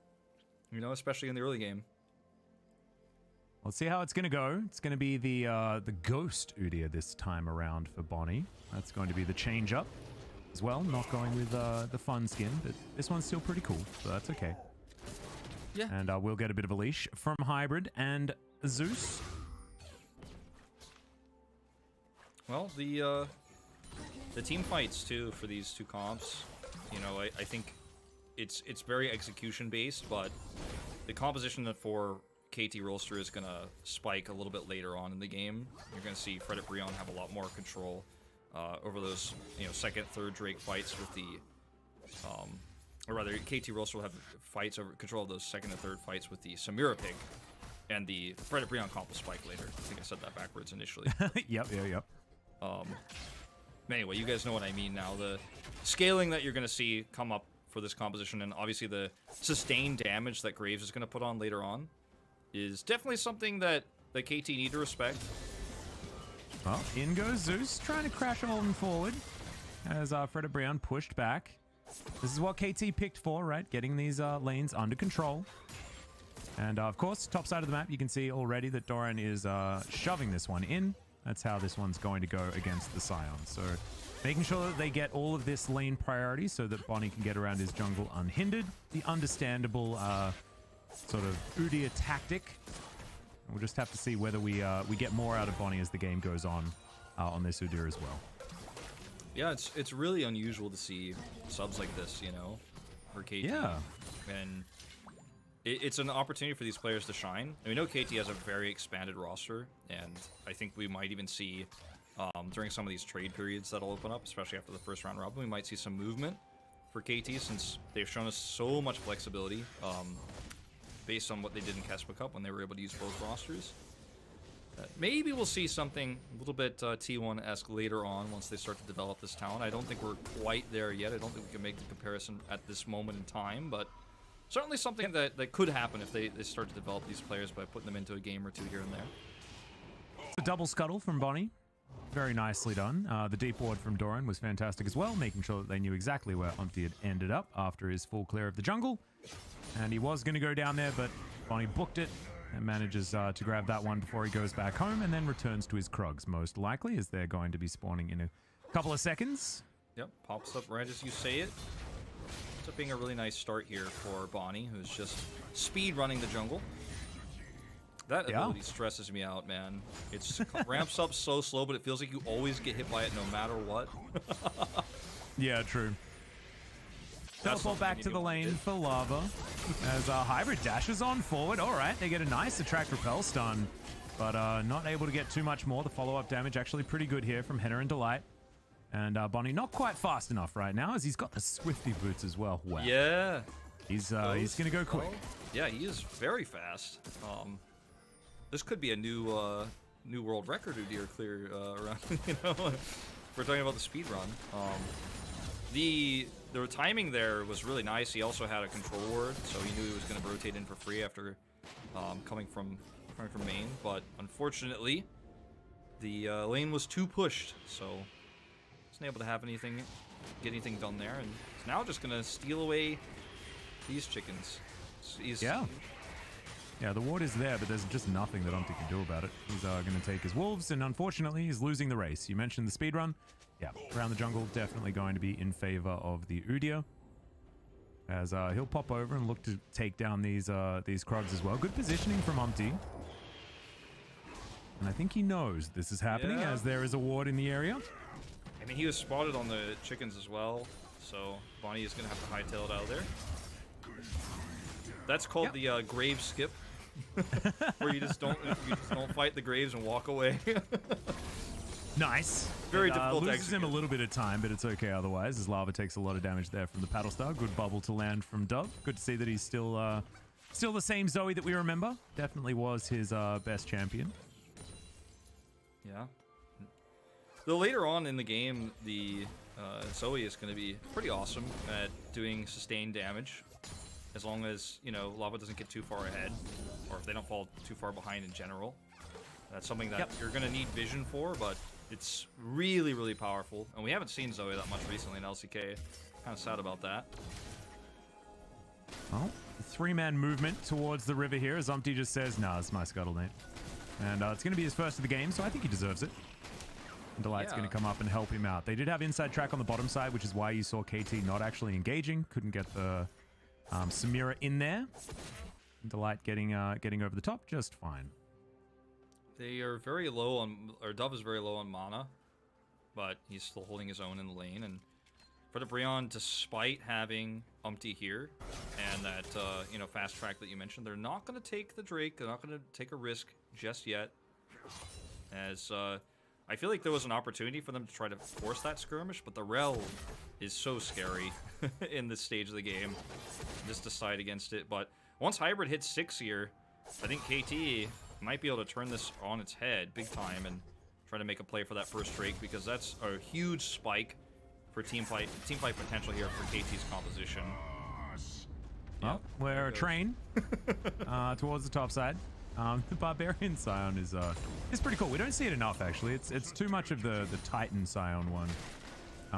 you know, especially in the early game. Let's see how it's going to go. It's going to be the Ghost Udyr this time around for Bonnie. That's going to be the change-up as well. Not going with the fun skin, but this one's still pretty cool, so that's okay. Yeah. And we'll get a bit of a leash from Hybrid and Zeus. Well, the team fights, too, for these two comps, you know, I think it's very execution-based, but the composition for KT Rolster is going to spike a little bit later on in the game. You're going to see Brion have a lot more control over those, you know, second, third Drake fights with the, or rather, KT Rolster will have fights over control of those second and third fights with the Samira pick, and the Brion comp will spike later. I think I said that backwards initially. Yep. Anyway, you guys know what I mean now. The scaling that you're going to see come up for this composition, and obviously the sustained damage that Graves is going to put on later on, is definitely something that the KT need to respect. Well, in goes Zeus, trying to crash Alden forward as Brion pushed back. This is what KT picked for, right? Getting these lanes under control. And of course, top side of the map, you can see already that Doran is shoving this one in. That's how this one's going to go against the Scion. So making sure that they get all of this lane priority so that Bonnie can get around his jungle unhindered. The understandable sort of Udyr tactic. We'll just have to see whether we get more out of Bonnie as the game goes on this Udyr as well. Yeah, it's really unusual to see subs like this, you know, for KT. Yeah. And it's an opportunity for these players to shine. And we know KT has a very expanded roster, and I think we might even see during some of these trade periods that'll open up, especially after the first round robin, we might see some movement for KT since they've shown us so much flexibility based on what they did in Kespa Cup when they were able to use both rosters. Maybe we'll see something a little bit T1-esque later on once they start to develop this talent. I don't think we're quite there yet. I don't think we can make the comparison at this moment in time, but certainly something that could happen if they start to develop these players by putting them into a game or two here and there. A double scuttle from Bonnie. Very nicely done. The deep ward from Doran was fantastic as well, making sure that they knew exactly where Umpty had ended up after his full clear of the jungle. And he was going to go down there, but Bonnie booked it and manages to grab that one before he goes back home and then returns to his Krugs, most likely, as they're going to be spawning in a couple of seconds. Yep, pops up right as you say it. Ends up being a really nice start here for Bonnie, who's just speed running the jungle. That ability stresses me out, man. It ramps up so slow, but it feels like you always get hit by it no matter what. Yeah, true. Teleport back to the lane for Lava as Hybrid dashes on forward. All right, they get a nice attract repel stun, but not able to get too much more. The follow-up damage actually pretty good here from Henna and Delight. And Bonnie not quite fast enough right now as he's got the Swifty boots as well. Wow. Yeah. He's going to go quick. Yeah, he is very fast. This could be a new world record Udyr clear around, you know, if we're talking about the speed run. The timing there was really nice. He also had a control ward, so he knew he was going to rotate in for free after coming from main. But unfortunately, the lane was too pushed, so wasn't able to have get anything done there. And he's now just going to steal away these chickens. Yeah, the ward is there, but there's just nothing that Umpty can do about it. He's going to take his wolves, and unfortunately, he's losing the race. You mentioned the speed run. Yeah, around the jungle, definitely going to be in favor of the Udyr. As he'll pop over and look to take down these Krugs as well. Good positioning from Umpty. And I think he knows this is happening as there is a ward in the area. I mean, he was spotted on the chickens as well, so Bonnie is going to have to hightail it out of there. That's called the grave skip, where you just don't fight the graves and walk away. Nice. Very difficult to loses execute. him a little bit of time, but it's okay otherwise, as Lava takes a lot of damage there from the Paddle Star. Good bubble to land from Dove. Good to see that he's still the same Zoe that we remember. Definitely was his best champion. Yeah. Though later on in the game, the Zoe is going to be pretty awesome at doing sustained damage, as long as, you know, Lava doesn't get too far ahead, or if they don't fall too far behind in general. That's something that you're going to need vision for, but it's really, really powerful. And we haven't seen Zoe that much recently in LCK. Kind of sad about that. Well, three-man movement towards the river here, as Umpty just says, nah, it's my scuttle, mate. And it's going to be his first of the game, so I think he deserves it. And Delight's going to come up and help him out. They did have inside track on the bottom side, which is why you saw KT not actually engaging. Couldn't get the Samira in there. Delight getting over the top just fine. They are very low on, or Dove is very low on mana, but he's still holding his own in the lane. And for the Brion, despite having Umpty here and that you know, fast track that you mentioned, they're not going to take the Drake. They're not going to take a risk just yet. As I feel like there was an opportunity for them to try to force that skirmish, but the Rel is so scary in this stage of the game. Just decide against it. But once Hybrid hits 6 here, I think KT might be able to turn this on its head big time and try to make a play for that first Drake, because that's a huge spike for team fight potential here for KT's composition. Well, we're a train towards the top side. The Barbarian Scion is pretty cool. We don't see it enough, actually. It's too much of the Titan Scion one,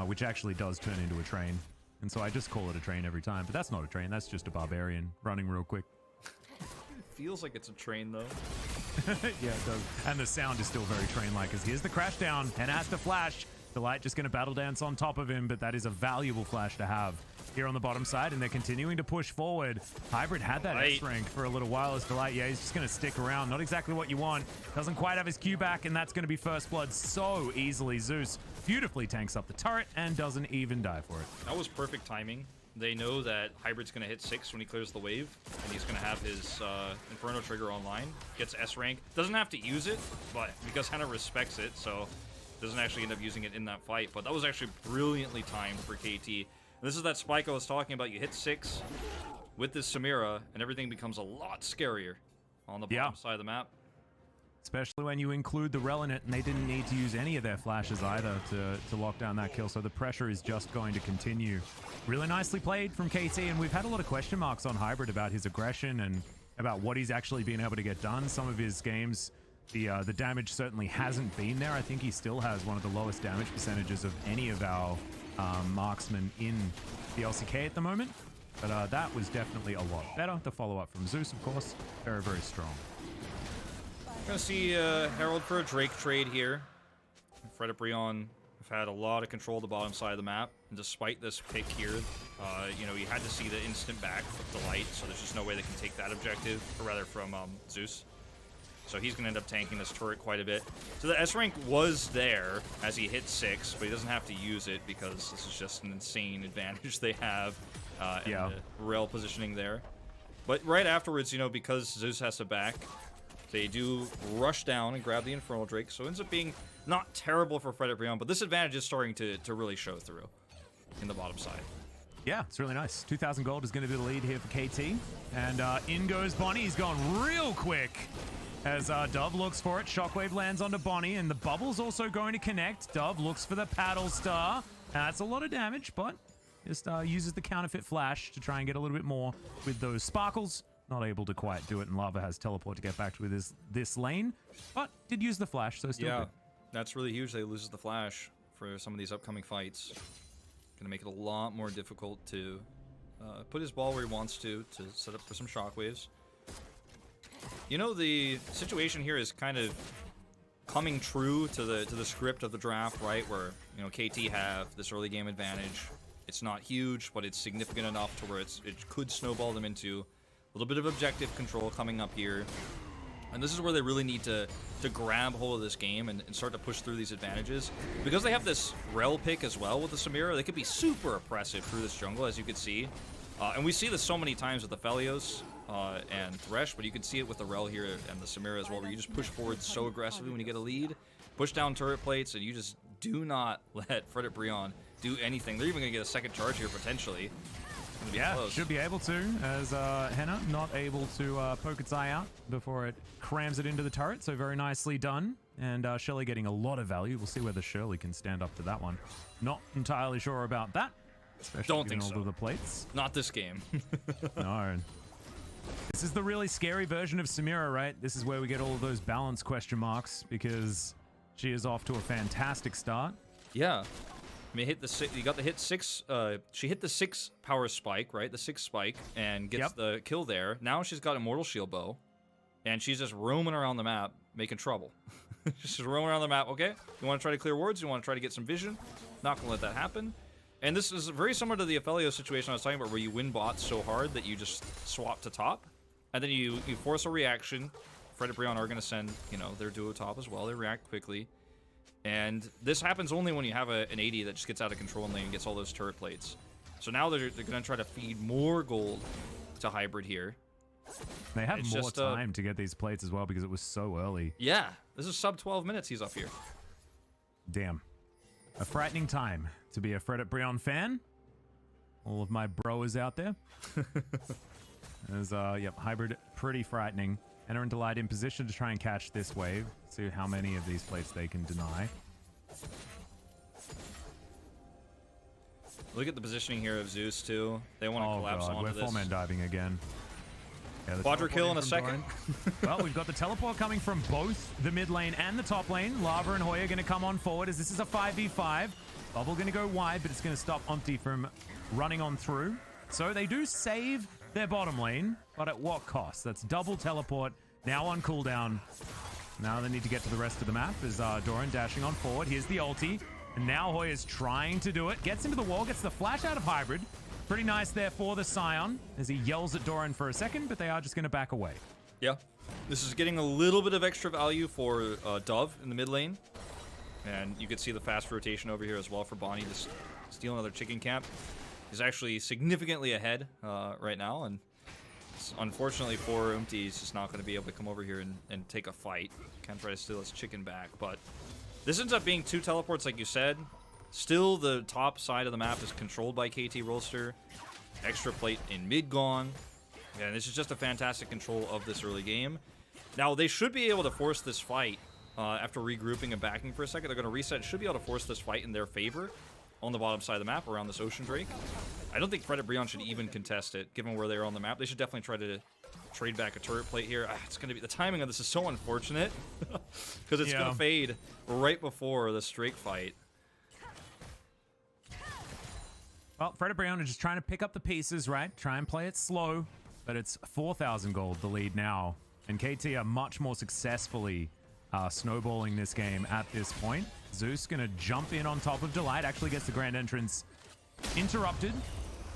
which actually does turn into a train. And so I just call it a train every time. But that's not a train. That's just a barbarian running real quick. It feels like it's a train, though. Yeah, it does. And the sound is still very train-like, because here's the crash down, and as the flash, Delight just going to battle dance on top of him, but that is a valuable flash to have here on the bottom side, and they're continuing to push forward. Hybrid had that S rank for a little while as Delight. Yeah, he's just going to stick around. Not exactly what you want. Doesn't quite have his Q back, and that's going to be first blood so easily. Zeus beautifully tanks up the turret and doesn't even die for it. That was perfect timing. They know that Hybrid's going to hit 6 when he clears the wave, and he's going to have his Inferno trigger online. Gets S rank. Doesn't have to use it, but because Henna respects it, so doesn't actually end up using it in that fight. But that was actually brilliantly timed for KT. And this is that spike I was talking about. You hit 6 with this Samira, and everything becomes a lot scarier on the bottom side of the map. Especially when you include the Rel in it, and they didn't need to use any of their flashes either to lock down that kill, so the pressure is just going to continue. Really nicely played from KT, and we've had a lot of question marks on Hybrid about his aggression and about what he's actually been able to get done. Some of his games, the damage certainly hasn't been there. I think he still has one of the lowest damage percentages of any of our marksmen in the LCK at the moment, but that was definitely a lot better. The follow-up from Zeus, of course, very, very strong. Gonna see Herald for a Drake trade here. Fred and Brion have had a lot of control of the bottom side of the map, and despite this pick here, you know, you had to see the instant back from Delight, so there's just no way they can take that objective, or rather from Zeus. So he's gonna end up tanking this turret quite a bit. So the S rank was there as he hit 6, but he doesn't have to use it because this is just an insane advantage they have. And the Rel positioning there. But right afterwards, you know, because Zeus has to back, they do rush down and grab the Infernal Drake, so it ends up being not terrible for Fred and Brion, but this advantage is starting to really show through in the bottom side. Yeah, it's really nice. 2,000 gold is going to be the lead here for KT. And in goes Bonnie. He's gone real quick as Dove looks for it. Shockwave lands onto Bonnie, and the bubble's also going to connect. Dove looks for the Paddle Star. That's a lot of damage, but just uses the counterfeit flash to try and get a little bit more with those sparkles. Not able to quite do it, and Lava has teleport to get back to this lane, but did use the flash, so still good. That's really huge. They loses the flash for some of these upcoming fights. Gonna make it a lot more difficult to put his ball where he wants to set up for some shockwaves. You know, the situation here is kind of coming true to the script of the draft, right? Where, you know, KT have this early game advantage. It's not huge, but it's significant enough to where it could snowball them into a little bit of objective control coming up here. And this is where they really need to grab hold of this game and start to push through these advantages. Because they have this Rel pick as well with the Samira, they could be super oppressive through this jungle, as you can see. And we see this so many times with the Felios and Thresh, but you can see it with the Rel here and the Samira as well, where you just push forward so aggressively when you get a lead, push down turret plates, and you just do not let Fred and Brion do anything. They're even going to get a second charge here, potentially. Yeah, should be able to, as Henna not able to poke its eye out before it crams it into the turret, so very nicely done. And Shelley getting a lot of value. We'll see whether Shirley can stand up to that one. Not entirely sure about that. Don't think so. All of the plates. Not this game. No. This is the really scary version of Samira, right? This is where we get all of those balance question marks, because she is off to a fantastic start. Yeah. I mean, you got the hit 6. She hit the 6 power spike, right? The 6 spike, and gets the kill there. Now she's got Immortal Shield Bow, and she's just roaming around the map, making trouble. She's roaming around the map. Okay, you want to try to clear wards? You want to try to get some vision? Not gonna let that happen. And this is very similar to the Aphelios situation I was talking about, where you win bots so hard that you just swap to top, and then you force a reaction. Fred and Brion are gonna send, you know, their duo top as well. They react quickly. And this happens only when you have an AD that just gets out of control in lane and gets all those turret plates. So now they're going to try to feed more gold to Hybrid here. They have more time to get these plates as well because it was so early. Yeah, this is sub 12 minutes he's up here. Damn. A frightening time to be a Fred and Brion fan. All of my broers out there. As, yep, Hybrid pretty frightening. Enter and Delight in position to try and catch this wave. See how many of these plates they can deny. Look at the positioning here of Zeus, too. They want to collapse onto this. We're four-man diving again. Yeah, Quadra kill in a second. Well, we've got the teleport coming from both the mid lane and the top lane. Lava and Hoya going to come on forward as this is a 5v5. Bubble going to go wide, but it's going to stop Umpty from running on through. So they do save their bottom lane, but at what cost? That's double teleport, now on cooldown. Now they need to get to the rest of the map as Doran dashing on forward. Here's the ulti, and now Hoya's trying to do it. Gets into the wall, gets the flash out of Hybrid. Pretty nice there for the Scion as he yells at Doran for a second, but they are just going to back away. Yeah, this is getting a little bit of extra value for Dove in the mid lane. And you can see the fast rotation over here as well for Bonnie to steal another chicken camp. He's actually significantly ahead right now, and unfortunately for Umti, he's just not going to be able to come over here and take a fight. Can't try to steal his chicken back, but this ends up being 2 teleports like you said. Still, the top side of the map is controlled by KT Rolster. Extra plate in mid gone. And this is just a fantastic control of this early game. Now, they should be able to force this fight after regrouping and backing for a second. They're going to reset. Should be able to force this fight in their favor on the bottom side of the map around this Ocean Drake. I don't think Fred and Brion should even contest it, given where they are on the map. They should definitely try to trade back a turret plate here. It's going to be, the timing of this is so unfortunate because it's going to fade right before the Drake fight. Well, Fred and Brion are just trying to pick up the pieces, right? Try and play it slow, but it's 4,000 gold, the lead now. And KT are much more successfully snowballing this game at this point. Zeus going to jump in on top of Delight, actually gets the grand entrance interrupted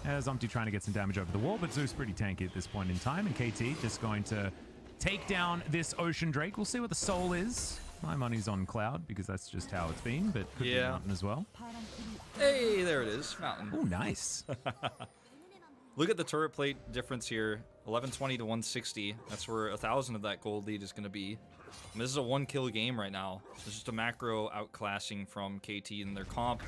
as Umpty trying to get some damage over the wall, but Zeus pretty tanky at this point in time, and KT just going to take down this Ocean Drake. We'll see what the soul is. My money's on Cloud because that's just how it's been, but could be Mountain as well. Hey, there it is, Mountain. Oh, nice. Look at the turret plate difference here, 1120 to 160. That's where 1,000 of that gold lead is going to be. And this is a 1-kill game right now. It's just a macro outclassing from KT, and their comp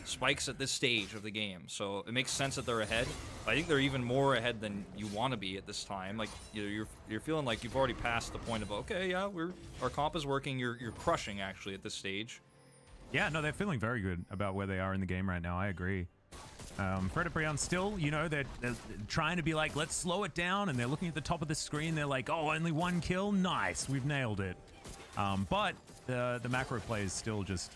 spikes at this stage of the game. So it makes sense that they're ahead. I think they're even more ahead than you want to be at this time. Like, you know, you're feeling like you've already passed the point of, okay, yeah, our comp is working. You're crushing actually at this stage. Yeah, no, they're feeling very good about where they are in the game right now. I agree. Fred and Brion still, you know, they're trying to be like, let's slow it down, and they're looking at the top of the screen. They're like, oh, only 1 kill? Nice, we've nailed it. But the macro play is still just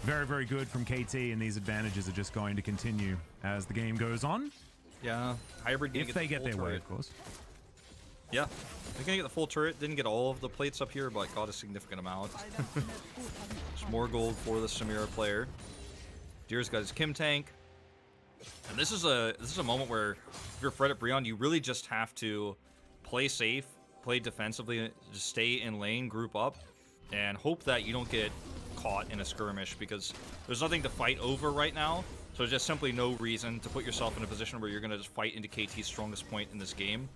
very, very good from KT, and these advantages are just going to continue as the game goes on. Yeah, Hybrid if they get their way, of course. Yeah, they're gonna get the full turret. Didn't get all of the plates up here, but got a significant amount. There's more gold for the Samira player. Deer's got his Kim tank. And this is a moment where if you're Fred at Brion, you really just have to play safe, play defensively, just stay in lane, group up, and hope that you don't get caught in a skirmish, because there's nothing to fight over right now. So there's just simply no reason to put yourself in a position where you're going to just fight into KT's strongest point in this game.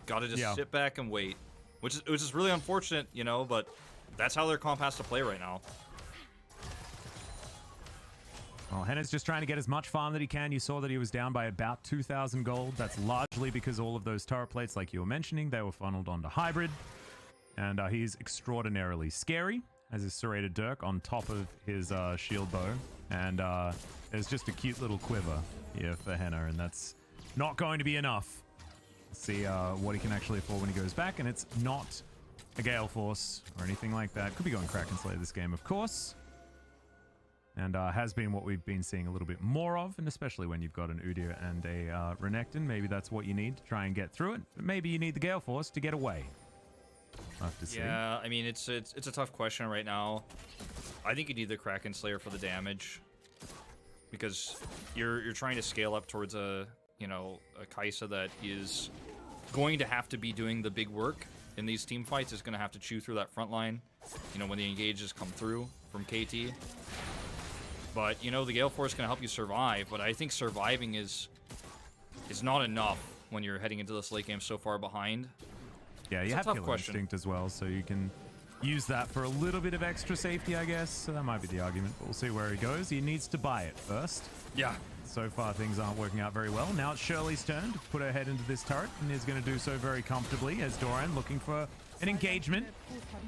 Got to just sit back and wait, which is really unfortunate, you know, but that's how their comp has to play right now. Well, Henna's just trying to get as much farm that he can. You saw that he was down by about 2,000 gold. That's largely because all of those turret plates, like you were mentioning, they were funneled onto Hybrid. And he's extraordinarily scary as his serrated Dirk on top of his shield bow. And there's just a cute little quiver here for Henna, and that's not going to be enough. Let's see what he can actually afford when he goes back, and it's not a Gale Force or anything like that. Could be going Kraken Slayer this game, of course. And has been what we've been seeing a little bit more of, and especially when you've got an Udyr and a Renekton, maybe that's what you need to try and get through it. But maybe you need the Gale Force to get away. I'll have to see. Yeah, I mean, it's a tough question right now. I think you need the Kraken Slayer for the damage, because you're trying to scale up towards a Kai'Sa that is going to have to be doing the big work in these team fights. Is going to have to chew through that front line, you know, when the engages come through from KT. But, you know, the Gale Force can help you survive, but I think surviving is not enough when you're heading into this late game so far behind. Yeah, you have Killer Instinct as well, so you can use that for a little bit of extra safety, I guess. So that might be the argument, but we'll see where he goes. He needs to buy it first. Yeah. So far, things aren't working out very well. Now it's Shirley's turn to put her head into this turret, and is going to do so very comfortably as Doran looking for an engagement.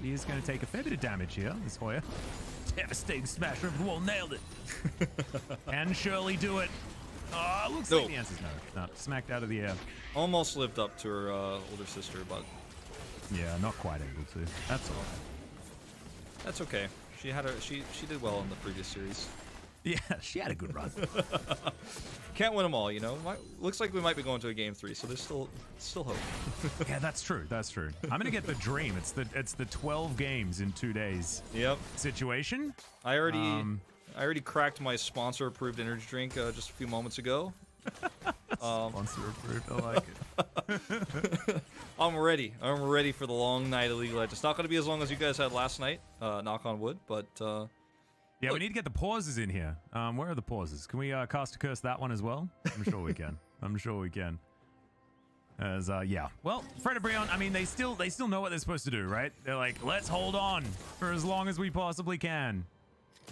He is going to take a fair bit of damage here, this Hoya. Devastating smash over the wall, nailed it. Can Shirley do it? Oh, looks like the answer's no. No, smacked out of the air. Almost lived up to her older sister, but yeah, not quite able to. That's all right. That's okay. She did well in the previous series. Yeah, she had a good run. Can't win them all, you know. Looks like we might be going to a game 3, so there's still hope. Yeah, that's true. That's true. I'm gonna get the dream. It's the 12 games in 2 days. Yep. Situation. I already cracked my sponsor-approved energy drink just a few moments ago. Sponsor approved. I like it. I'm ready. I'm ready for the long night of League of Legends. It's not going to be as long as you guys had last night, knock on wood, but... yeah, we need to get the pauses in here. Where are the pauses? Can we cast a curse that one as well? I'm sure we can. I'm sure we can. As yeah. Well, Fred and Brion, I mean, they still know what they're supposed to do, right? They're like, let's hold on for as long as we possibly can.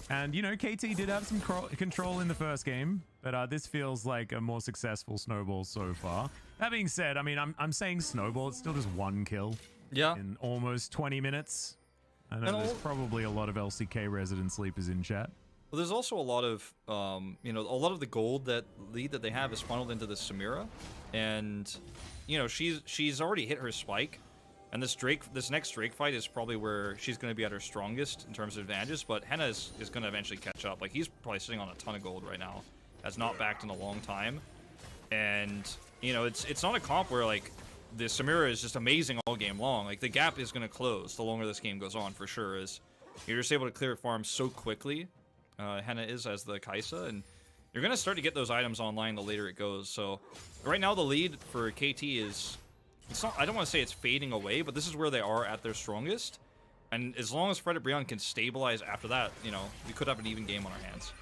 And, you know, KT did have some control in the first game, but this feels like a more successful snowball so far. That being said, I mean, I'm saying snowball. It's still just 1 kill. Yeah. In almost 20 minutes. I know there's probably a lot of LCK resident sleepers in chat. Well, there's also a lot of, you know, a lot of the gold lead that they have is funneled into the Samira, and, you know, she's already hit her spike, and this next Drake fight is probably where she's going to be at her strongest in terms of advantages. But Henna is going to eventually catch up. Like, he's probably sitting on a ton of gold right now, has not backed in a long time, and you know, it's not a comp where like the Samira is just amazing all game long. Like, the gap is going to close the longer this game goes on, for sure. As you're just able to clear farms so quickly. Henna is as the Kaisa, and you're going to start to get those items online the later it goes. So right now the lead for KT is, it's not, I don't want to say it's fading away, but this is where they are at their strongest. And as long as Fred and Brion can stabilize after that, you know, we could have an even game on our hands.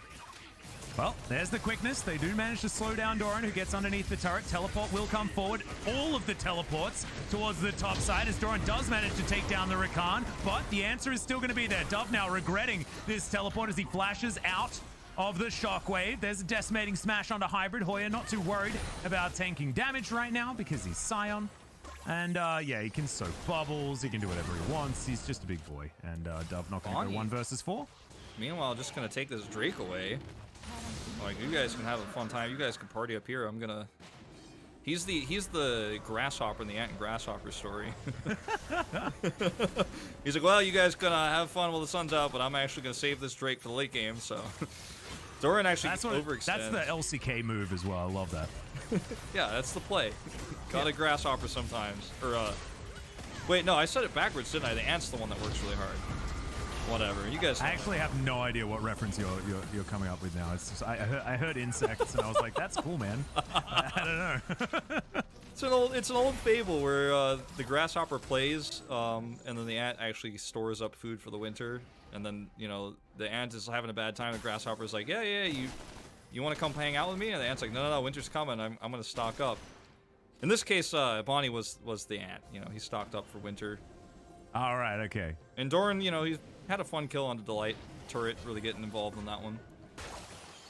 Well, there's the quickness. They do manage to slow down Doran, who gets underneath the turret. Teleport will come forward. All of the teleports towards the top side as Doran does manage to take down the Rakan, but the answer is still going to be there. Dove now regretting this teleport as he flashes out of the shockwave. There's a decimating smash onto Hybrid. Hoya not too worried about tanking damage right now because he's Scion. And yeah, he can soak bubbles. He can do whatever he wants. He's just a big boy. And Dove not going to go 1 versus 4. Meanwhile, just going to take this Drake away. Like, you guys can have a fun time. You guys can party up here. I'm gonna... He's the grasshopper in the Ant and Grasshopper story. He's like, well, you guys gonna have fun while the sun's out, but I'm actually gonna save this Drake for the late game, so... Doran actually overextends. That's the LCK move as well. I love that. Yeah, that's the play. Gotta grasshopper sometimes. Or, wait, no, I said it backwards, didn't I? The Ant's the one that works really hard. Whatever, you guys. I actually have no idea what reference you're coming up with now. It's just, I heard insects and I was like, that's cool, man. I don't know. It's an old fable where the grasshopper plays, and then the ant actually stores up food for the winter, and then, you know, the ant is having a bad time. The grasshopper's like, yeah, you want to come hang out with me? And the ant's like, no, winter's coming. I'm gonna stock up. In this case, Bonnie was the ant. You know, he stocked up for winter. All right, okay. And Doran, you know, he's had a fun kill on the Delight turret, really getting involved in that one.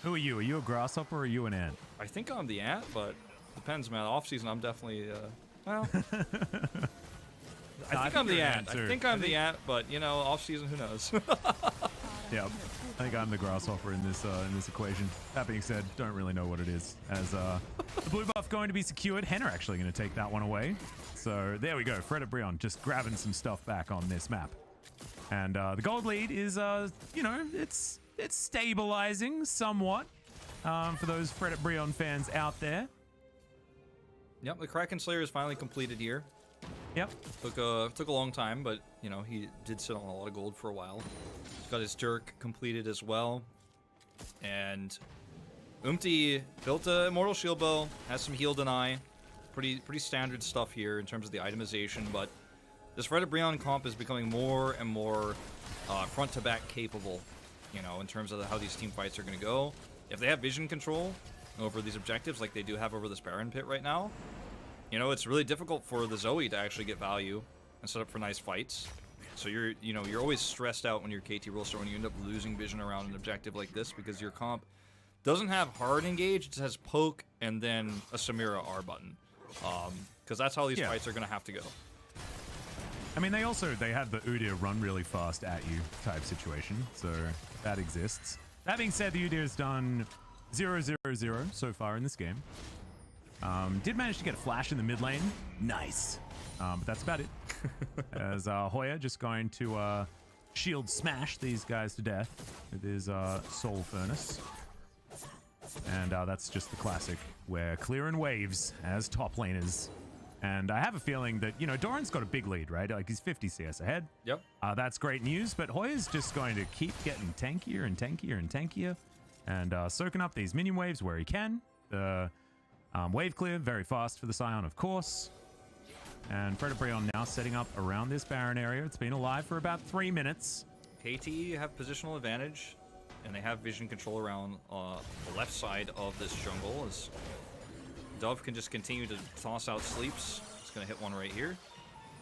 Who are you? Are you a grasshopper or are you an ant? I think I'm the ant, but depends, man. Off season, I'm definitely, well... I think I'm the ant. I think I'm the ant, but, you know, off season, who knows? Yeah, I think I'm the grasshopper in this equation. That being said, don't really know what it is. As the blue buff going to be secured, Henna actually going to take that one away. So there we go. Fred and Brion just grabbing some stuff back on this map. And the gold lead is, you know, it's stabilizing somewhat for those Fred and Brion fans out there. Yep, the Kraken Slayer is finally completed here. Yep. Took a long time, but, you know, he did sit on a lot of gold for a while. He's got his Dirk completed as well. And Umti built a Immortal Shield Bow, has some heal deny. Pretty standard stuff here in terms of the itemization, but this Fred and Brion comp is becoming more and more front-to-back capable, you know, in terms of how these team fights are going to go. If they have vision control over these objectives like they do have over this Baron pit right now, you know, it's really difficult for the Zoe to actually get value and set up for nice fights. So you're always stressed out when you're KT Rolster when you end up losing vision around an objective like this because your comp doesn't have hard engage, it has poke and then a Samira R button. Because that's how these fights are going to have to go. I mean, they have the Udyr run really fast at you type situation, so that exists. That being said, the Udyr's done 0-0-0 so far in this game. Did manage to get a flash in the mid lane. Nice. But that's about it. As Hoya just going to shield smash these guys to death with his Soul Furnace. And that's just the classic, where clearing waves as top laners. And I have a feeling that, you know, Doran's got a big lead, right? Like, he's 50 CS ahead. Yep. That's great news, but Hoya's just going to keep getting tankier and tankier and tankier, and soaking up these minion waves where he can. Wave clear, very fast for the Scion, of course. And Brion now setting up around this Baron area. It's been alive for about 3 minutes. KT have positional advantage, and they have vision control around the left side of this jungle, as Dove can just continue to toss out sleeps. It's gonna hit one right here.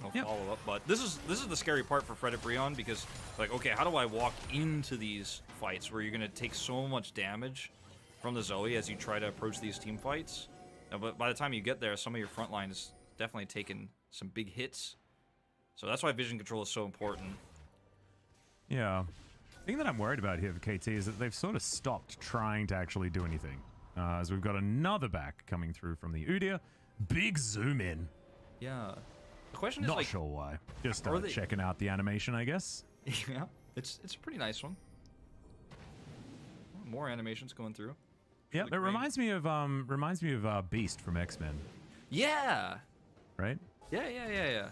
No follow up, but this is the scary part for Brion, because like, okay, how do I walk into these fights where you're gonna take so much damage from the Zoe as you try to approach these team fights? But by the time you get there, some of your front line is definitely taking some big hits. So that's why vision control is so important. Yeah. The thing that I'm worried about here for KT is that they've sort of stopped trying to actually do anything. As we've got another back coming through from the Udyr. Big zoom in. Yeah. The question is, not like, sure why. Just they... checking out the animation, I guess. Yeah, it's a pretty nice one. More animations going through. Yeah, it reminds me of Beast from X-Men. Yeah. Right? Yeah.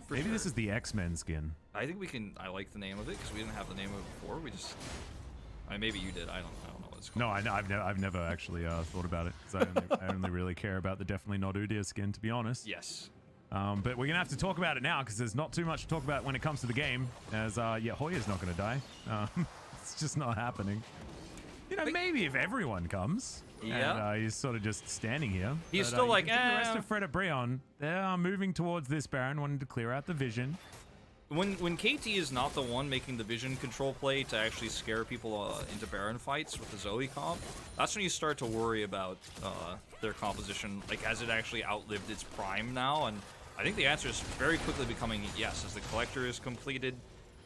Maybe this is the X-Men skin. I think we can. I like the name of it because we didn't have the name of it before. We just. Maybe you did. I don't know what it's called. No, I've never actually thought about it. I only really care about the definitely not Udyr skin, to be honest. Yes. But we're gonna have to talk about it now because there's not too much to talk about when it comes to the game. As Hoya's not gonna die. It's just not happening. You know, maybe if everyone comes. Yeah. And he's sort of just standing here. He's still like, the rest of Brion, they're moving towards this Baron, wanting to clear out the vision. When KT is not the one making the vision control play to actually scare people into Baron fights with the Zoe comp, that's when you start to worry about their composition. Like, has it actually outlived its prime now? And I think the answer is very quickly becoming yes, as the Collector is completed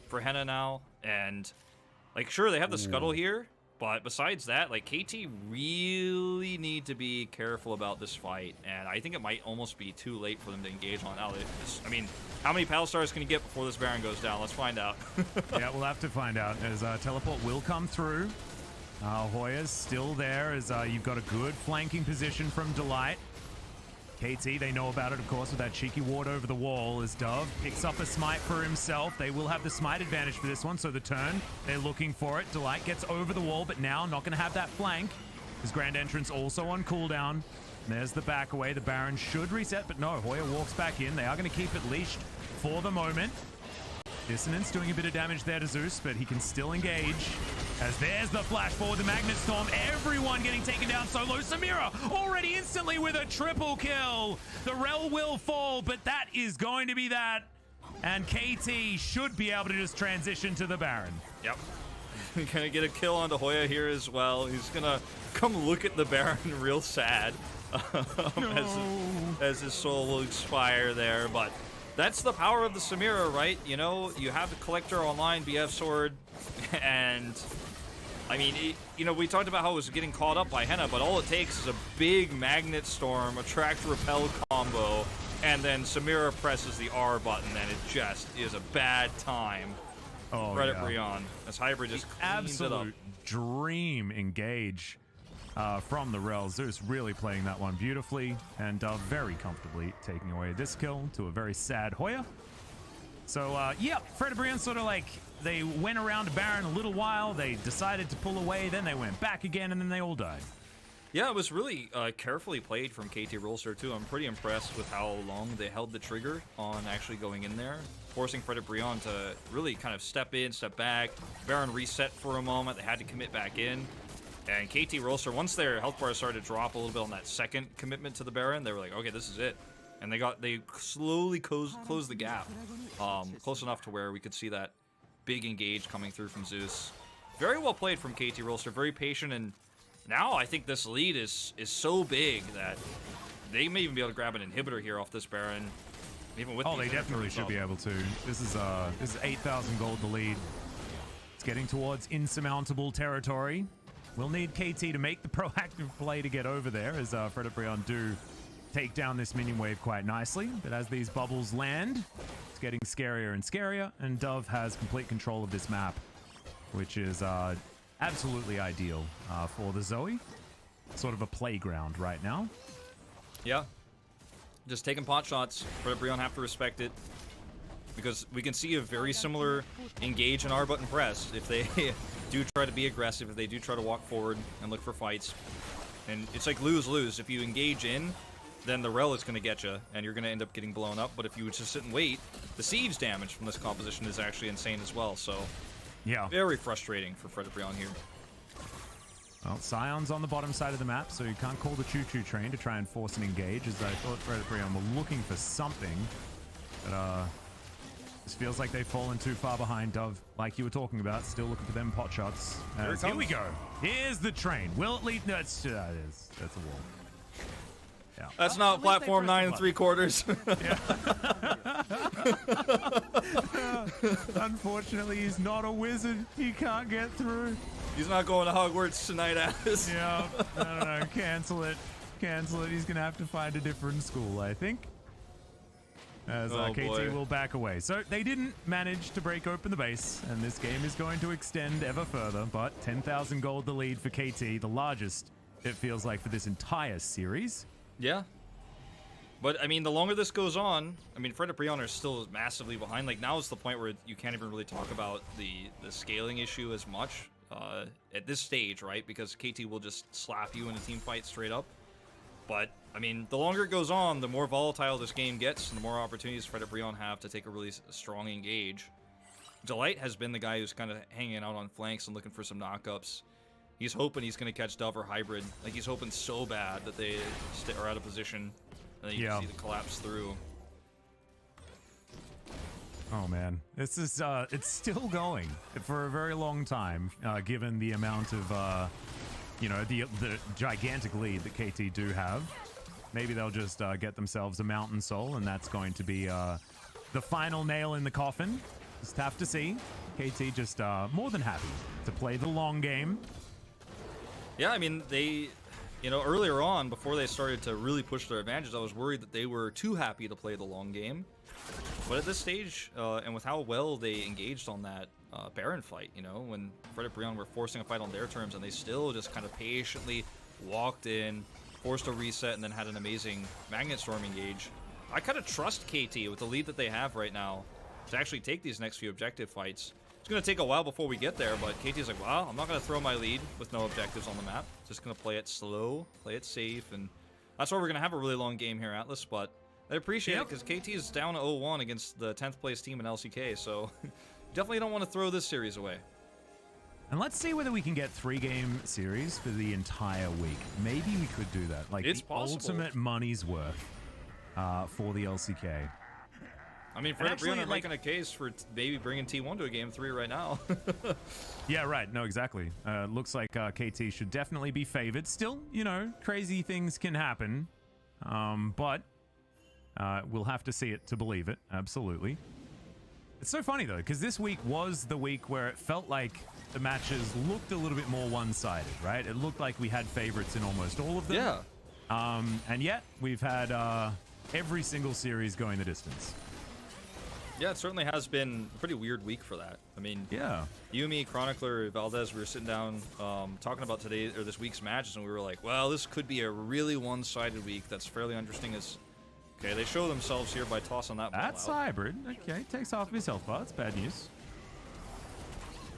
for Henna now. And, like, sure, they have the Scuttle here, but besides that, like, KT really need to be careful about this fight, and I think it might almost be too late for them to engage on now. I mean, how many Battle Stars can you get before this Baron goes down? Let's find out. Yeah, we'll have to find out, as teleport will come through. Hoya's still there, as you've got a good flanking position from Delight. KT, they know about it, of course, with that cheeky ward over the wall, as Dove picks up a smite for himself. They will have the smite advantage for this one, so the turn, they're looking for it. Delight gets over the wall, but now not going to have that flank. His Grand Entrance also on cooldown. There's the back away. The Baron should reset, but no, Hoya walks back in. They are going to keep it leashed for the moment. Dissonance doing a bit of damage there to Zeus, but he can still engage. As there's the flash forward, the Magnet Storm, everyone getting taken down solo. Samira already instantly with a triple kill. The Rel will fall, but that is going to be that. And KT should be able to just transition to the Baron. Yep. We're gonna get a kill onto Hoya here as well. He's gonna come look at the Baron real sad as his soul will expire there, but that's the power of the Samira, right? You know, you have the Collector online, BF Sword, and I mean, you know, we talked about how it was getting caught up by Henna, but all it takes is a big Magnet Storm, Attract Repel combo, and then Samira presses the R button, and it just is a bad time. Oh, Credit Brion, as Hybrid just cleans it up. Absolute dream engage from the Rel. Zeus really playing that one beautifully and very comfortably taking away this kill to a very sad Hoya. So, yeah, Brion sort of like, they went around Baron a little while, they decided to pull away, then they went back again, and then they all died. Yeah, it was really carefully played from KT Rolster, too. I'm pretty impressed with how long they held the trigger on actually going in there, forcing Brion to really kind of step in, step back. Baron reset for a moment. They had to commit back in. And KT Rolster, once their health bar started to drop a little bit on that second commitment to the Baron, they were like, okay, this is it. And they slowly closed the gap, close enough to where we could see that big engage coming through from Zeus. Very well played from KT Rolster, very patient, and now I think this lead is so big that they may even be able to grab an inhibitor here off this Baron. Even with they definitely should be able to. This is 8,000 gold to lead. It's getting towards insurmountable territory. We'll need KT to make the proactive play to get over there, as Brion do take down this minion wave quite nicely. But as these bubbles land, It's getting scarier and scarier, and Dove has complete control of this map, which is absolutely ideal for the Zoe. Sort of a playground right now. Yeah. Just taking pot shots. Fred Brion have to respect it. Because we can see a very similar engage and R button press if they do try to be aggressive, if they do try to walk forward and look for fights. And it's like lose-lose. If you engage in, then the rel is going to get you, and you're going to end up getting blown up. But if you just sit and wait, the siege damage from this composition is actually insane as well. So, yeah, very frustrating for Fred Brion here. Well, Scion's on the bottom side of the map, so you can't call the choo-choo train to try and force an engage, as I thought Fred Brion were looking for something. But, this feels like they've fallen too far behind. Dove, like you were talking about, still looking for them pot shots. Here we go. Here's the train. Will it lead? No, that's a wall. Yeah. That's not platform 9 3/4. Unfortunately, he's not a wizard. He can't get through. He's not going to Hogwarts tonight, Alice. Yeah. No. Cancel it. Cancel it. He's going to have to find a different school, I think. As KT will back away. So they didn't manage to break open the base, and this game is going to extend ever further, but 10,000 gold the lead for KT, the largest, it feels like, for this entire series. Yeah. But, I mean, the longer this goes on, I mean, Fred Brion are still massively behind. Like, now is the point where you can't even really talk about the scaling issue as much at this stage, right? Because KT will just slap you in a team fight straight up. But, I mean, the longer it goes on, the more volatile this game gets, and the more opportunities Fred Brion have to take a really strong engage. Delight has been the guy who's kind of hanging out on flanks and looking for some knockups. He's hoping he's going to catch Dove or Hybrid. Like, he's hoping so bad that they are out of position, and then you can see the collapse through. Oh, man. This is, it's still going for a very long time, given the amount of... you know, the gigantic lead that KT do have. Maybe they'll just get themselves a Mountain Soul, and that's going to be the final nail in the coffin. Just have to see. KT just more than happy to play the long game. Yeah, I mean, they, you know, earlier on, before they started to really push their advantages, I was worried that they were too happy to play the long game. But at this stage, and with how well they engaged on that Baron fight, you know, when Fred Brion were forcing a fight on their terms, and they still just kind of patiently walked in, forced a reset, and then had an amazing Magnet Storm engage. I kind of trust KT with the lead that they have right now to actually take these next few objective fights. It's going to take a while before we get there, but KT's like, well, I'm not going to throw my lead with no objectives on the map. Just going to play it slow, play it safe, and that's why we're going to have a really long game here, Atlas, but I appreciate it because KT is down 0-1 against the 10th place team in LCK, so definitely don't want to throw this series away. And let's see whether we can get 3-game series for the entire week. Maybe we could do that. Like, it's the ultimate money's worth for the LCK. I mean, Fred Brion are making a case for maybe bringing T1 to a game 3 right now. Yeah, right. No, exactly. Looks like KT should definitely be favored. Still, you know, crazy things can happen. But we'll have to see it to believe it. Absolutely. It's so funny, though, because this week was the week where it felt like the matches looked a little bit more one-sided, right? It looked like we had favorites in almost all of them. Yeah. And yet, we've had every single series going the distance. Yeah, it certainly has been a pretty weird week for that. I mean, yeah, you, me, Chronicler, Valdez, we were sitting down talking about today or this week's matches, and we were like, well, this could be a really one-sided week that's fairly interesting as... Okay, they show themselves here by tossing that ball out. That's Hybrid. Okay, takes off his health bar. That's bad news.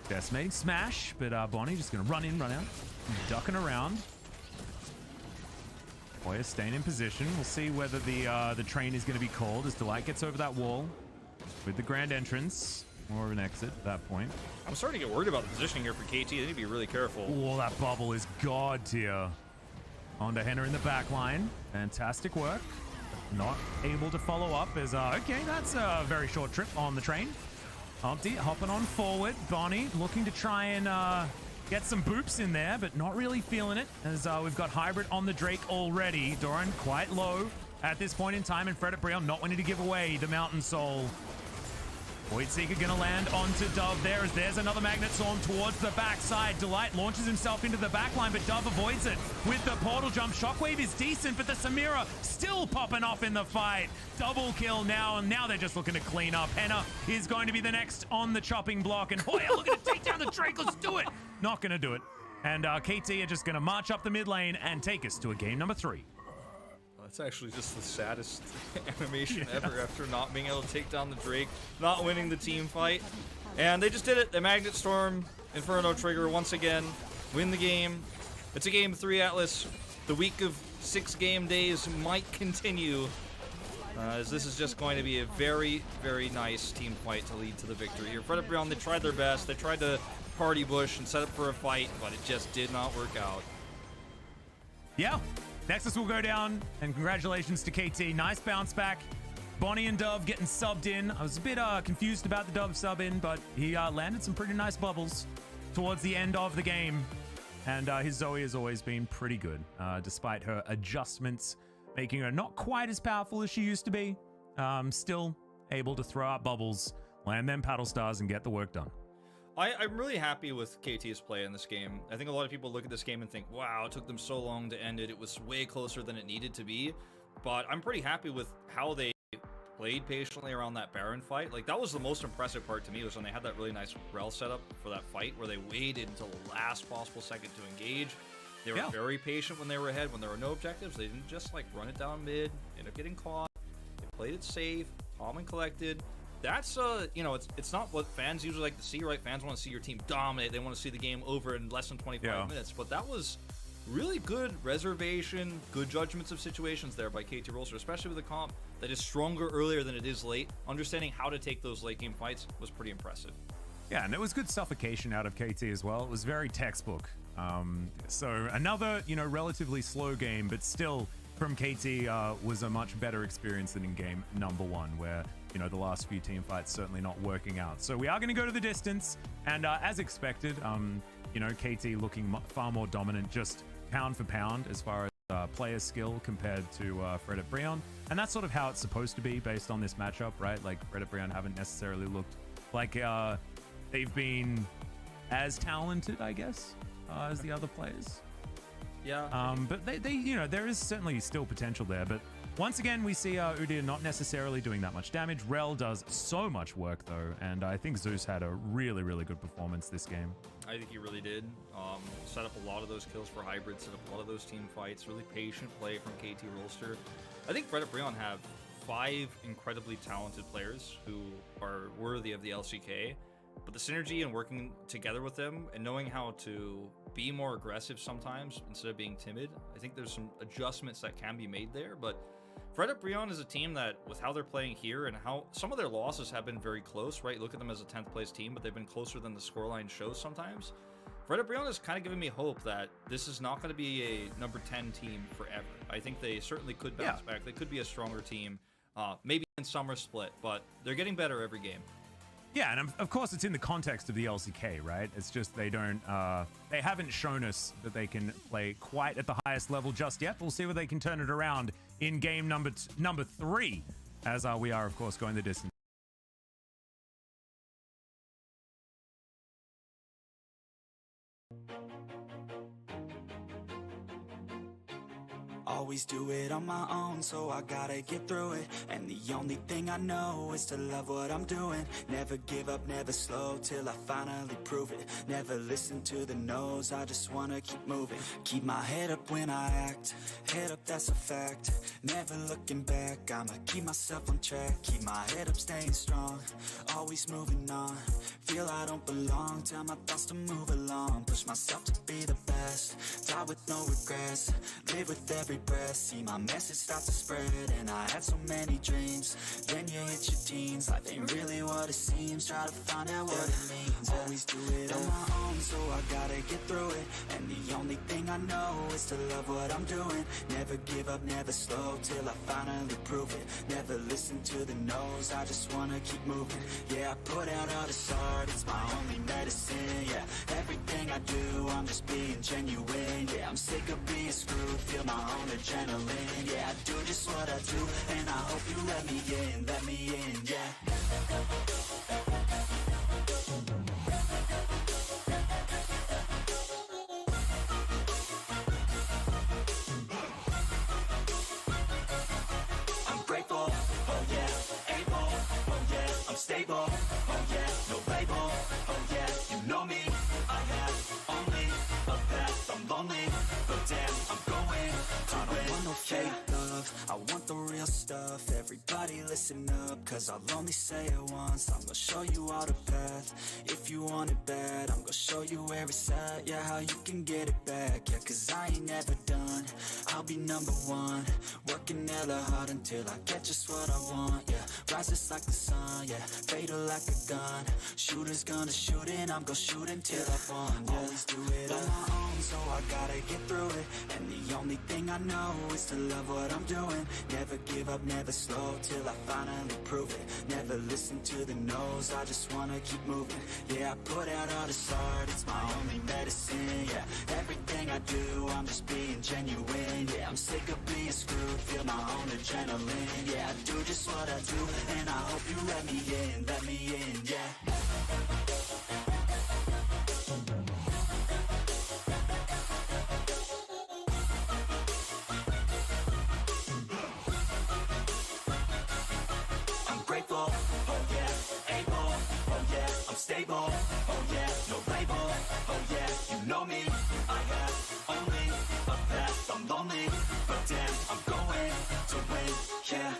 Decimating smash, but Bonnie just going to run in, run out. Ducking around. Boya staying in position. We'll see whether the train is going to be called as Delight gets over that wall with the grand entrance. More of an exit at that point. I'm starting to get worried about the positioning here for KT. They need to be really careful. Oh, that bubble is god tier. Onto Henner in the back line. Fantastic work. Not able to follow up as, okay, that's a very short trip on the train. Humpty hopping on forward. Bonnie looking to try and get some boops in there, but not really feeling it as we've got Hybrid on the Drake already. Doran quite low at this point in time, and Fred Brion not wanting to give away the Mountain Soul. Voidseeker gonna land onto Dove there as there's another Magnet Storm towards the backside. Delight launches himself into the backline, but Dove avoids it with the portal jump. Shockwave is decent, but the Samira still popping off in the fight. Double kill now, and now they're just looking to clean up. Henna is going to be the next on the chopping block, and Hoya looking to take down the Drake. Let's do it. Not gonna do it. And KT are just gonna march up the mid lane and take us to a game number 3. That's actually just the saddest animation ever after not being able to take down the Drake, not winning the team fight. And they just did it. The Magnet Storm, Inferno Trigger once again, win the game. It's a game 3, Atlas. The week of 6 game days might continue, as this is just going to be a very, very nice team fight to lead to the victory here. Fred Brion, they tried their best. They tried to party bush and set up for a fight, but it just did not work out. Yeah. Nexus will go down, and congratulations to KT. Nice bounce back. Bonnie and Dove getting subbed in. I was a bit confused about the Dove sub in, but he landed some pretty nice bubbles towards the end of the game. And his Zoe has always been pretty good, despite her adjustments, making her not quite as powerful as she used to be. Still able to throw out bubbles, land them paddle stars, and get the work done. I'm really happy with KT's play in this game. I think a lot of people look at this game and think, wow, it took them so long to end it. It was way closer than it needed to be. But I'm pretty happy with how they played patiently around that Baron fight. Like, that was the most impressive part to me, was when they had that really nice rel setup for that fight, where they waited until the last possible second to engage. They were very patient when they were ahead, when there were no objectives. They didn't just, like, run it down mid, end up getting caught. They played it safe, calm and collected. That's, you know, it's not what fans usually like to see, right? Fans want to see your team dominate. They want to see the game over in less than 25 minutes. But that was really good reservation, good judgments of situations there by KT Rolster, especially with a comp that is stronger earlier than it is late. Understanding how to take those late game fights was pretty impressive. Yeah, and it was good suffocation out of KT as well. It was very textbook. So another, you know, relatively slow game, but still from KT was a much better experience than in game number 1, where, you know, the last few team fights certainly not working out. So we are going to go to the distance, and as expected, you know, KT looking far more dominant, just pound for pound as far as player skill compared to Fred Brion. And that's sort of how it's supposed to be based on this matchup, right? Like, Fred Brion haven't necessarily looked like they've been as talented, I guess, as the other players. Yeah. But they, you know, there is certainly still potential there. But once again, we see Udyr not necessarily doing that much damage. Rel does so much work, though, and I think Zeus had a really, really good performance this game. I think he really did. Set up a lot of those kills for Hybrid, set up a lot of those team fights, really patient play from KT Rolster. I think Fred Brion have 5 incredibly talented players who are worthy of the LCK, but the synergy and working together with them and knowing how to be more aggressive sometimes instead of being timid, I think there's some adjustments that can be made there. But Fred Brion is a team that, with how they're playing here and how some of their losses have been very close, right? Look at them as a 10th place team, but they've been closer than the scoreline shows sometimes. Fred Brion is kind of giving me hope that this is not going to be a number 10 team forever. I think they certainly could bounce back. They could be a stronger team, maybe in summer split, but they're getting better every game. Yeah, and of course it's in the context of the LCK, right? It's just they don't, they haven't shown us that they can play quite at the highest level just yet. We'll see whether they can turn it around in game number 3, as we are, of course, going the distance. Always do it on my own, so I gotta get through it. And the only thing I know is to love what I'm doing. Never give up, never slow, till I finally prove it. Never listen to the no's, I just wanna keep moving. Keep my head up when I act, head up, that's a fact. Never looking back, I'ma keep myself on track. Keep my head up, staying strong, always moving on. Feel I don't belong, tell my thoughts to move along. Push myself to be the best, die with no regrets. Live with every breath, see my message start to spread. And I had so many dreams, then you hit your teens. Life ain't really what it seems, try to find out what it means. Always do it on my own, so I gotta get through it. And the only thing I know is to love what I'm doing. Never give up, never slow, till I finally prove it. Never listen to the no's, I just wanna keep moving. Yeah, I put out all this art, it's my only medicine. Yeah, everything I do, I'm just being genuine. Yeah, I'm sick of being screwed, feel my own adrenaline. Yeah, I do just what I do, and I hope you let me in, yeah. listen up, cause I'll only say it once. I'm gonna show you all the path. If you want it bad, I'm gonna show you where it's at. Yeah, how you can get it back. Yeah, cause I ain't never done. I'll be number one, working hella hard until I get just what I want. Yeah, rise just like the sun. Yeah, fatal like a gun. Shooter's gonna shoot and I'm gonna shoot until I've won. Yeah, always do it on my own, so I gotta get through it. And the only thing I know is to love what I'm doing. Never give up, never slow, till I finally prove it. Never listen to the no's, I just wanna keep moving. Yeah, I put out all this art, it's my only medicine. Yeah, everything I do, I'm just being genuine. Yeah, I'm sick of being screwed, feel my own adrenaline. Yeah, I do just what I do, and I hope you let me in, yeah. Grateful, oh yeah, able, oh yeah, I'm stable, oh yeah, no label, oh yeah, you know me, I have only a path, I'm lonely, but damn, I'm going to win, yeah.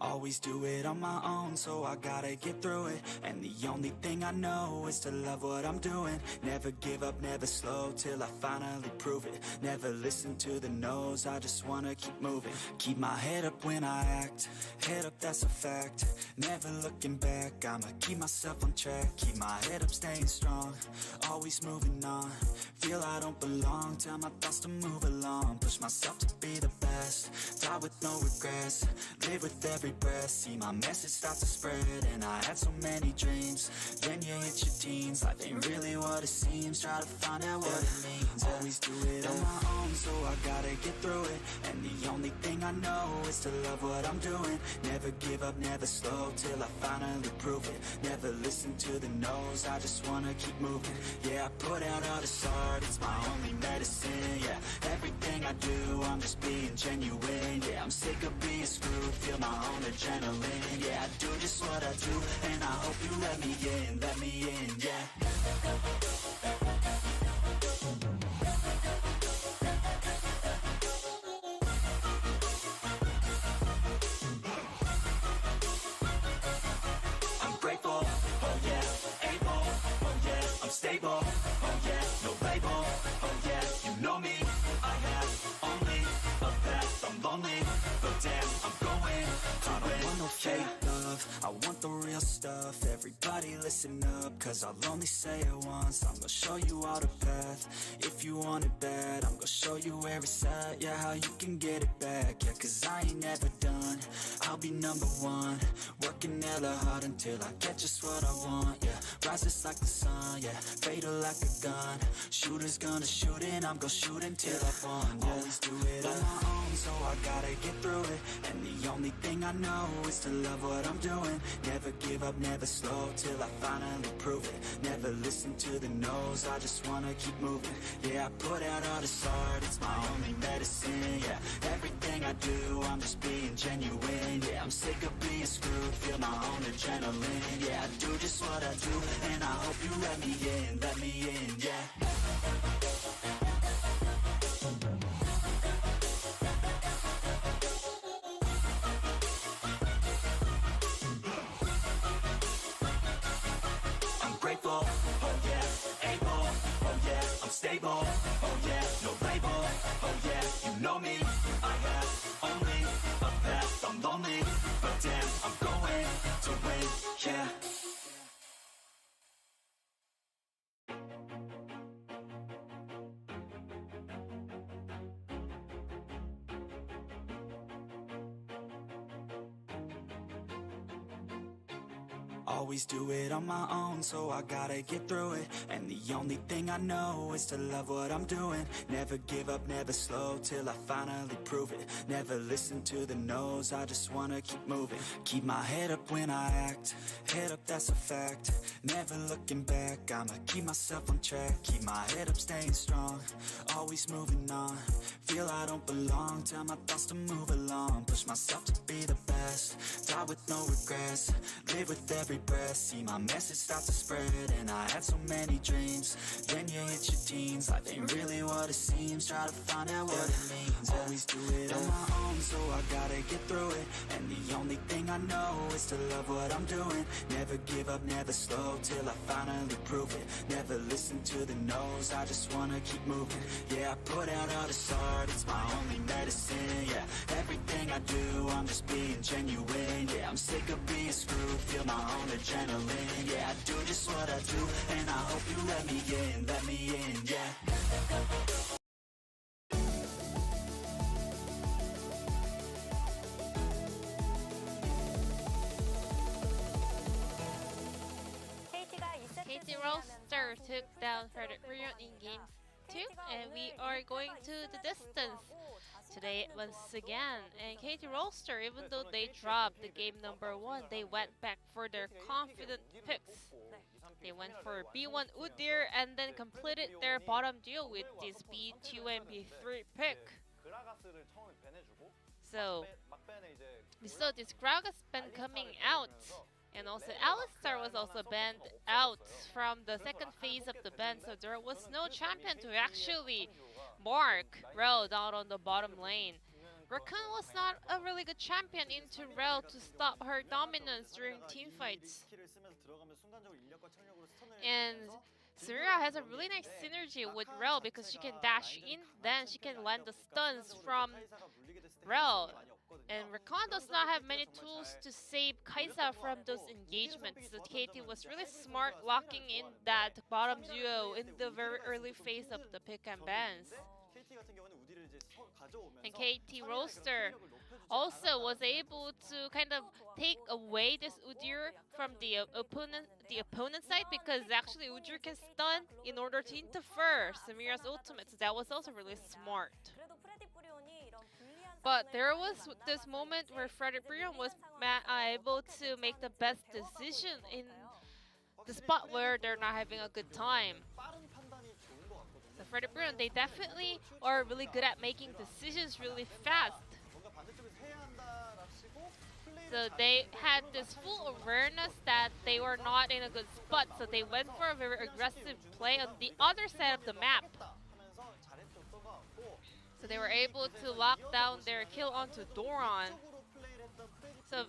Always do it on my own, so I gotta get through it. And the only thing I know is to love what I'm doing. Never give up, never slow, till I finally prove it. Never listen to the no's, I just wanna keep moving. Keep my head up when I act, head up, that's a fact. Never looking back, I'ma keep myself on track. Keep my head up, staying strong, always moving on. Feel I don't belong, tell my thoughts to move along. Push myself to be the best, die with no regrets. Live with every breath, see my message start to spread. And I had so many dreams, then you hit your teens. Life ain't really what it seems, try to find out what it means. Always do it on my own, so I gotta get through it. And the only thing I know is to love what I'm doing. Never give up, never slow, till I finally prove it. Never listen to the no's, I just wanna keep moving. Yeah, I put out all this art, it's my only medicine. Yeah, everything I do, I'm just being genuine. Yeah, I'm sick of being screwed, feel my own adrenaline. Yeah, I do just what I do, and I hope you let me in, yeah. I'm grateful, oh yeah, able, oh yeah, I'm stable, oh yeah, no label, oh yeah, you know me, I have only a path, I'm lonely, but damn, I'm going to win. I don't want no fake love, I want the real stuff. Everybody listen up, cause I'll only say it once. I'm gonna show you all the path. If you want it bad, I'm gonna show you where it's at. Yeah, how you can get it back. Yeah, cause I ain't never done, I'll be number one, working hella hard until I get just what I want. Yeah, rise just like the sun. Yeah, fatal like a gun. Shooter's gonna shoot and I'm gonna shoot until I've won. Yeah, always do it on my own, so I gotta get through it. And the only thing I know is to love what I'm doing. Never give up, never slow, till I finally prove it. Never listen to the no's, I just wanna keep moving. Yeah, I put out all this art, it's my only medicine. Yeah, everything I do, I'm just being genuine. Yeah, I'm sick of being screwed, feel my own adrenaline. Yeah, I do just what I do, and I hope you let me in, yeah. Grateful, oh yeah, able, oh yeah, I'm stable, oh yeah, no label, oh yeah, you know me, I have only a path, I'm lonely, but damn, I'm going to win, yeah. Always do it on my own, so I gotta get through it. And the only thing I know is to love what I'm doing. Never give up, never slow, till I finally prove it. Never listen to the no's, I just wanna keep moving. Keep my head up when I act, head up, that's a fact. Never looking back, I'ma keep myself on track. Keep my head up, staying strong, always moving on. Feel I don't belong, tell my thoughts to move along. Push myself to be the best, die with no regrets. Live with every breath, see my message start to spread. And I had so many dreams, then you hit your teens. Life ain't really what it seems, try to find out what it means. Always do it on my own, so I gotta get through it. And the only thing I know is to love what I'm doing. Never give up, never slow, till I finally prove it. Never listen to the no's, I just wanna keep moving. Yeah, I put out all this art, it's my only medicine. Yeah, everything I do, I'm just being genuine. Yeah, I'm sick of being screwed, feel my own adrenaline. Yeah, I do just what I do, and I hope you let me in, yeah. KT Rolster took down Brion in game 2, and we are going to the distance today once again. And KT Rolster, even though they dropped the game number 1, they went back for their confident picks. They went for B1 Udyr and then completed their bottom duo with this B2 and B3 pick. So we saw this Gragas ban coming out, and also Alistar was also banned out from the second phase of the ban, so there was no champion to actually mark Rel down on the bottom lane. Rakan was not a really good champion into Rel to stop her dominance during team fights. And Surya has a really nice synergy with Rel because she can dash in, then she can land the stuns from Rel. And Rakan does not have many tools to save Kai'Sa from those engagements, so KT was really smart locking in that bottom duo in the very early phase of the pick and bans. And KT Rolster also was able to kind of take away this Udyr from the opponent side, because actually Udyr can stun in order to interfere Samira's ultimate, so that was also really smart. But there was this moment where Brion was able to make the best decision in the spot where they're not having a good time. So Brion, they definitely are really good at making decisions really fast. So they had this full awareness that they were not in a good spot, so they went for a very aggressive play on the other side of the map. So they were able to lock down their kill onto Doran. So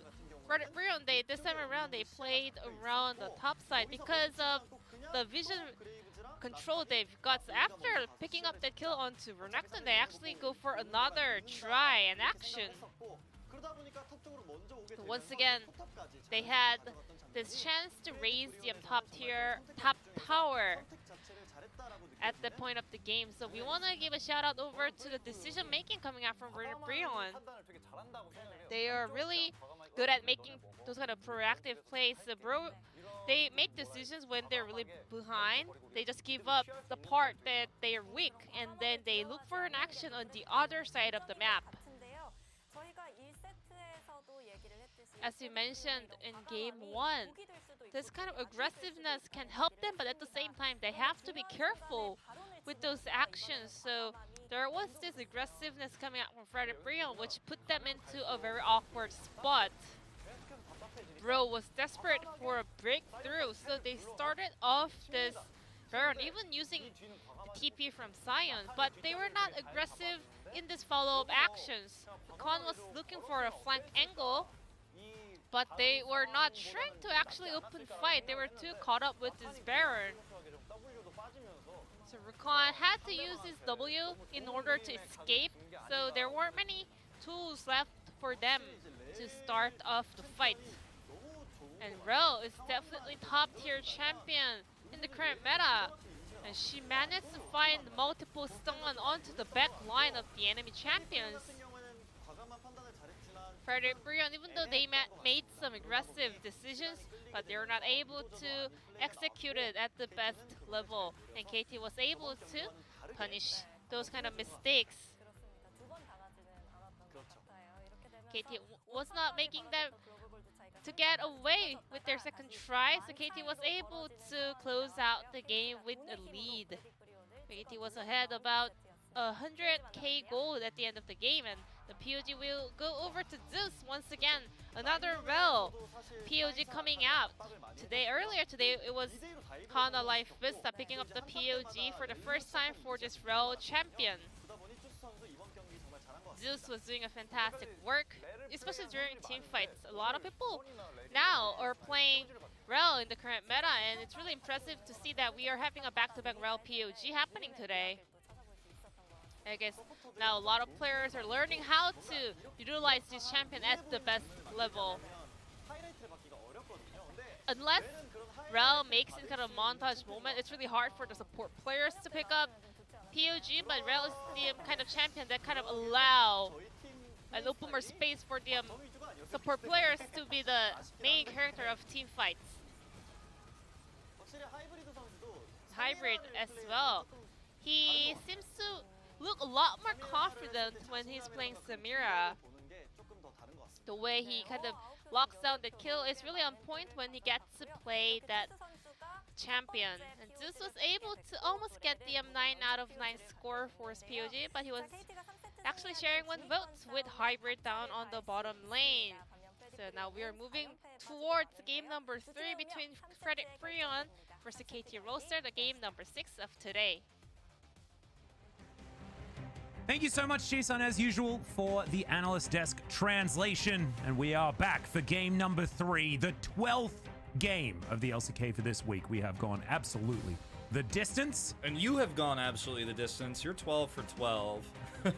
Brion, this time around, they played around the top side because of the vision control they've got. So after picking up the kill onto Renekton, they actually go for another try and action. So once again, they had this chance to raise the top tower at the point of the game. So we want to give a shout out over to the decision making coming out from Brion. They are really good at making those kind of proactive plays. So they make decisions when they're really behind. They just give up the part that they are weak, and then they look for an action on the other side of the map. As you mentioned in game 1, this kind of aggressiveness can help them, but at the same time, they have to be careful with those actions. So there was this aggressiveness coming out from Brion, which put them into a very awkward spot. Bro was desperate for a breakthrough, so they started off this Brion, even using the TP from Sion, but they were not aggressive in this follow-up actions. Khan was looking for a flank angle, but they were not trying to actually open fight. They were too caught up with this Baron. So Rakan had to use his W in order to escape, so there weren't many tools left for them to start off the fight. And Rel is definitely top tier champion in the current meta, and she managed to find multiple stun onto the back line of the enemy champions. Frederick Brion, even though they made some aggressive decisions, but they were not able to execute it at the best level. And KT was able to punish those kind of mistakes. KT was not making that to get away with their second try, so KT was able to close out the game with a lead. KT was ahead about 100k gold at the end of the game, and the POG will go over to Zeus once again. Another Rel POG coming out today. Earlier today, it was Hana Life Vista picking up the POG for the first time for this Rel champion. Zeus was doing a fantastic work, especially during team fights. A lot of people now are playing Rel in the current meta, and it's really impressive to see that we are having a back-to-back Rel POG happening today. I guess now a lot of players are learning how to utilize this champion at the best level. Unless Rel makes it kind of montage moment, it's really hard for the support players to pick up POG, but Rel is the kind of champion that kind of allow an open more space for the support players to be the main character of team fights. Hybrid as well. He seems to look a lot more confident when he's playing Samira. The way he kind of locks down the kill is really on point when he gets to play that champion. And Zeus was able to almost get the 9 out of 9 score for his POG, but he was actually sharing 1 vote with Hybrid down on the bottom lane. So now we are moving towards game number 3 between Frederick Brion versus KT Rolster, the game number 6 of today. Thank you so much, Chisun, as usual, for the Analyst Desk translation. And we are back for game number 3, the 12th game of the LCK for this week. We have gone absolutely the distance. And you have gone absolutely the distance. You're 12 for 12.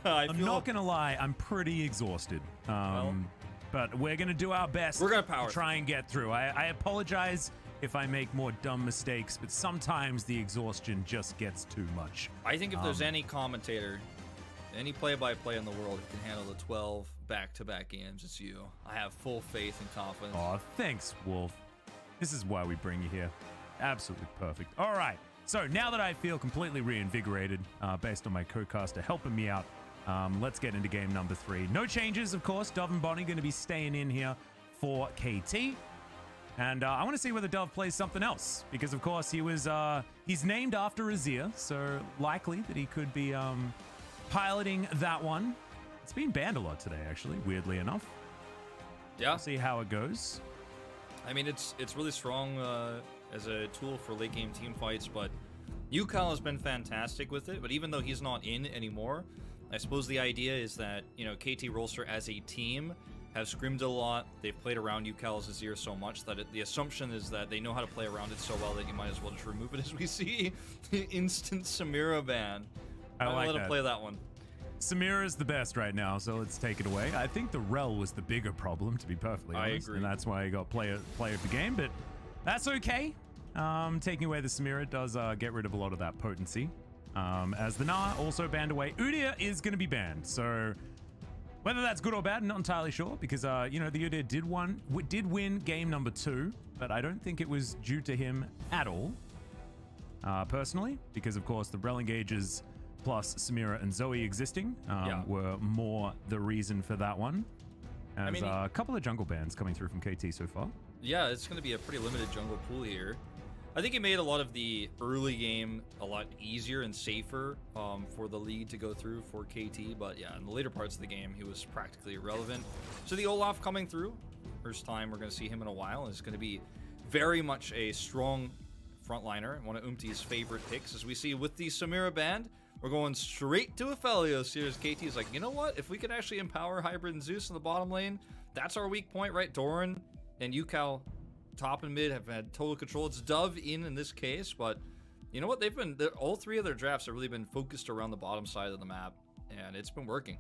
I'm not going to lie, I'm pretty exhausted. But we're going to do our best. We're going to power try and get through. I apologize if I make more dumb mistakes, but sometimes the exhaustion just gets too much. I think if there's any commentator, any play-by-play in the world who can handle the 12 back-to-back games, it's you. I have full faith and confidence. Oh, thanks, Wolf. This is why we bring you here. Absolutely perfect. All right. So now that I feel completely reinvigorated, based on my co-caster helping me out, let's get into game number 3. No changes, of course. Dove and Bonnie going to be staying in here for KT. And I want to see whether Dove plays something else, because of course he's named after Azir, so likely that he could be piloting that one. It's been banned a lot today, actually, weirdly enough. Yeah. We'll see how it goes. I mean, it's really strong as a tool for late game team fights, but Yukal has been fantastic with it. But even though he's not in anymore, I suppose the idea is that, you know, KT Rolster as a team have scrimmed a lot. They've played around Yukal's Azir so much that the assumption is that they know how to play around it so well that you might as well just remove it, as we see instant Samira ban. I like let that. him play that one. Samira is the best right now, so let's take it away. I think the Rel was the bigger problem, to be perfectly honest. I agree. And that's why he got player of the game, but that's okay. Taking away the Samira does get rid of a lot of that potency. As the Na also banned away. Udyr is going to be banned, so whether that's good or bad, I'm not entirely sure, because you know, the Udyr did win game number 2, but I don't think it was due to him at all, personally, because of course the Rel engages plus Samira and Zoe existing were more the reason for that one. As a couple of jungle bans coming through from KT so far. Yeah, it's going to be a pretty limited jungle pool here. I think it made a lot of the early game a lot easier and safer for the lead to go through for KT, but yeah, in the later parts of the game, he was practically irrelevant. So the Olaf coming through, first time we're going to see him in a while, is going to be very much a strong frontliner, one of Umti's favorite picks, as we see with the Samira band. We're going straight to Aphelios here, as KT is like, you know what? If we could actually empower Hybrid and Zeus in the bottom lane, that's our weak point, right? Doran and Yukal, top and mid, have had total control. It's Dove in this case, but you know what? All 3 of their drafts have really been focused around the bottom side of the map, and it's been working.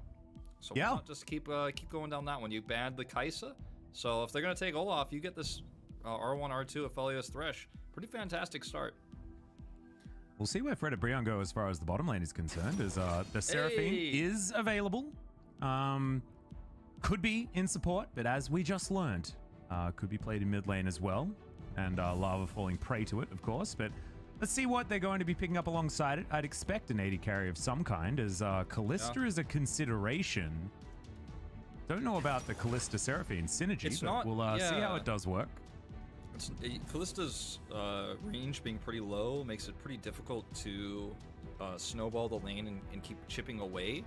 So why not just keep going down that one? You banned the Kaisa, so if they're going to take Olaf, you get this R1, R2 Aphelios Thresh. Pretty fantastic start. We'll see where Fred and Brion go as far as the bottom lane is concerned, as the Seraphine is available. could be in support, but as we just learned, could be played in mid lane as well. And Lava falling prey to it, of course. But let's see what they're going to be picking up alongside it. I'd expect an AD carry of some kind, as Kalista is a consideration. Don't know about the Kalista Seraphine synergy, but we'll see how it does work. Kalista's range being pretty low makes it pretty difficult to snowball the lane and keep chipping away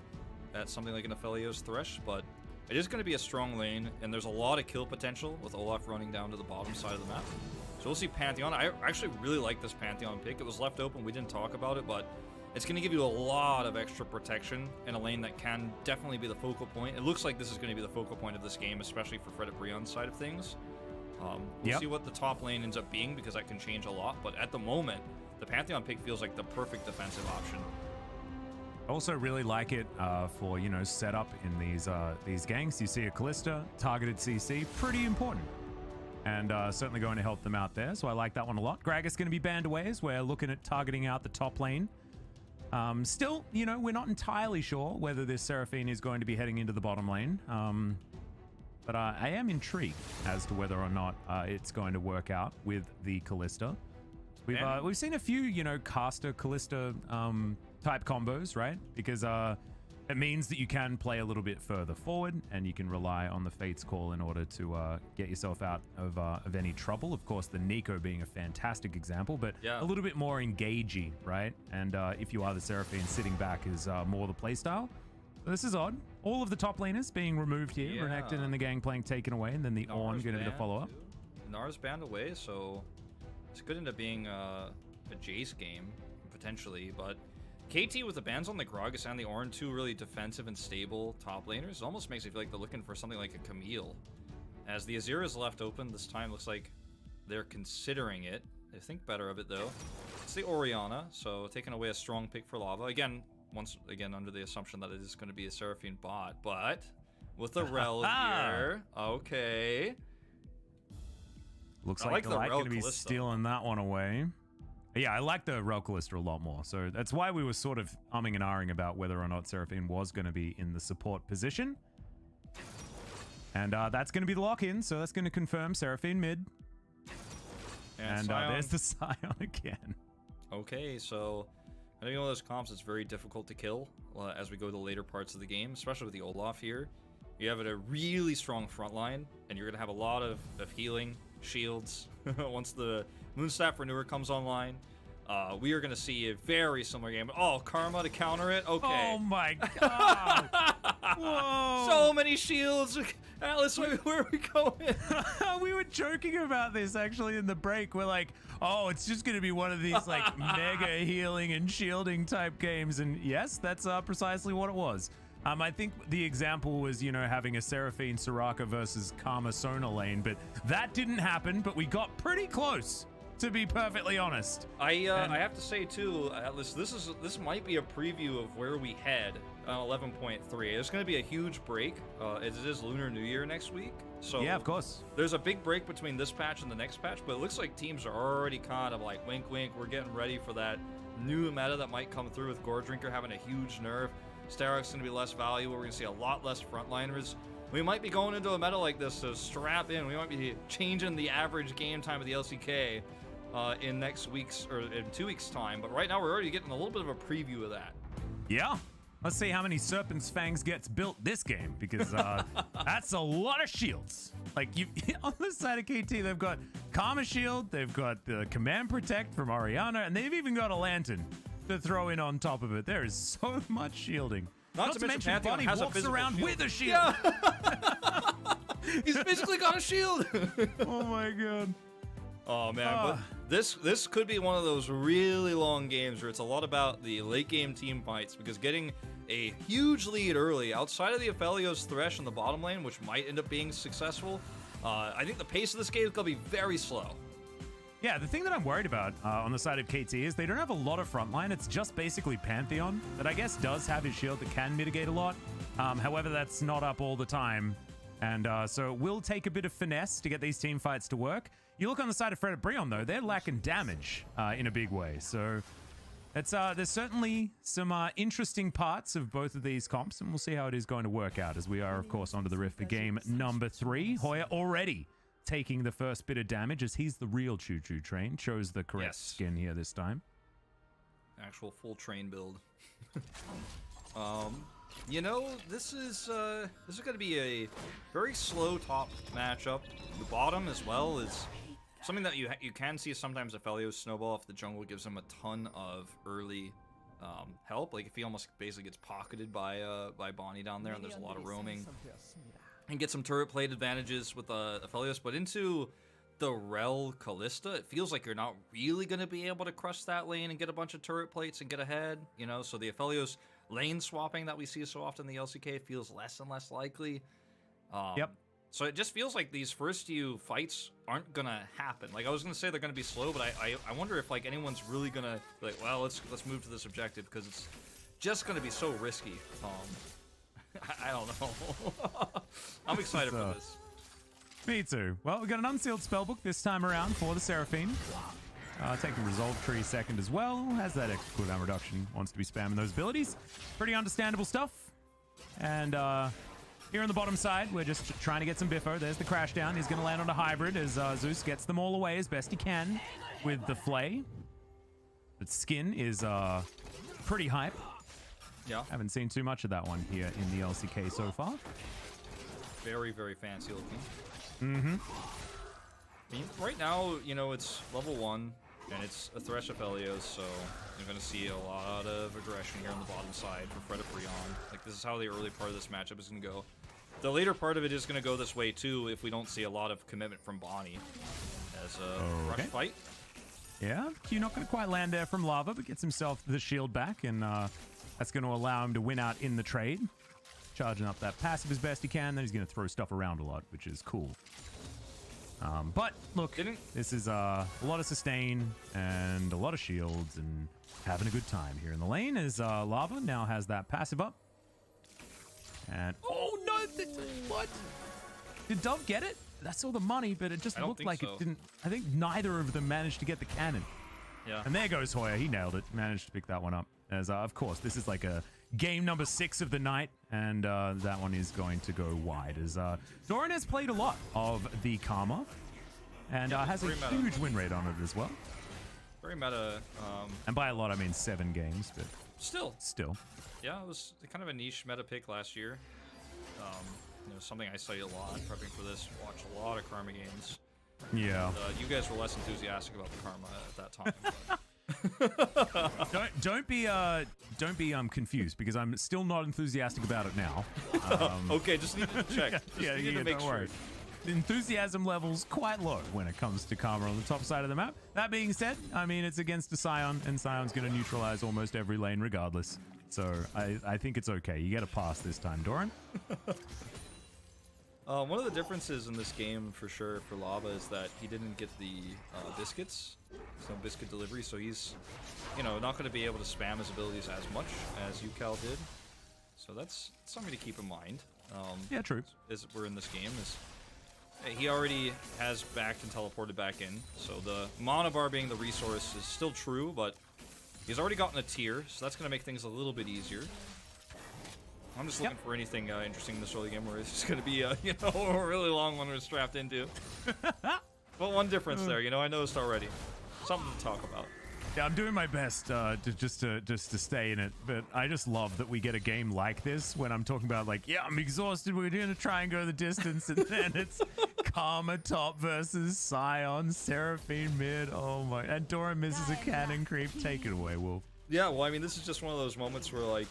at something like an Aphelios Thresh, but it is going to be a strong lane, and there's a lot of kill potential with Olaf running down to the bottom side of the map. So we'll see Pantheon. I actually really like this Pantheon pick. It was left open, we didn't talk about it, but it's going to give you a lot of extra protection in a lane that can definitely be the focal point. It looks like this is going to be the focal point of this game, especially for Fred Brion's side of things. We'll see what the top lane ends up being, because that can change a lot, but at the moment, the Pantheon pick feels like the perfect defensive option. I also really like it for, you know, setup in these ganks. You see a Kalista, targeted CC, pretty important. And certainly going to help them out there, so I like that one a lot. Gragas going to be banned away as we're looking at targeting out the top lane. Still, you know, we're not entirely sure whether this Seraphine is going to be heading into the bottom lane. But I am intrigued as to whether or not it's going to work out with the Kalista. We've seen a few, you know, caster Kalista type combos, right? Because it means that you can play a little bit further forward, and you can rely on the Fate's Call in order to get yourself out of any trouble. Of course, the Nico being a fantastic example, but a little bit more engagey, right? And if you are the Seraphine, sitting back is more the playstyle. So this is odd. All of the top laners being removed here. Renekton and the Gangplank taken away, and then the Ornn going to be the follow-up. Nara's banned away, so this could end up being a Jace game, potentially, but KT with the bans on the Gragas and the Ornn, two really defensive and stable top laners, it almost makes me feel like they're looking for something like a Camille. As the Azir is left open, this time looks like they're considering it. They think better of it, though. It's the Orianna, so taking away a strong pick for Lava. Again, once again, under the assumption that it is going to be a Seraphine bot, but with the Rel here, okay. Looks like the Light going to be stealing that one away. Yeah, I like the Rel Kalista a lot more, so that's why we were sort of umming and ahhing about whether or not Seraphine was going to be in the support position. And that's going to be the lock-in, so that's going to confirm Seraphine mid. And there's the Scion again. Okay, so I know one of those comps that's very difficult to kill as we go to the later parts of the game, especially with the Olaf here. You have a really strong front line, and you're going to have a lot of healing, shields, once the Moonstaff Renewer comes online. We are going to see a very similar game. Oh, Karma to counter it? Okay. Oh my god. Whoa. So many shields. Atlas, where are we going? We were joking about this actually in the break. We're like, oh, it's just going to be one of these like mega healing and shielding type games. And yes, that's precisely what it was. I think the example was, you know, having a Seraphine Soraka versus Karma Sona lane, but that didn't happen, but we got pretty close, to be perfectly honest. I have to say too, Atlas, this might be a preview of where we head on 11.3. There's going to be a huge break. It is Lunar New Year next week, so yeah, of course. There's a big break between this patch and the next patch, but it looks like teams are already kind of like wink, wink. We're getting ready for that new meta that might come through with Gore Drinker having a huge nerf. Starrock's going to be less valuable. We're going to see a lot less frontliners. We might be going into a meta like this, so strap in. We might be changing the average game time of the LCK in next week's or in 2 weeks' time. But right now, we're already getting a little bit of a preview of that. Yeah. Let's see how many Serpent's Fangs gets built this game, because that's a lot of shields. Like, on the side of KT, they've got Karma Shield, they've got the Command Protect from Orianna, and they've even got a Lantern to throw in on top of it. There is so much shielding. Not to mention Bunny walks around shield. with a shield. Yeah. He's physically got a shield. Oh my god. Oh man, but this could be one of those really long games where it's a lot about the late game team fights, because getting a huge lead early outside of the Aphelios Thresh in the bottom lane, which might end up being successful, I think the pace of this game is going to be very slow. Yeah, the thing that I'm worried about on the side of KT is they don't have a lot of frontline. It's just basically Pantheon that I guess does have his shield that can mitigate a lot. However, that's not up all the time. And so it will take a bit of finesse to get these team fights to work. You look on the side of Fred Brion, though, they're lacking damage in a big way. So There's certainly some interesting parts of both of these comps, and we'll see how it is going to work out as we are, of course, onto the Rift for game number 3. Hoya already taking the first bit of damage as he's the real choo-choo train. Chose the correct skin here this time. Actual full train build. You know, this is going to be a very slow top matchup. The bottom as well is something that you can see sometimes Aphelios snowball if the jungle gives him a ton of early help. Like if he almost basically gets pocketed by Bonnie down there and there's a lot of roaming. And get some turret plate advantages with Aphelios, but into the Rel Kalista, it feels like you're not really going to be able to crush that lane and get a bunch of turret plates and get ahead, you know? So the Aphelios lane swapping that we see so often in the LCK feels less and less likely. Yep. So it just feels like these first few fights aren't going to happen. Like, I was going to say they're going to be slow, but I wonder if, like, anyone's really going to be like, well, let's move to this objective, because it's just going to be so risky. I don't know. I'm excited for this. Me too. Well, we got an unsealed spellbook this time around for the Seraphine. Taking Resolve Tree second as well. Has that extra cooldown reduction. Wants to be spamming those abilities. Pretty understandable stuff. And here on the bottom side, we're just trying to get some biffo. There's the crash down. He's going to land on a hybrid as Zeus gets them all away as best he can with the flay. The skin is pretty hype. Yeah. Haven't seen too much of that one here in the LCK so far. Very, very fancy looking. Mm-hmm. I mean, right now, you know, it's level 1, and it's a Thresh Aphelios, so you're going to see a lot of aggression here on the bottom side for Fred Brion. Like, this is how the early part of this matchup is going to go. The later part of it is going to go this way, too, if we don't see a lot of commitment from Bonnie as a rush fight. Yeah, Q not going to quite land there from Lava, but gets himself the shield back, and that's going to allow him to win out in the trade. Charging up that passive as best he can, then he's going to throw stuff around a lot, which is cool. But look, this is a lot of sustain and a lot of shields and having a good time here in the lane as Lava now has that passive up. And oh no, what? Did Dove get it? That's all the money, but it just looked like it didn't. I think neither of them managed to get the cannon. Yeah. And there goes Hoya. He nailed it. Managed to pick that one up. As of course, this is like a game number 6 of the night, and that one is going to go wide. As Doran has played a lot of the Karma, and has a huge win rate on it as well. Very meta. And by a lot, I mean 7 games, but still. Yeah, it was kind of a niche meta pick last year. You know, something I studied a lot prepping for this. Watched a lot of Karma games. Yeah. And, you guys were less enthusiastic about the Karma at that time. don't be confused, because I'm still not enthusiastic about it now. Okay, just need to check. Need to make don't sure. worry. The enthusiasm level's quite low when it comes to Karma on the top side of the map. That being said, I mean, it's against a Sion, and Sion's going to neutralize almost every lane regardless. So I think it's okay. You get a pass this time, Doran. One of the differences in this game, for sure, for Lava is that he didn't get the biscuits, some biscuit delivery, so he's, you know, not going to be able to spam his abilities as much as UCal did. So that's something to keep in mind. Yeah, true. As we're in this game, he already has backed and teleported back in, so the mana bar being the resource is still true, but he's already gotten a tier, so that's going to make things a little bit easier. I'm just looking for anything interesting in this early game where it's just going to be, you know, a really long one we're strapped into. But one difference there, you know, I noticed already. Something to talk about. Yeah, I'm doing my best just to stay in it, but I just love that we get a game like this when I'm talking about, like, yeah, I'm exhausted, we're going to try and go the distance, and then it's Karma top versus Sion, Seraphine mid, oh my, and Dora misses a cannon creep. Take it away, Wolf. Yeah, well, I mean, this is just one of those moments where, like,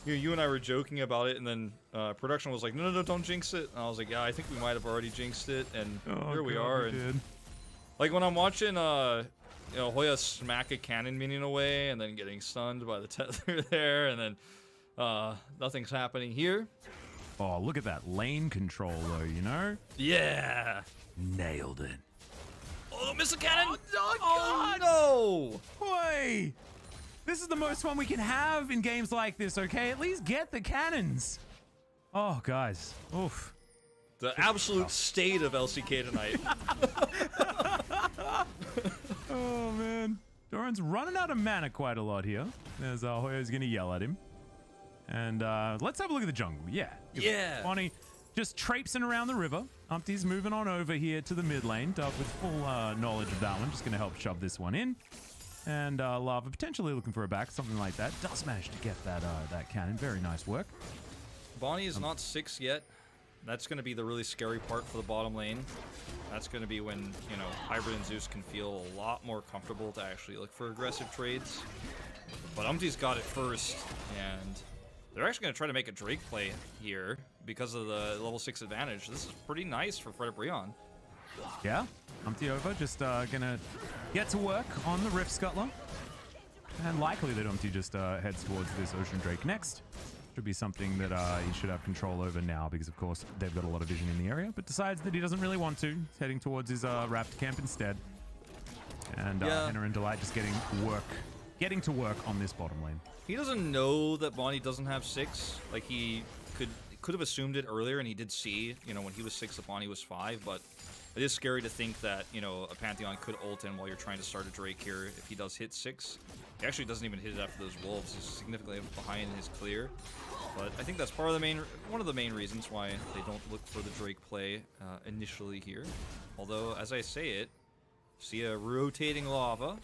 you and I were joking about it, and then production was like, no, don't jinx it. And I was like, yeah, I think we might have already jinxed it, and here we are. And, like, when I'm watching, you know, Hoya smack a cannon minion away, and then getting stunned by the tether there, and then nothing's happening here. Oh, look at that lane control, though, you know? Yeah! Nailed it. Oh, miss a cannon! Oh, no! Boy! This is the most fun we can have in games like this, okay? At least get the cannons. Oh, guys. Oof. The absolute state of LCK tonight. Oh, man. Doran's Brion's running out of mana quite a lot here. There's Hoyo's going to yell at him. And let's have a look at the jungle. Yeah. Bonnie just traipsing around the river. Umpty's moving on over here to the mid lane. Dove with full knowledge of that one. Just going to help shove this one in. And Lava potentially looking for a back, something like that. Does manage to get that cannon. Very nice work. Bonnie is not 6 yet. That's going to be the really scary part for the bottom lane. That's going to be when, you know, Hybrid and Zeus can feel a lot more comfortable to actually look for aggressive trades. But Umpty's got it first, and they're actually going to try to make a Drake play here because of the level 6 advantage. This is pretty nice for Fred Brion. Yeah, Umpty over, just gonna get to work on the Rift Scuttler. And likely that Umpty just heads towards this Ocean Drake next. Should be something that he should have control over now because, of course, they've got a lot of vision in the area, but decides that he doesn't really want to. He's heading towards his Raptor camp instead. And Henna and Delight just getting to work on this bottom lane. He doesn't know that Bonnie doesn't have 6. Like, he could have assumed it earlier, and he did see, you know, when he was 6 that Bonnie was 5, but it is scary to think that, you know, a Pantheon could ult in while you're trying to start a Drake here if he does hit 6. He actually doesn't even hit it after those wolves. He's significantly behind his clear. But I think that's one of the main reasons why they don't look for the Drake play initially here. Although, as I say it, see a rotating Lava.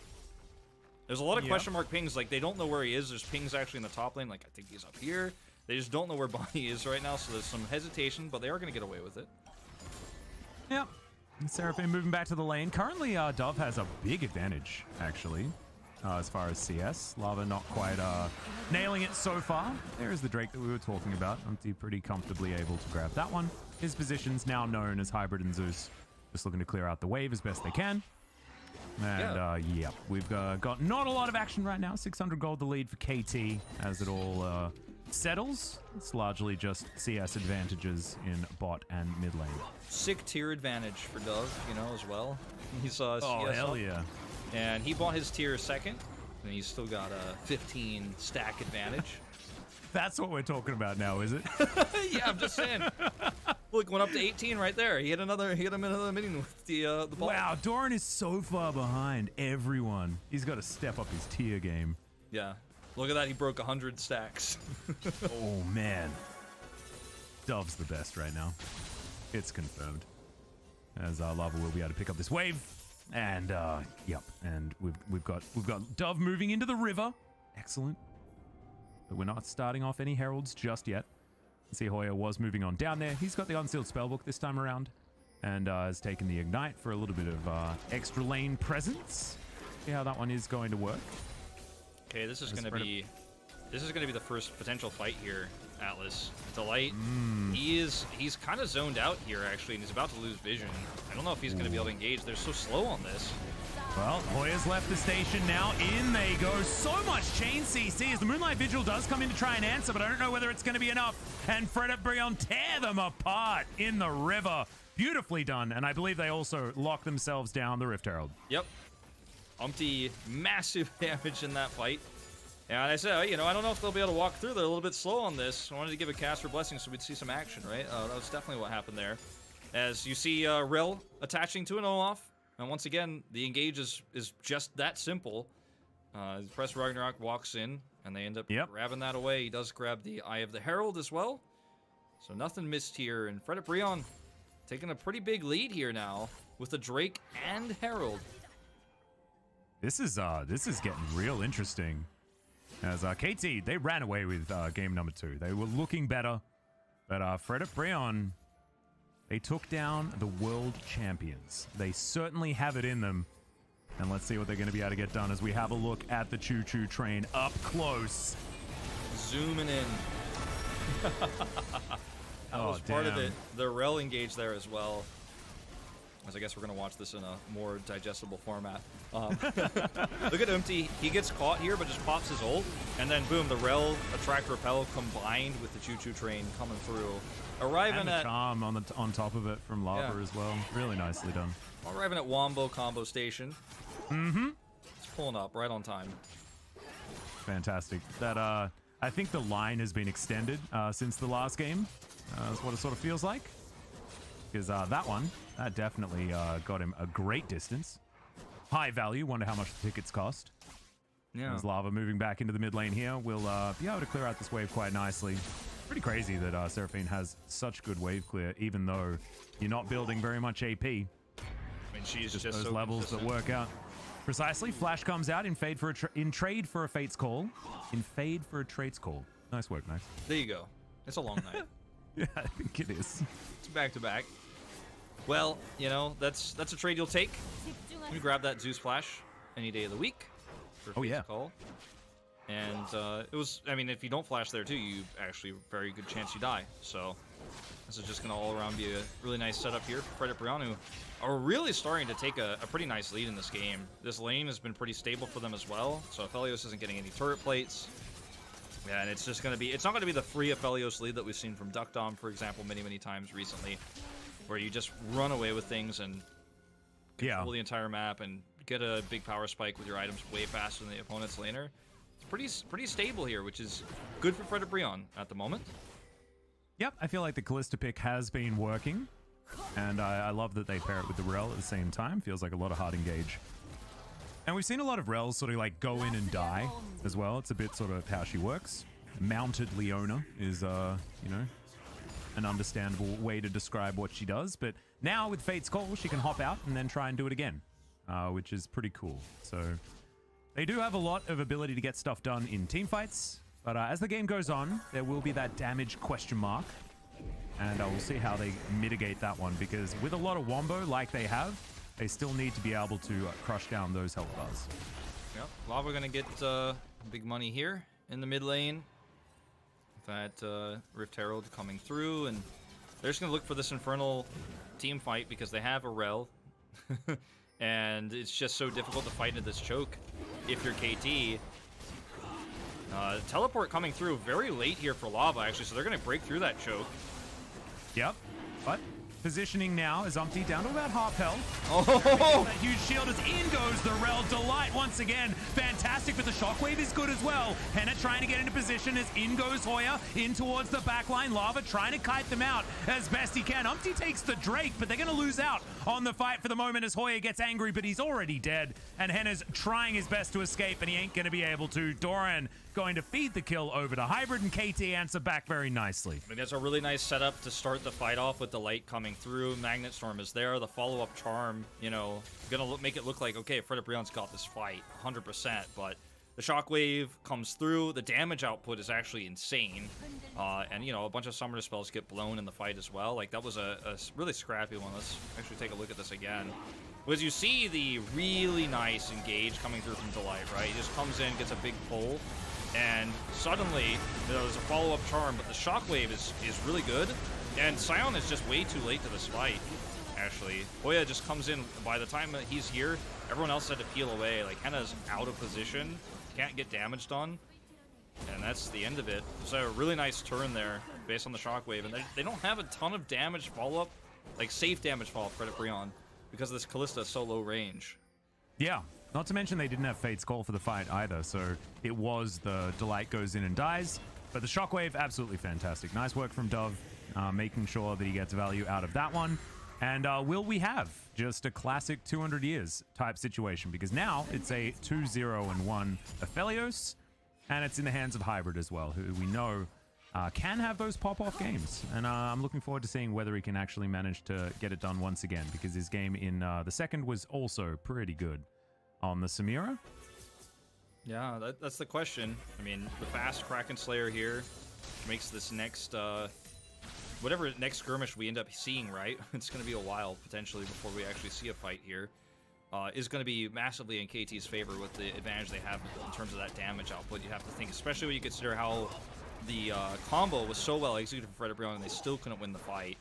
There's a lot of question mark pings. Like, they don't know where he is. There's pings actually in the top lane. Like, I think he's up here. They just don't know where Bonnie is right now, so there's some hesitation, but they are going to get away with it. Yep. Seraphim moving back to the lane. Currently, Dove has a big advantage, actually, as far as CS. Lava not quite nailing it so far. There is the Drake that we were talking about. Umpty pretty comfortably able to grab that one. His position's now known as Hybrid and Zeus. Just looking to clear out the wave as best they can. And, yeah, we've got not a lot of action right now. 600 gold the lead for KT as it all settles. It's largely just CS advantages in bot and mid lane. Sick tier advantage for Dove, you know, as well. He's CS hell up, yeah. and he bought his tier second, and he's still got a 15 stack advantage. That's what we're talking about now, is it? Yeah, I'm just saying. Look, went up to 18 right there. He hit him another minion with the ball. Wow, Doran is so far behind everyone. He's got to step up his tier game. Yeah. Look at that, he broke 100 stacks. Oh, man. Dove's the best right now. It's confirmed. As Lava will be able to pick up this wave. And, yep. And we've got Dove moving into the river. Excellent. But we're not starting off any heralds just yet. See, Hoya was moving on down there. He's got the Unsealed Spellbook this time around. And has taken the Ignite for a little bit of extra lane presence. See how that one is going to work. Okay, this is going to be the first potential fight here, Atlas. Delight, he's kind of zoned out here, actually, and he's about to lose vision. I don't know if he's going to be able to engage. They're so slow on this. Well, Hoya's left the station now. In they go. So much chain CC as the Moonlight Vigil does come in to try and answer, but I don't know whether it's going to be enough. And Fred and Brion tear them apart in the river. Beautifully done. And I believe they also lock themselves down the Rift Herald. Yep. Umpty, massive damage in that fight. And I said, you know, I don't know if they'll be able to walk through. They're a little bit slow on this. I wanted to give a cast for Blessing so we'd see some action, right? That was definitely what happened there. As you see Rill attaching to an Olaf. And once again, the engage is just that simple. Press Ragnarok walks in, and they end up grabbing that away. He does grab the Eye of the Herald as well. So nothing missed here. And Fred Brion taking a pretty big lead here now with the Drake and Herald. This is getting real interesting. As KT, they ran away with game number 2. They were looking better. But Fred Brion, they took down the world champions. They certainly have it in them. And let's see what they're going to be able to get done as we have a look at the choo-choo train up close. Zooming in. That was part of it. The Rel engaged there as well. As I guess we're going to watch this in a more digestible format. Look at Umpty. He gets caught here, but just pops his ult. And then, boom, the Rel, Attract, Repel combined with the choo-choo train coming through. Arriving and at... charm on top of it from Lava as well. Really nicely done. Arriving at Wombo Combo Station. Mm-hmm. It's pulling up right on time. Fantastic. That, I think the line has been extended since the last game. That's what it sort of feels like. Because that definitely got him a great distance. High value. Wonder how much the tickets cost. Yeah. As Lava moving back into the mid lane here will be able to clear out this wave quite nicely. Pretty crazy that Seraphine has such good wave clear, even though you're not building very much AP. I mean, she's just those so levels consistent. that work out. Precisely. Flash comes out in trade for a Fate's Call. In fade for a Trade's Call. Nice work, Max. There you go. It's a long night. Yeah, I think it is. It's back to back. Well, you know, that's a trade you'll take. Let me grab that Zeus Flash any day of the week. For Oh, yeah. Call. And it was, I mean, if you don't flash there too, you actually very good chance you die. So this is just going to all around be a really nice setup here for Fred and Brion, who are really starting to take a pretty nice lead in this game. This lane has been pretty stable for them as well. So Aphelios isn't getting any turret plates. Yeah, and it's just going to be, it's not going to be the free Aphelios lead that we've seen from Duckdom, for example, many times recently, where you just run away with things and control the entire map and get a big power spike with your items way faster than the opponent's laner. It's pretty stable here, which is good for Fred and Brion at the moment. Yep, I feel like the Callista pick has been working, and I love that they pair it with the Rel at the same time. Feels like a lot of hard engage. And we've seen a lot of Rels sort of like go in and die as well. It's a bit sort of how she works. Mounted Leona is, you know, an understandable way to describe what she does. But now with Fate's Call, she can hop out and then try and do it again, which is pretty cool. So they do have a lot of ability to get stuff done in team fights. But as the game goes on, there will be that damage question mark. And we'll see how they mitigate that one. Because with a lot of wombo like they have, they still need to be able to crush down those health bars. Yep, Lava gonna get big money here in the mid lane. That Rift Herald coming through, and they're just gonna look for this Infernal team fight because they have a Rel. And it's just so difficult to fight into this choke if you're KT. Teleport coming through very late here for Lava, actually, so they're gonna break through that choke. Yep, but positioning now is Umpty down to about half health. Oh! That huge shield as in goes the Rel. Delight once again. Fantastic, but the shockwave is good as well. Henna trying to get into position as in goes Hoya in towards the back line. Lava trying to kite them out as best he can. Umpty takes the Drake, but they're going to lose out on the fight for the moment as Hoya gets angry, but he's already dead. And Henna's trying his best to escape, and he ain't going to be able to. Doran going to feed the kill over to Hybrid, and KT answer back very nicely. I mean, that's a really nice setup to start the fight off with the light coming through. Magnet Storm is there. The follow-up charm, you know, gonna make it look like, okay, Fred and Brion's got this fight 100%, but the shockwave comes through. The damage output is actually insane. And, you know, a bunch of summoner spells get blown in the fight as well. Like, that was a really scrappy one. Let's actually take a look at this again. As you see the really nice engage coming through from Delight, right? He just comes in, gets a big pull, and suddenly, you know, there's a follow-up charm, but the shockwave is really good. And Sion is just way too late to this fight, actually. Hoya just comes in. By the time that he's here, everyone else had to peel away. Like, Henna's out of position, can't get damage done, and that's the end of it. So a really nice turn there based on the shockwave, and they don't have a ton of damage follow-up, like safe damage follow-up for Brion, because this Callista is so low range. Yeah, not to mention they didn't have Fate's Call for the fight either, so it was the Delight goes in and dies. But the shockwave, absolutely fantastic. Nice work from Dove, making sure that he gets value out of that one. And will we have just a classic 200 years type situation? Because now it's a 2-0-1 Aphelios, and it's in the hands of Hybrid as well, who we know can have those pop-off games. And I'm looking forward to seeing whether he can actually manage to get it done once again, because his game in the second was also pretty good on the Samira. Yeah, that's the question. I mean, the fast Kraken Slayer here makes this next, whatever next skirmish we end up seeing, right? It's going to be a while, potentially, before we actually see a fight here. Is going to be massively in KT's favor with the advantage they have in terms of that damage output. You have to think, especially when you consider how the combo was so well executed for Fred and Brion, and they still couldn't win the fight.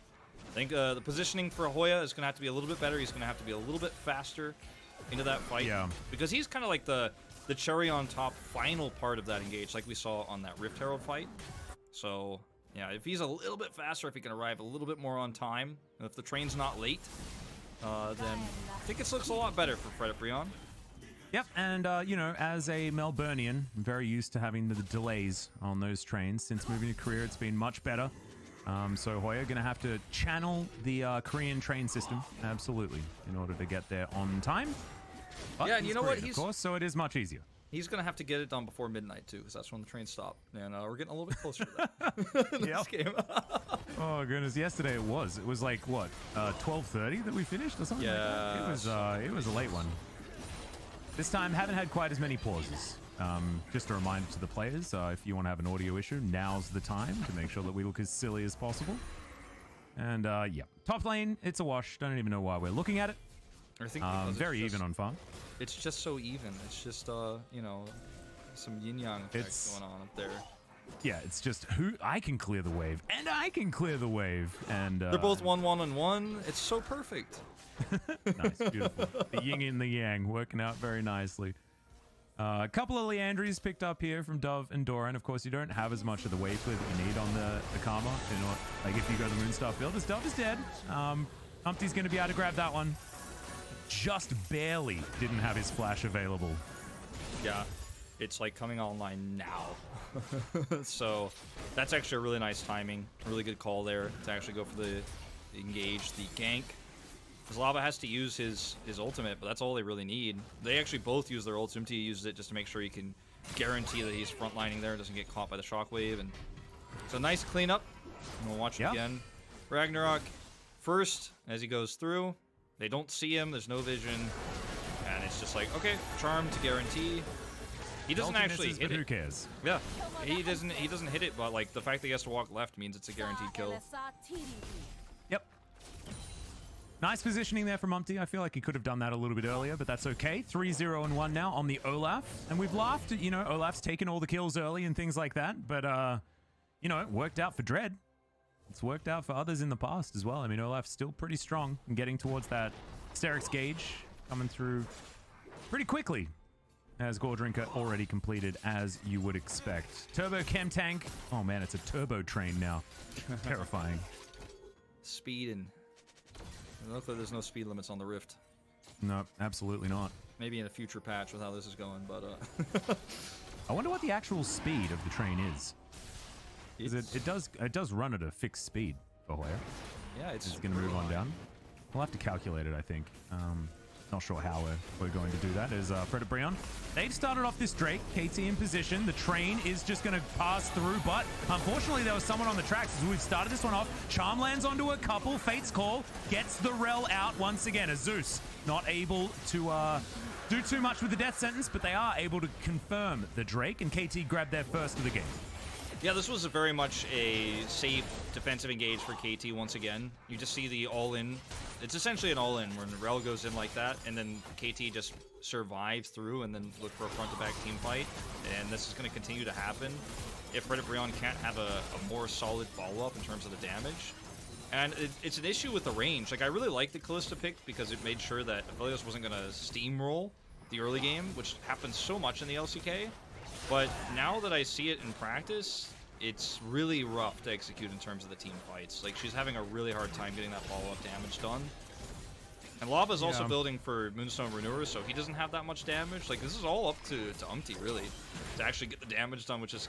I think the positioning for Hoya is going to have to be a little bit better. He's going to have to be a little bit faster into that fight. Yeah. Because he's kind of like the cherry on top final part of that engage, like we saw on that Rift Herald fight. So, yeah, if he's a little bit faster, if he can arrive a little bit more on time, and if the train's not late, then I think it looks a lot better for Fred and Brion. Yep, and, you know, as a Melburnian, I'm very used to having the delays on those trains. Since moving to Korea, it's been much better. So Hoya going to have to channel the Korean train system, absolutely, in order to get there on time. But yeah, and you know what? Korean, of course, so it is much easier. He's going to have to get it done before midnight, too, because that's when the trains stop. And we're getting a little bit closer to that in this game. Oh, goodness. Yesterday it was like, what, 12:30 that we finished or something? Yeah. Like that? It was a late one. This time, haven't had quite as many pauses. Just a reminder to the players, if you want to have an audio issue, now's the time to make sure that we look as silly as possible. And, yeah. Top lane, it's a wash. Don't even know why we're looking at it. I think very even on farm. It's just so even. It's just, you know, some yin-yang effects going on up there. Yeah, it's just I can clear the wave, and I can clear the wave. And they're both 1-1-1. It's so perfect. Nice, beautiful. The yin and the yang working out very nicely. A couple of Leandries picked up here from Dove and Doran. Of course, you don't have as much of the wave clear that you need on the Karma. You know, like if you go to the Moonstar field, this Dove is dead. Humpty's going to be able to grab that one. Just barely didn't have his flash available. Yeah, it's like coming online now. So that's actually a really nice timing. Really good call there to actually go for the engage, the gank. Because Lava has to use his ultimate, but that's all they really need. They actually both use their ultimate. He uses it just to make sure he can guarantee that he's frontlining there and doesn't get caught by the shockwave. And it's a nice cleanup. And we'll watch it again. Ragnarok first as he goes through. They don't see him. There's no vision. And it's just like, okay, charm to guarantee. He doesn't actually hit it. Who cares? Yeah, he doesn't hit it, but like the fact that he has to walk left means it's a guaranteed kill. Yep. Nice positioning there from Umpty. I feel like he could have done that a little bit earlier, but that's okay. 3-0-1 now on the Olaf. And we've laughed at, you know, Olaf's taken all the kills early and things like that. But, you know, it worked out for Dread. It's worked out for others in the past as well. I mean, Olaf's still pretty strong and getting towards that Sterix gauge coming through pretty quickly. As Gore Drinker already completed, as you would expect. Turbo Chem Tank. Oh man, it's a turbo train now. Terrifying. Speed and... It looks like there's no speed limits on the Rift. No, absolutely not. Maybe in a future patch with how this is going, but... I wonder what the actual speed of the train is. It does run at a fixed speed for Hoya. Yeah, it's going to move on down. We'll have to calculate it, I think. Not sure how we're going to do that. Is Fred Brion. They've started off this Drake. KT in position. The train is just going to pass through, but unfortunately there was someone on the tracks as we've started this one off. Charm lands onto a couple. Fate's Call gets the Rel out once again. As Zeus not able to do too much with the death sentence, but they are able to confirm the Drake, and KT grabbed their first of the game. Yeah, this was very much a safe defensive engage for KT once again. You just see the all-in. It's essentially an all-in when Rel goes in like that, and then KT just survives through and then look for a front-to-back team fight. And this is going to continue to happen if Fred Brion can't have a more solid follow-up in terms of the damage. And it's an issue with the range. Like, I really like the Kalista pick because it made sure that Aphelios wasn't going to steamroll the early game, which happens so much in the LCK. But now that I see it in practice, it's really rough to execute in terms of the team fights. Like, she's having a really hard time getting that follow-up damage done. And Lava's also building for Moonstone Renewer, so he doesn't have that much damage. Like, this is all up to Umpty, really, to actually get the damage done, which is...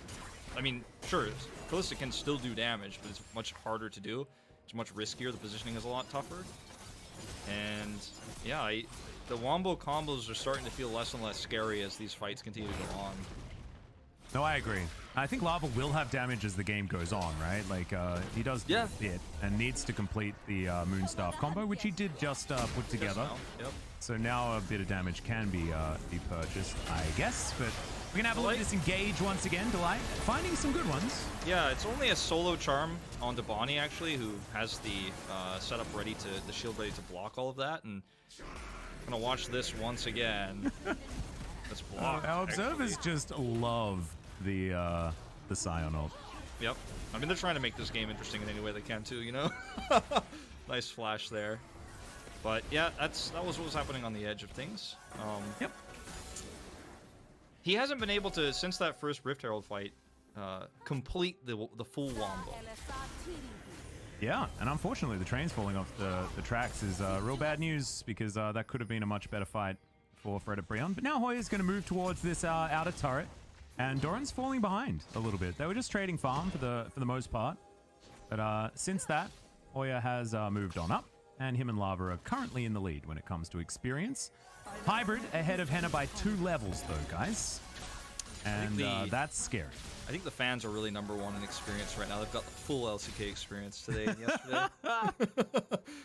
I mean, sure, Kalista can still do damage, but it's much harder to do. It's much riskier. The positioning is a lot tougher. And, yeah, the Wombo combos are starting to feel less and less scary as these fights continue to go on. No, I agree. I think Lava will have damage as the game goes on, right? Like, he does do a bit and needs to complete the Moonstaff combo, which he did just put together. Yep. So now a bit of damage can be purchased, I guess. But we're going to have a look at this engage once again. Delight finding some good ones. Yeah, it's only a solo charm on Bonnie, actually, who has the setup ready the shield ready to block all of that. And I'm going to watch this once again. Let's block. Our observers just love the Scion ult. Yep. I mean, they're trying to make this game interesting in any way they can too, you know? Nice flash there. But yeah, that was what was happening on the edge of things. Yep. He hasn't been able to, since that first Rift Herald fight, complete the full wombo. Yeah, and unfortunately the trains falling off the tracks is real bad news, because that could have been a much better fight for Fred Brion. But now Hoya's going to move towards this outer turret. And Doran's falling behind a little bit. They were just trading farm for the most part. But since that, Hoya has moved on up. and him and Lava are currently in the lead when it comes to experience. Hybrid ahead of Henna by 2 levels, though, guys. And that's scary. I think the fans are really number one in experience right now. They've got the full LCK experience today and yesterday.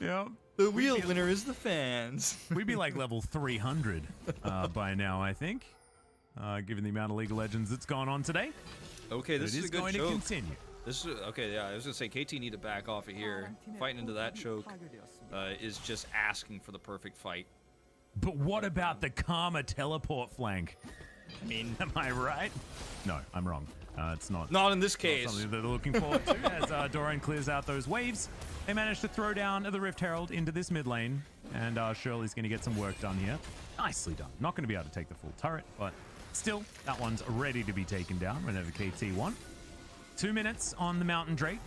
Yeah. The real winner is the fans. We'd be like level 300 by now, I think, given the amount of League of Legends that's gone on today. Okay, this is a good going choke. to continue. This is okay. Yeah, I was gonna say KT need to back off of here. Fighting into that choke is just asking for the perfect fight. But what about the Karma teleport flank? I mean, am I right? No, I'm wrong. It's not. Not in this case. Something that they're looking forward to as Dorian clears out those waves. They manage to throw down the Rift Herald into this mid lane, and Shirley's going to get some work done here. Nicely done. Not going to be able to take the full turret, but still, that one's ready to be taken down whenever KT want. 2 minutes on the Mountain Drake.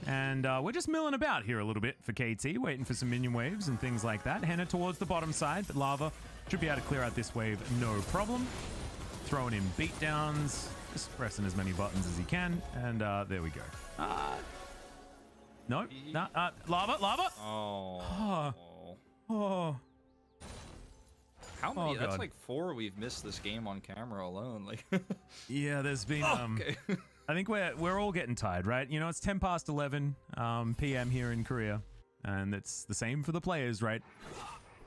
And we're just milling about here a little bit for KT, waiting for some minion waves and things like that. Henna towards the bottom side, but Lava should be able to clear out this wave no problem. Throwing in beatdowns, just pressing as many buttons as he can, and there we go. No, Lava. Oh. Oh. How many? Oh, that's God. like 4 we've missed this game on camera alone. Like. Yeah, there's been. Okay. I think we're all getting tired, right? You know, it's 10 past 11 p.m. here in Korea, and it's the same for the players, right?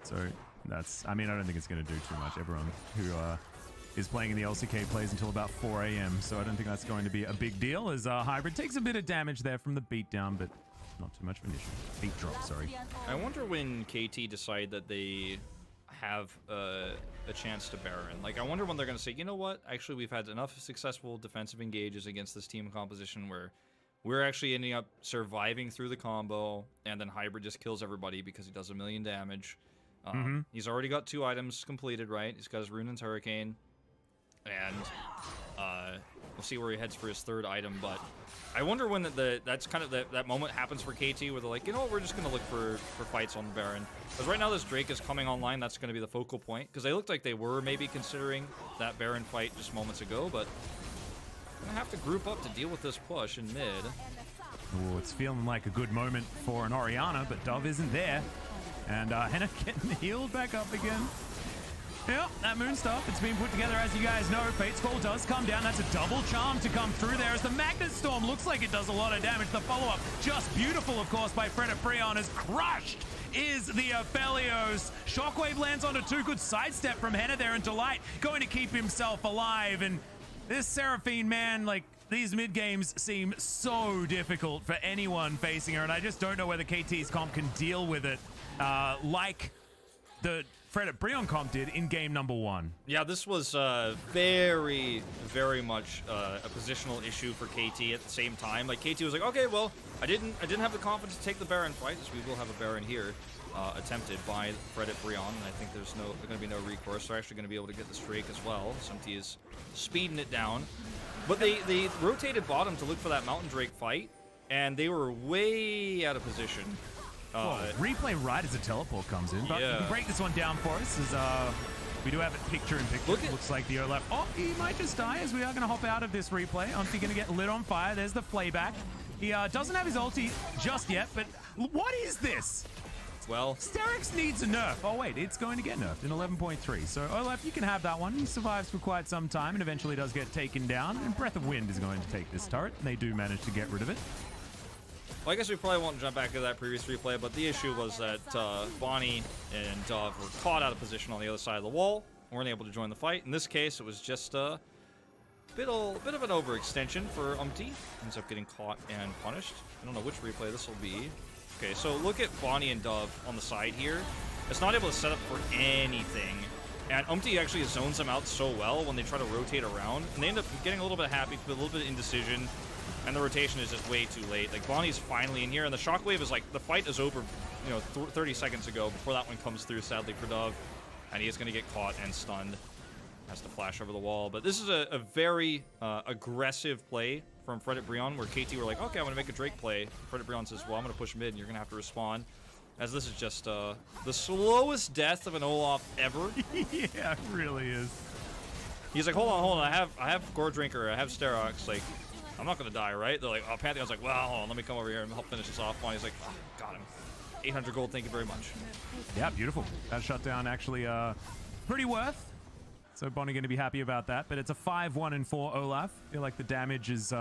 So that's. I mean, I don't think it's going to do too much. Everyone who is playing in the LCK plays until about 4 a.m. So I don't think that's going to be a big deal. As Hybrid takes a bit of damage there from the beatdown, but not too much of an issue. Beat drop, sorry. I wonder when KT decide that they have a chance to Baron. Like, I wonder when they're going to say, you know what? Actually, we've had enough successful defensive engages against this team composition where we're actually ending up surviving through the combo, and then Hybrid just kills everybody because he does 1 million damage. He's already got 2 items completed, right? He's got his Rune and Hurricane, and we'll see where he heads for his 3rd item, but I wonder when that's kind of that moment happens for KT where they're like, you know what, we're just going to look for fights on Baron. Because right now this Drake is coming online, that's going to be the focal point. Because they looked like they were maybe considering that Baron fight just moments ago, but I'm going to have to group up to deal with this push in mid. Oh, it's feeling like a good moment for an Orianna, but Dove isn't there. And Henna getting healed back up again. Yeah, that moon stuff, it's been put together as you guys know. Fate's Call does come down. That's a double charm to come through there as the Magnet Storm looks like it does a lot of damage. The follow-up, just beautiful, of course, by Brion is crushed. Is the Aphelios. Shockwave lands onto 2. Good sidestep from Henna there, and Delight going to keep himself alive. And this Seraphine, man, like, these mid-games seem so difficult for anyone facing her, and I just don't know whether KT's comp can deal with it like the Brion comp did in game number 1. Yeah, this was very, very much a positional issue for KT at the same time. Like, KT was like, okay, well, I didn't have the confidence to take the Baron fight, so we will have a Baron here attempted by Brion, and I think there's going to be no recourse. They're actually going to be able to get this Drake as well. SMT is speeding it down. But they rotated bottom to look for that Mountain Drake fight, and they were way out of position. Replay right as the teleport comes in, but Yeah. you can break this one down for us as we do have it picture in picture. Looks like the Olaf. Oh, he might just die as we are going to hop out of this replay. Aren't going to get lit on fire? There's the flayback. He doesn't have his ulti just yet, but what is this? Well, Sterix needs a nerf. Oh wait, it's going to get nerfed in 11.3. So Olaf, you can have that one. He survives for quite some time and eventually does get taken down. And Breath of Wind is going to take this turret, and they do manage to get rid of it. Well, I guess we probably won't jump back to that previous replay, but the issue was that Bonnie and Dove were caught out of position on the other side of the wall, weren't able to join the fight. In this case, it was just a bit of an overextension for Ends up getting caught and punished. I don't know which replay this will be. Okay, so look at Bonnie and Dove on the side here. It's not able to set up for anything. And actually zones them out so well when they try to rotate around. And they end up getting a little bit happy, a little bit of indecision. And the rotation is just way too late. Like, Bonnie's finally in here, and the Shockwave is like, the fight is over, 30 seconds ago before that one comes through, sadly, for Dove. And he is going to get caught and stunned. Has to flash over the wall. But this is a very aggressive play from Brion, where KT were like, okay, I'm going to make a Drake play. Brion says, well, I'm going to push mid, and you're going to have to respond. As this is just the slowest death of an Olaf ever. Yeah, it really is. He's like, hold on, I have Gore Drinker, I have Sterox, like, I'm not gonna die, right? They're like, oh, Pantheon's like, well, hold on, let me come over here and help finish this off. Bonnie's like, oh, got him. 800 gold, thank you very much. Yeah, beautiful. That shutdown actually pretty worth. So Bonnie going to be happy about that. But it's a 5-1 and 4 Olaf. I feel like the damage is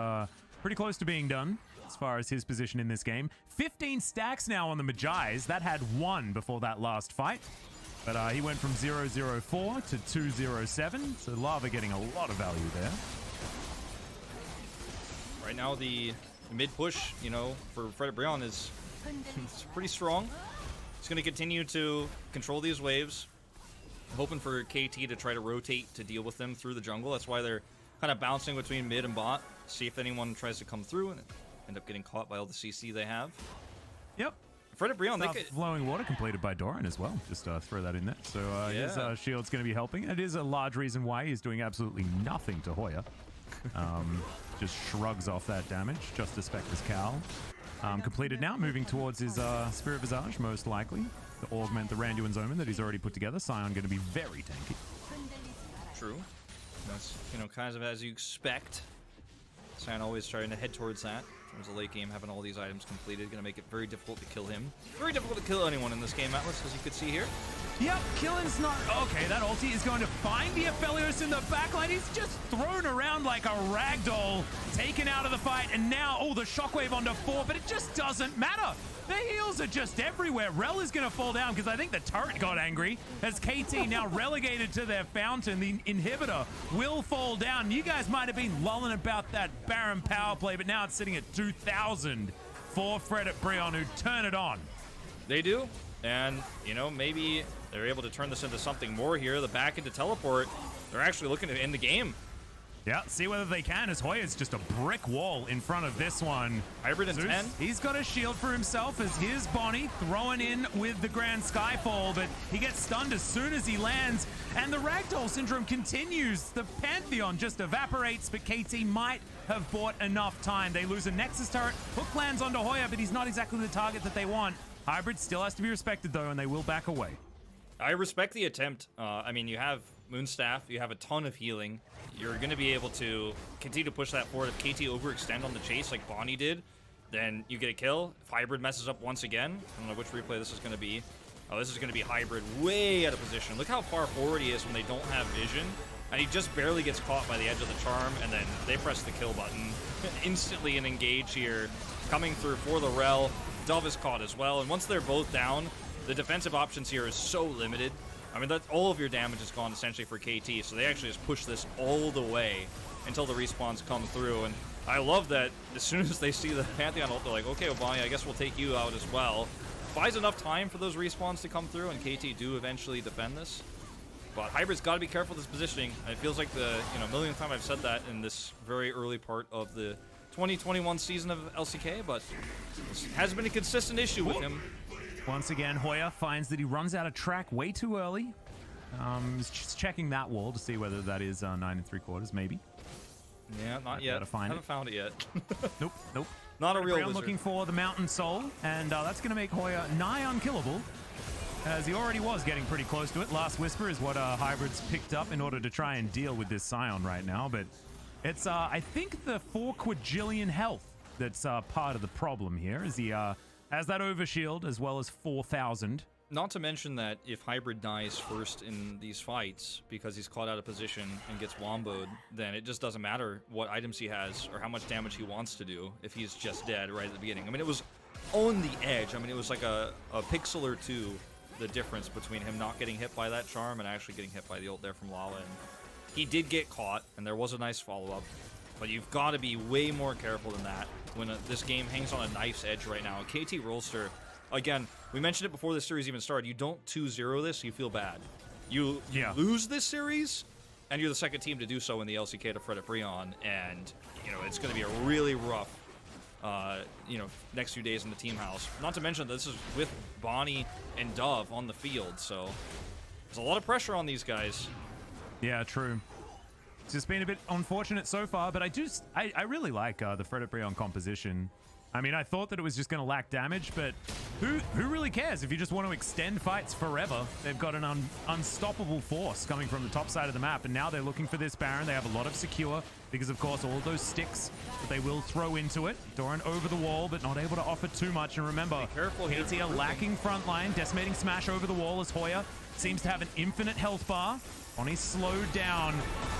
pretty close to being done as far as his position in this game. 15 stacks now on the Magi's. That had 1 before that last fight. But he went from 0-0-4 to 2-0-7. So Lava getting a lot of value there. Right now, the mid push, you know, for Fred Brion is it's pretty strong. He's going to continue to control these waves. Hoping for KT to try to rotate to deal with them through the jungle. That's why they're kind of bouncing between mid and bot. See if anyone tries to come through and end up getting caught by all the CC they have. Yep. Fred Brion, they could... Flowing water completed by Doran as well. Just throw that in there. So his shield's going to be helping. It is a large reason why he's doing absolutely nothing to Hoya. Just shrugs off that damage. Justice Spectre's Cowl. Completed now, moving towards his Spirit Visage, most likely, to augment the Randuin's Omen that he's already put together. Sion going to be very tanky. True. That's, you know, kind of as you expect. Sion always trying to head towards that. In terms of late game, having all these items completed, going to make it very difficult to kill him. Very difficult to kill anyone in this game, Atlas, as you could see here. Yep, killing's not... Okay, that ulti is going to find the Aphelios in the backline. He's just thrown around like a ragdoll, taken out of the fight, and now, the shockwave onto 4, but it just doesn't matter. The heals are just everywhere. Rel is going to fall down because I think the turret got angry as KT now relegated to their fountain. The inhibitor will fall down. You guys might have been lulling about that Baron power play, but now it's sitting at 2,000 for Fred at Brion, who turn it on. They do. And, you know, maybe they're able to turn this into something more here. The back into teleport, they're actually looking to end the game. Yeah, see whether they can, as Hoya's just a brick wall in front of this one. Hybrid and 10. He's got a shield for himself as his Bonnie throwing in with the Grand Skyfall, but he gets stunned as soon as he lands, and the Ragdoll Syndrome continues. The Pantheon just evaporates, but KT might have bought enough time. They lose a Nexus turret. Hook lands onto Hoya, but he's not exactly the target that they want. Hybrid still has to be respected, though, and they will back away. I respect the attempt. I mean, you have Moonstaff, you have a ton of healing. You're going to be able to continue to push that forward. If KT overextend on the chase like Bonnie did, then you get a kill. If Hybrid messes up once again, I don't know which replay this is going to be. Oh, this is going to be Hybrid way out of position. Look how far forward he is when they don't have vision. And he just barely gets caught by the edge of the charm, and then they press the kill button. Instantly an engage here. Coming through for the Rel. Dove is caught as well, and once they're both down, the defensive options here is so limited. I mean, all of your damage is gone essentially for KT, so they actually just push this all the way until the respawns come through. And I love that as soon as they see the Pantheon ult, they're like, okay, Obani, I guess we'll take you out as well. Buys enough time for those respawns to come through, and KT do eventually defend this. But Hybrid's got to be careful with his positioning. It feels like the millionth time I've said that in this very early part of the 2021 season of LCK, but this has been a consistent issue with him. Once again, Hoya finds that he runs out of track way too early. He's just checking that wall to see whether that is 9 3/4, maybe. Yeah, not yet. Haven't found it yet. Nope. Not a real wizard. Looking for the Mountain Soul, and that's going to make Hoya nigh unkillable, as he already was getting pretty close to it. Last Whisper is what Hybrid's picked up in order to try and deal with this Sion right now, but it's, I think, the 4 quadrillion health that's part of the problem here, as he has that overshield as well as 4,000. Not to mention that if Hybrid dies first in these fights because he's caught out of position and gets womboed, then it just doesn't matter what items he has or how much damage he wants to do if he's just dead right at the beginning. I mean, it was on the edge. I mean, it was like a pixel or two, the difference between him not getting hit by that charm and actually getting hit by the ult there from Lala. And he did get caught, and there was a nice follow-up. But you've got to be way more careful than that when this game hangs on a knife's edge right now. KT Rolster, again, we mentioned it before the series even started. You don't 2-0 this, you feel bad. You lose this series, and you're the second team to do so in the LCK to Fred at Brion, and it's going to be a really rough next few days in the team house. Not to mention this is with Bonnie and Dove on the field, so there's a lot of pressure on these guys. Yeah, true. It's just been a bit unfortunate so far, but I really like the Fred at Brion composition. I mean, I thought that it was just going to lack damage, but who really cares if you just want to extend fights forever? They've got an unstoppable force coming from the top side of the map, and now they're looking for this Baron. They have a lot of secure because, of course, all those sticks that they will throw into it. Doran over the wall, but not able to offer too much. And remember, KT are lacking frontline. Decimating smash over the wall as Hoya seems to have an infinite health bar. Bonnie slowed down,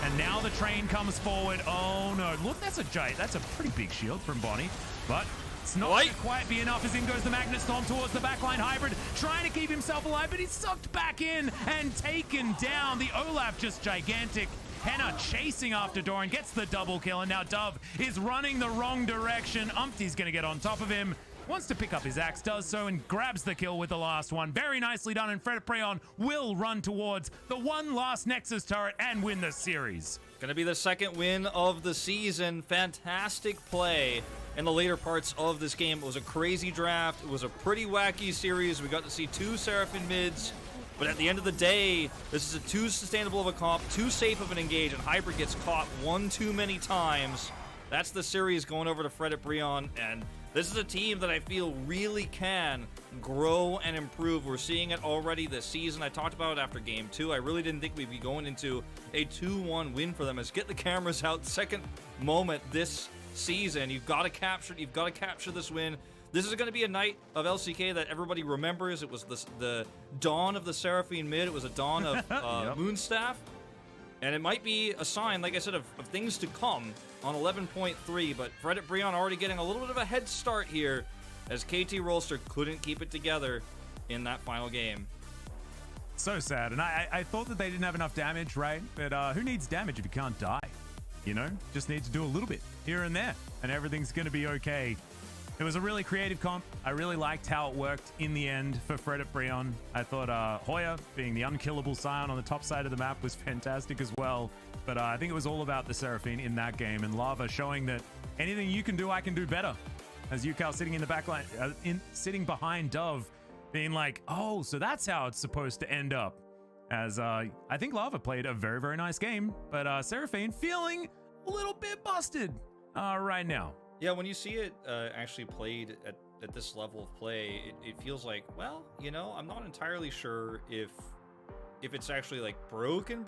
and now the train comes forward. Oh no, look, that's a pretty big shield from Bonnie, but it's not going to quite be enough as in goes the Magnet Storm towards the backline. Hybrid trying to keep himself alive, but he's sucked back in and taken down. The Olaf just gigantic. Henna chasing after Doran, gets the double kill, and now Dove is running the wrong direction. Umpty's going to get on top of him. Wants to pick up his axe, does so, and grabs the kill with the last one. Very nicely done, and Fred Brion will run towards the one last Nexus turret and win the series. Gonna be the second win of the season. Fantastic play in the later parts of this game. It was a crazy draft. It was a pretty wacky series. We got to see 2 Seraphine mids. But at the end of the day, this is a too sustainable of a comp, too safe of an engage, and Hybrid gets caught one too many times. That's the series going over to Fred Brion, and this is a team that I feel really can grow and improve. We're seeing it already this season. I talked about it after game 2. I really didn't think we'd be going into a 2-1 win for them. As get the cameras out, second moment this season. You've got to capture this win. This is going to be a night of LCK that everybody remembers. It was the dawn of the Seraphine mid. It was a dawn of Moonstaff. And it might be a sign, like I said, of things to come on 11.3. But Fred Brion already getting a little bit of a head start here as KT Rolster couldn't keep it together in that final game. So sad. And I thought that they didn't have enough damage, right? But who needs damage if you can't die? You know, just need to do a little bit here and there, and everything's going to be okay. It was a really creative comp. I really liked how it worked in the end for Fred Brion. I thought Hoya being the unkillable Scion on the top side of the map was fantastic as well. But I think it was all about the Seraphine in that game, and Lava showing that anything you can do, I can do better. As Yukao sitting in the back line, sitting behind Dove, being like, oh, so that's how it's supposed to end up. As I think Lava played a very, very nice game, but Seraphine feeling a little bit busted right now. Yeah, when you see it actually played at this level of play, it feels like, well, you know, I'm not entirely sure if it's actually like broken,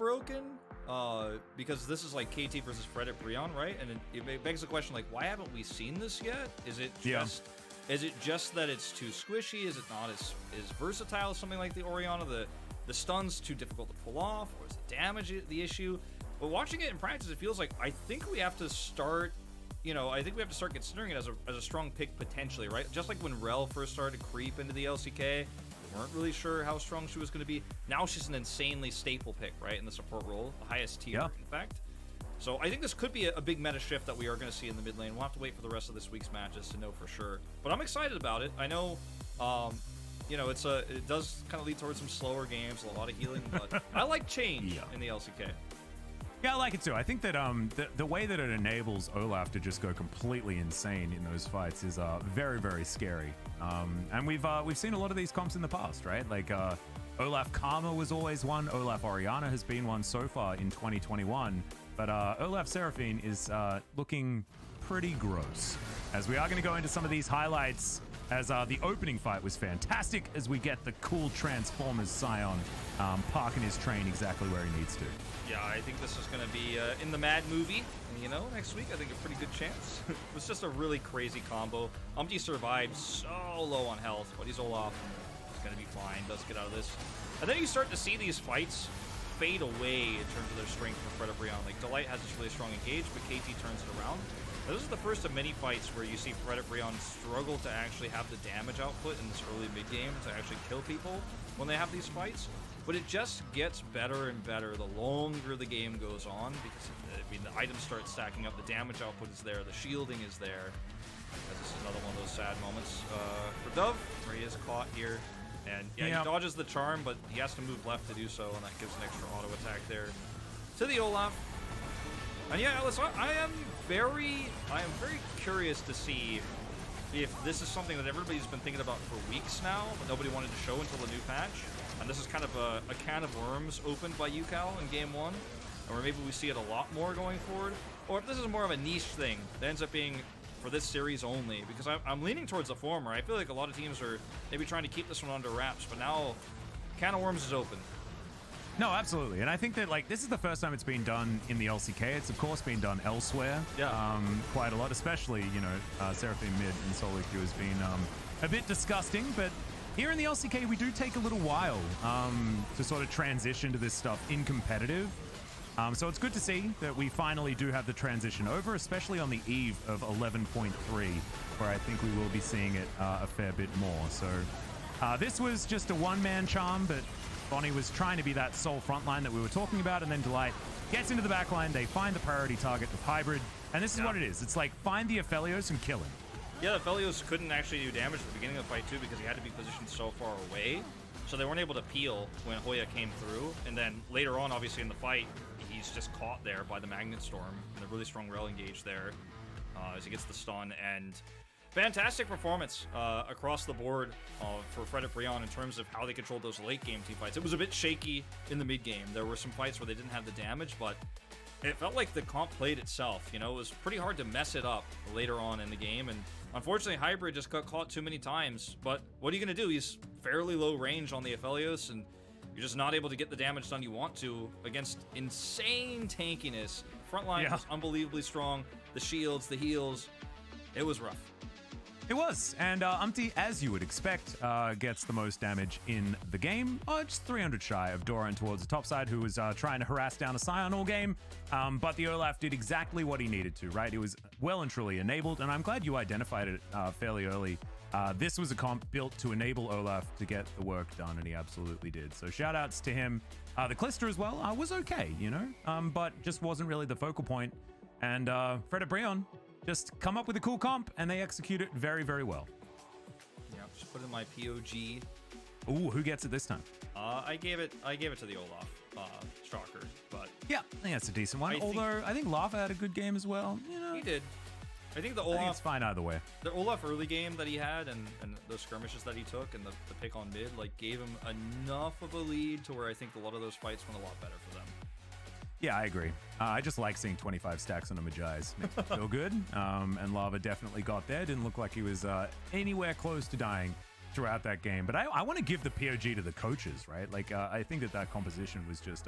because this is like KT versus Fred Brion, right? And it begs the question, like, why haven't we seen this yet? Is it just that it's too squishy? Is it not as versatile as something like the Orianna? The stun's too difficult to pull off, or is the damage the issue? But watching it in practice, it feels like I think we have to start. I think we have to start considering it as a strong pick potentially, right? Just like when Rel first started to creep into the LCK, we weren't really sure how strong she was going to be. Now she's an insanely staple pick, right, in the support role, the highest tier, in fact. So I think this could be a big meta shift that we are going to see in the mid lane. We'll have to wait for the rest of this week's matches to know for sure. But I'm excited about it. I know, it does kind of lead towards some slower games, a lot of healing, but I like change in the LCK. Yeah, I like it too. I think that the way that it enables Olaf to just go completely insane in those fights is very, very scary. And we've seen a lot of these comps in the past, right? Like Olaf Karma was always one. Olaf Orianna has been one so far in 2021. But Olaf Seraphine is looking pretty gross. As we are going to go into some of these highlights, as the opening fight was fantastic, as we get the cool Transformers Scion parking his train exactly where he needs to. Yeah, I think this is going to be in the Mad movie, next week. I think a pretty good chance. It was just a really crazy combo. Umpty survived so low on health, but he's Olaf. He's going to be fine, does get out of this. And then you start to see these fights fade away in terms of their strength for Fred Brion. Like, Delight has this really strong engage, but KT turns it around. Now, this is the first of many fights where you see Fred Brion struggle to actually have the damage output in this early mid-game to actually kill people when they have these fights. But it just gets better and better the longer the game goes on, because the items start stacking up, the damage output is there, the shielding is there. This is another one of those sad moments for Dove, where he is caught here. And he dodges the charm, but he has to move left to do so, and that gives an extra auto attack there to the Olaf. And yeah, Alice, I am very curious to see if this is something that everybody's been thinking about for weeks now, but nobody wanted to show until the new patch. And this is kind of a can of worms opened by Yukao in Game 1, or maybe we see it a lot more going forward. Or if this is more of a niche thing that ends up being for this series only, because I'm leaning towards the former. I feel like a lot of teams are maybe trying to keep this one under wraps, but now can of worms is open. No, absolutely. And I think that, like, this is the first time it's been done in the LCK. It's, of course, been done elsewhere quite a lot, especially, you know, Seraphine mid and solo queue has been a bit disgusting. But here in the LCK, we do take a little while to sort of transition to this stuff in competitive. So it's good to see that we finally do have the transition over, especially on the eve of 11.3, where I think we will be seeing it a fair bit more. So this was just a one-man charm, but Bonnie was trying to be that sole frontline that we were talking about, and then Delight gets into the backline. They find the priority target of Hybrid, and this is what it is. It's like, find the Aphelios and kill him. Yeah, the Aphelios couldn't actually do damage at the beginning of the fight, too, because he had to be positioned so far away. So they weren't able to peel when Hoya came through. And then later on, obviously, in the fight, he's just caught there by the Magnet Storm. And a really strong rail engage there as he gets the stun. And fantastic performance across the board for Fred at Brion in terms of how they controlled those late game team fights. It was a bit shaky in the mid game. There were some fights where they didn't have the damage, but it felt like the comp played itself. You know, it was pretty hard to mess it up later on in the game. And unfortunately, Hybrid just got caught too many times. But what are you going to do? He's fairly low range on the Aphelios, and you're just not able to get the damage done you want to against insane tankiness. Frontline was unbelievably strong. The shields, the heals, it was rough. It was, and Umpty, as you would expect, gets the most damage in the game. Just 300 shy of Doran towards the top side, who was trying to harass down a Scion all game. But the Olaf did exactly what he needed to, right? It was well and truly enabled, and I'm glad you identified it fairly early. This was a comp built to enable Olaf to get the work done, and he absolutely did. So shout outs to him. The Callister as well was okay, you know, but just wasn't really the focal point. And Fred at Brion just come up with a cool comp, and they execute it very, very well. Yeah, just put in my POG. Ooh, who gets it this time? I gave it to the Olaf Stalker, but yeah, I think that's a decent one. Although I think Lava had a good game as well. You know, he did. I think the Olaf. I think it's fine either way. The Olaf early game that he had, and those skirmishes that he took, and the pick on mid, like, gave him enough of a lead to where I think a lot of those fights went a lot better for them. Yeah, I agree. I just like seeing 25 stacks on a Majai's. Makes me feel good. And Lava definitely got there. Didn't look like he was anywhere close to dying throughout that game. But I want to give the POG to the coaches, right? Like, I think that composition was just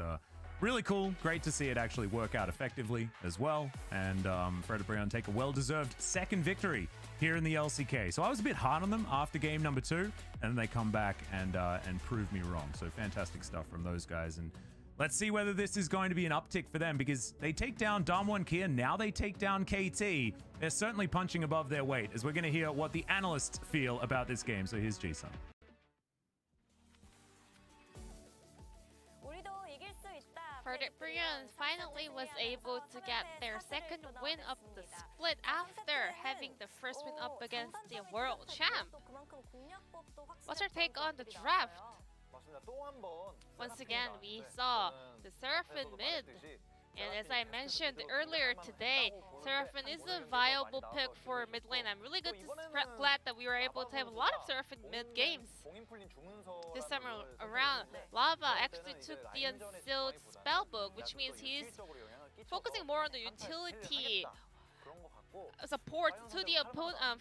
really cool. Great to see it actually work out effectively as well. And Fred and Brion take a well-deserved second victory here in the LCK. So I was a bit hard on them after game number 2, and then they come back and prove me wrong. So fantastic stuff from those guys. And let's see whether this is going to be an uptick for them, because they take down Damwon Kia, now they take down KT. They're certainly punching above their weight, as we're going to hear what the analysts feel about this game. So here's Ji-sun. Fred at Brion finally was able to get their second win of the split after having the first win up against the world champ. What's your take on the draft? Once again, we saw the Seraphine mid, and as I mentioned earlier today, Seraphine is a viable pick for mid lane. I'm really glad that we were able to have a lot of Seraphine mid games. This time around, Lava actually took the Unsealed Spellbook, which means he's focusing more on the utility support to the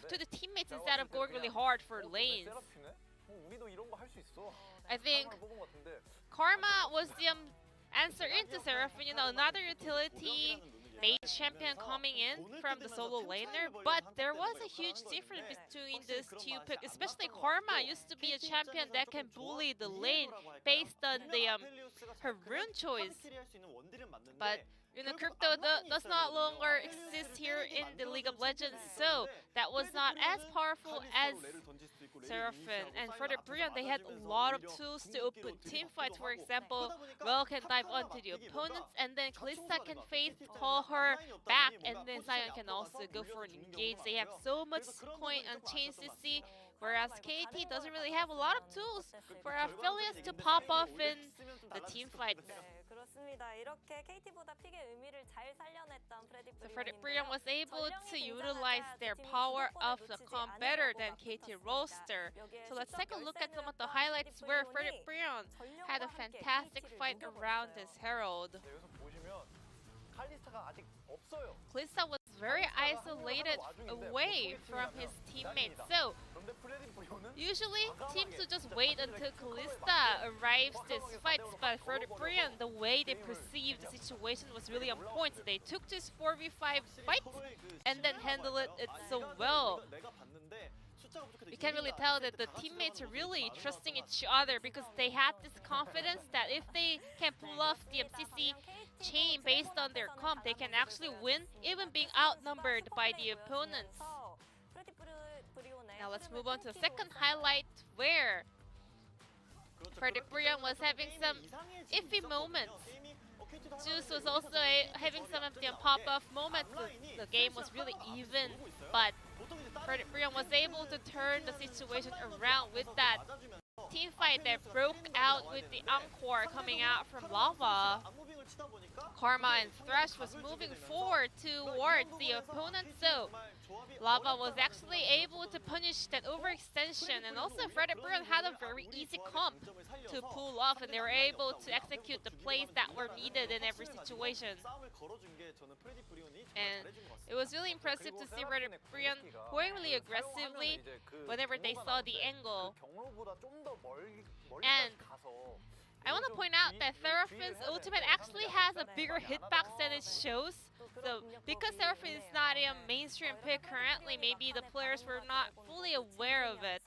to the teammates instead of going really hard for lanes. I think Karma was the answer into Seraphine, you know, another utility mage champion coming in from the solo laner, but there was a huge difference between these two picks, especially Karma used to be a champion that can bully the lane based on the her rune choice, but you know, crypto does not longer exist here in the League of Legends, so that was not as powerful as Seraphine. And for the Brion, they had a lot of tools to open team fights. For example, Well can dive onto the opponents, and then Kalista can call her back, and then Sion can also go for an engage. They have so much coin and chain CC, whereas KT doesn't really have a lot of tools for affiliates to pop off in the team fights. So Fred at Brion was able to utilize their power of the comp better than KT Rolster. So let's take a look at some of the highlights where Fred at Brion had a fantastic fight around this Herald. Kalista was very isolated away from his teammates. So usually teams would just wait until Kalista arrives to fight, but for the Brion, the way they perceived the situation was really on point. So they took this 4v5 fight and then handled it so well. You can really tell that the teammates are really trusting each other because they had this confidence that if they can pull off the MCC chain based on their comp, they can actually win, even being outnumbered by the opponents. Now let's move on to the second highlight, where Brion was having some iffy moments. Juice was also having some of the pop-off moments. The game was really even, but Brion was able to turn the situation around with that team fight that broke out with the Encore coming out from Lava. Karma and Thresh was moving forward towards the opponent, so Lava was actually able to punish that overextension, and also Brion had a very easy comp to pull off, and they were able to execute the plays that were needed in every situation. And it was really impressive to see Brion going really aggressively whenever they saw the angle. And I want to point out that Seraphin's ultimate actually has a bigger hitbox than it shows. So because Seraphin is not a mainstream pick currently, maybe the players were not fully aware of it.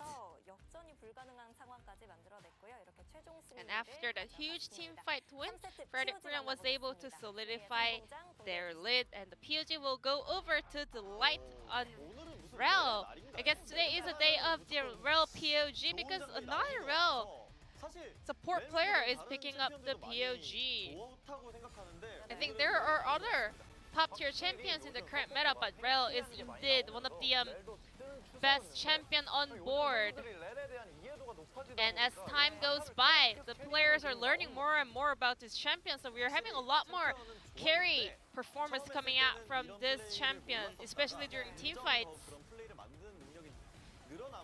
And after that huge team fight win, Brion was able to solidify their lead, and the POG will go over to the light on Rel. I guess today is a day of the Rel POG because another Rel support player is picking up the POG. I think there are other top-tier champions in the current meta, but Rel is indeed one of the best champion on board. And as time goes by, the players are learning more and more about this champion, so we are having a lot more carry performance coming out from this champion, especially during team fights.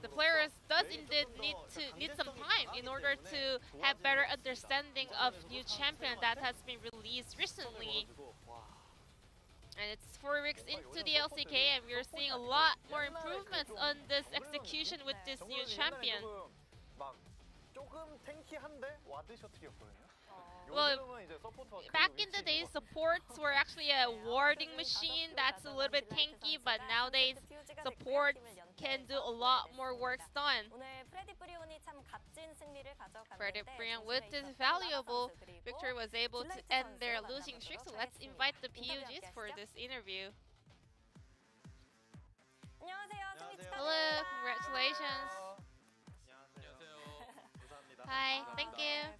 The players does indeed need some time in order to have better understanding of new champion that has been released recently. And it's 4 weeks into the LCK, and we're seeing a lot more improvements on this execution with this new champion. Well, back in the day, supports were actually a warding machine that's a little bit tanky, but nowadays supports can do a lot more work done. Brion, with this valuable victory, was able to end their losing streak, so let's invite the PUGs for this interview. Hello, congratulations. Hi, thank you.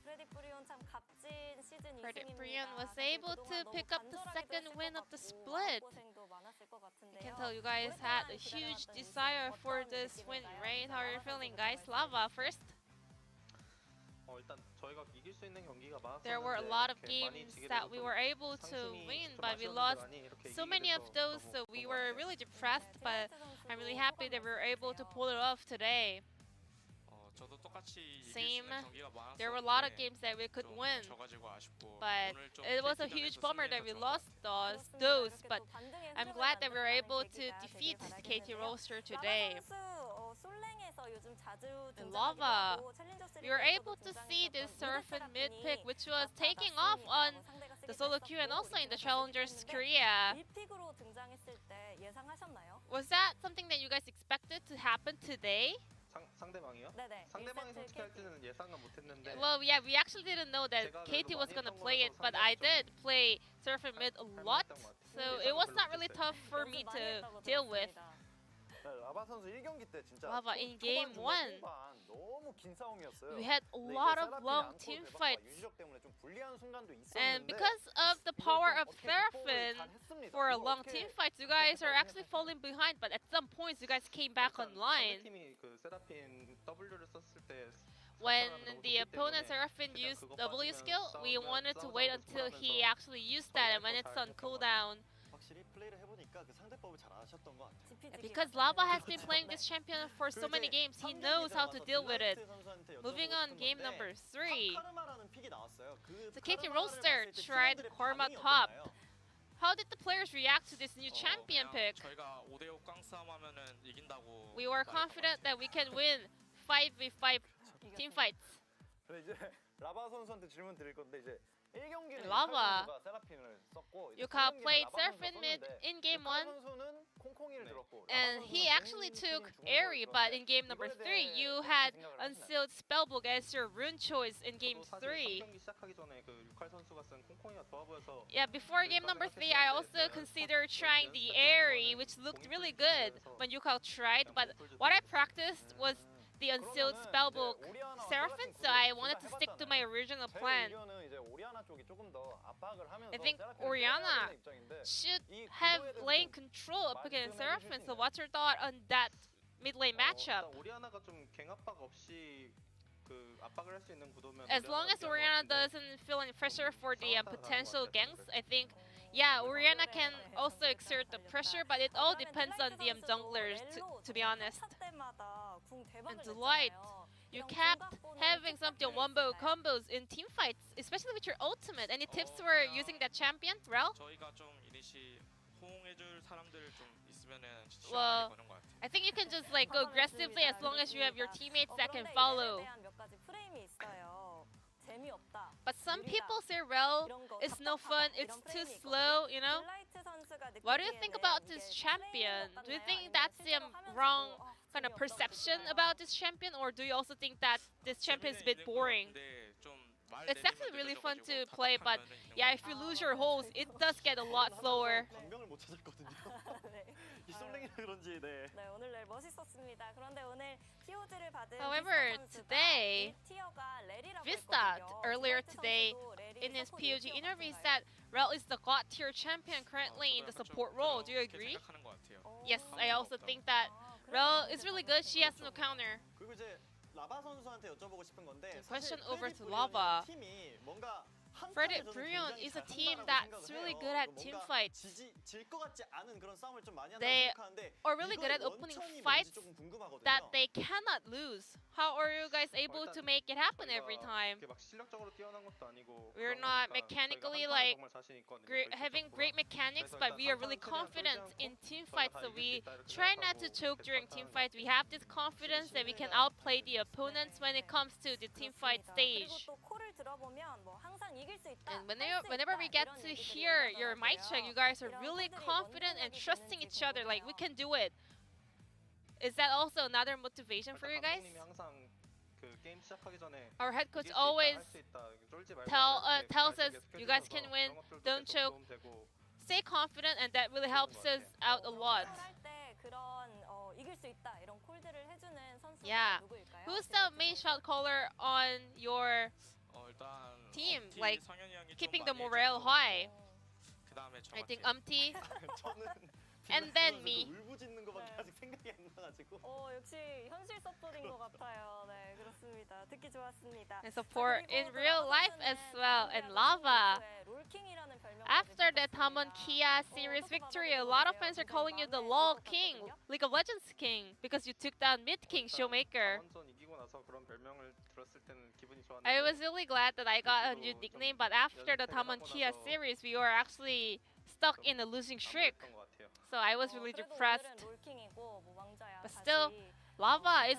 Brion was able to pick up the second win of the split. I can tell you guys had a huge desire for this win, right? How are you feeling, guys? Lava first. There were a lot of games that we were able to win, but we lost so many of those, so we were really depressed, but I'm really happy that we were able to pull it off today. Same. There were a lot of games that we could win, but it was a huge bummer that we lost those. But I'm glad that we were able to defeat KT Rolster today. And Lava, we were able to see this Seraphin mid pick, which was taking off on the solo queue and also in the Challengers Korea. Was that something that you guys expected to happen today? Well, yeah, we actually didn't know that KT was gonna play it, but I did play Seraphin mid a lot, so it was not really tough for me to deal with. Lava, in game 1, we had a lot of long team fights, and because of the power of Seraphin for a long team fights, you guys are actually falling behind, but at some points you guys came back online. When the opponent Seraphin used W skill, we wanted to wait until he actually used that, and when it's on cooldown. Because Lava has been playing this champion for so many games, he knows how to deal with it. Moving on, game number 3. So KT Rolster tried Karma top. How did the players react to this new champion pick? 저희가 5대5 깡싸움하면은 이긴다고. We were confident that we can win 5v5 team fights. 그래서 이제 라바 선수한테 질문 드릴 건데 이제 1경기는 라바. 선수가 세라핀을 썼고 Yuka played Seraphine mid in game 1. 선수는 콩콩이를 들었고 And he actually took Airy, but in game number 3, you had Unsealed Spellbook as your rune choice in game 3. 경기 시작하기 전에 그 유칼 선수가 쓴 콩콩이가 좋아 보여서 Yeah, before game number 3, I also considered trying the Airy, which looked really good when Yuka tried, but what I practiced was the Unsealed Spellbook Seraphine, so I wanted to stick to my original plan. I think Orianna should have lane control up against Seraphine, so what's your thought on that mid lane matchup? 오리아나가 좀 갱압박 없이 그 압박을 할 수 있는 구도면 As long as Orianna doesn't feel any pressure for the potential ganks, I think, yeah, Orianna can also exert the pressure, but it all depends on the junglers, to be honest. And Delight, you kept having some wombo combos in team fights, especially with your ultimate. Any tips for using that champion, Rel? 저희가 좀 이니시 호응해줄 사람들 좀 있으면은 진짜 Well, 시원하게 거는 것 같아요. I think you can just like go aggressively as long as you have your teammates that can follow. But some people say Rel is no fun, it's too slow, you know? What do you think about this champion? Do you think that's the wrong kind of perception about this champion, or do you also think that this champion is a bit boring? It's actually really fun to play, but yeah, if you lose your holes, it does get a lot slower. 방명을 못 찾았거든요. 이 솔랭이라 그런지 네. 오늘 날 멋있었습니다. 그런데 오늘 티오즈를 받은 However, today, Vista earlier today in his POG interview said Rel is the god tier champion currently in the support role. Do you agree? 생각하는 것 같아요. Yes, I also think that Rel is really good. She has no counter. 그리고 이제 라바 선수한테 여쭤보고 싶은 건데 Question 사실 over 프레디 to 브리온이 Lava. 팀이 뭔가 Freddy Brion is a team that's really good at team fights. 질것 같지 않은 그런 싸움을 좀 많이 한다고 They 생각하는데 are really good at opening fights 조금 궁금하거든요. that they cannot lose. How are you guys able to make it happen every time? 막 실력적으로 뛰어난 것도 아니고 We're not mechanically like having great mechanics, but we are really confident in team fights. So we try not to choke during team fights. We have this confidence that we can outplay the opponents when it comes to the team fight stage. And whenever we get to hear your mic check, you guys are really confident and trusting each other. Like, we can do it. Is that also another motivation for you guys? Our head coach always tells us, you guys can win, don't choke. Stay confident, and that really helps us out a lot. Yeah. Who's the main shot caller on your team? Like, keeping the morale high. I think Umti. And then me. 울부짖는 거밖에 아직 생각이 안 나가지고. 역시 현실 서포트인 것 같아요. 네, 그렇습니다. 듣기 좋았습니다. And support in real life as well. And Lava. After the Tamon Kia series victory, a lot of fans are calling you the LoL King, League of Legends King, because you took down Mid King Showmaker. I was really glad that I got a new nickname, but after the Tamon Kia series, we were actually stuck in a losing streak. So I was really depressed. But still, Lava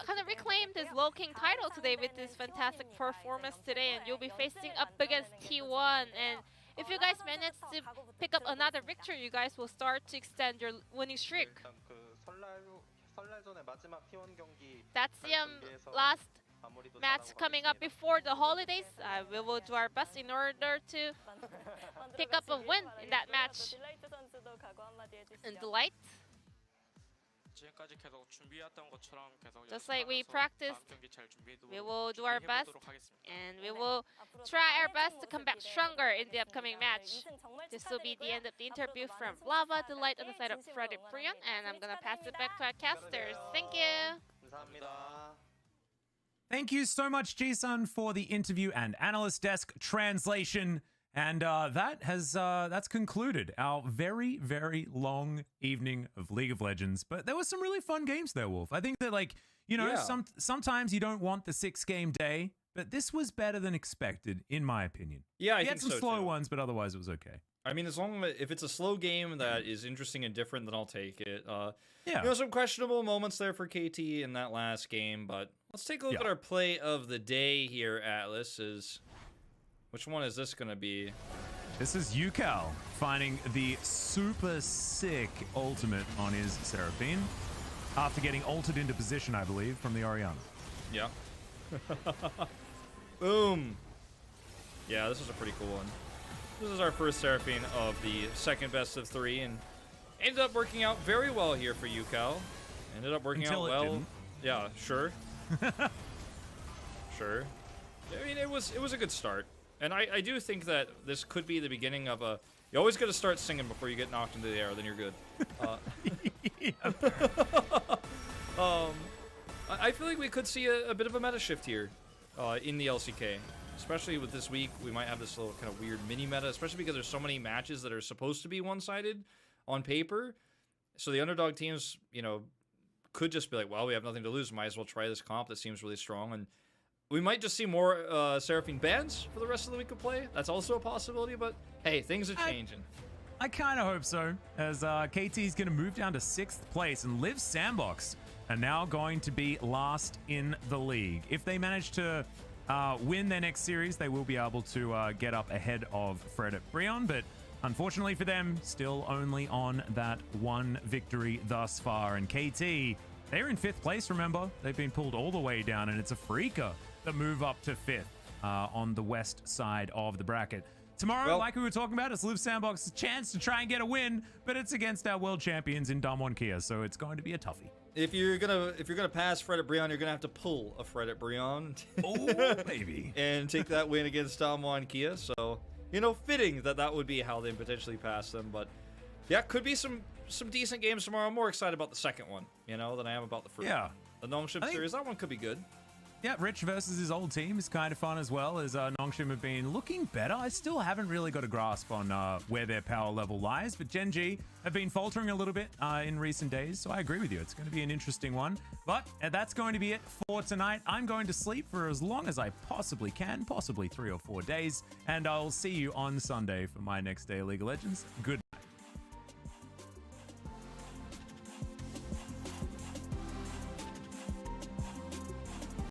kind of reclaimed his LoL King title today with this fantastic performance today, and you'll be facing up against T1. And if you guys manage to pick up another victory, you guys will start to extend your winning streak. That's the last match coming up before the holidays. We will do our best in order to pick up a win in that match. And Delight, just like we practiced, we will do our best, and we will try our best to come back stronger in the upcoming match. This will be the end of the interview from Lava, Delight on the side of Freddy Brion, and I'm gonna pass it back to our casters. Thank you. Thank you so much, Jisun, for the interview and analyst desk translation. And that's concluded our very, very long evening of League of Legends. But there was some really fun games there, Wolf. I think that, like, you know, Yeah. sometimes you don't want the 6-game day but this was better than expected, in my opinion. Yeah, I He think had some so slow too. ones, but otherwise it was okay. I mean, as long as if it's a slow game that is interesting and different, then I'll take it. Yeah. You know, some questionable moments there for KT in that last game, but let's take a look at our play of the day here, Atlas. Which one is this going to be? This is Yukal finding the super sick ultimate on his Seraphine after getting ulted into position, I believe, from the Orianna. Yeah. Boom. Yeah, this is a pretty cool one. This is our first Seraphine of the second best of 3, and ended up working out very well here for Yukal. Ended up working Until out it well. didn't. Yeah, sure. Sure. I mean, it was a good start. And I do think that this could be the beginning of a... You always got to start singing before you get knocked into the air, then you're good. I feel like we could see a bit of a meta shift here in the LCK. Especially with this week, we might have this little kind of weird mini-meta, especially because there's so many matches that are supposed to be one-sided on paper. So the underdog teams, you know, could just be like, well, we have nothing to lose. Might as well try this comp that seems really strong. And we might just see more Seraphine bans for the rest of the week of play. That's also a possibility, but hey, things are changing. I kind of hope so, as KT is going to move down to 6th place, and Live Sandbox are now going to be last in the league. If they manage to win their next series, they will be able to get up ahead of Fred at Brion, but unfortunately for them, still only on that one victory thus far. And KT, they're in 5th place, remember? They've been pulled all the way down, and it's a Freaka that move up to 5th on the west side of the bracket. Tomorrow, like we were talking about, it's Live Sandbox's chance to try and get a win, but it's against our world champions in Damwon Kia, so it's going to be a toughie. If you're gonna pass Fred at Brion, you're gonna have to pull a Fred at Brion. Oh, baby. And take that win against Damwon Kia. So, you know, fitting that would be how they potentially pass them. But yeah, could be some decent games tomorrow. I'm more excited about the second one, you know, than I am about the first. Yeah. The Nongshim series, that one could be good. Yeah, Rich versus his old team is kind of fun as well, as Nongshim have been looking better. I still haven't really got a grasp on where their power level lies, but Gen G have been faltering a little bit in recent days, so I agree with you. It's going to be an interesting one. But that's going to be it for tonight. I'm going to sleep for as long as I possibly can, possibly 3 or 4 days, and I'll see you on Sunday for my next day of League of Legends. Good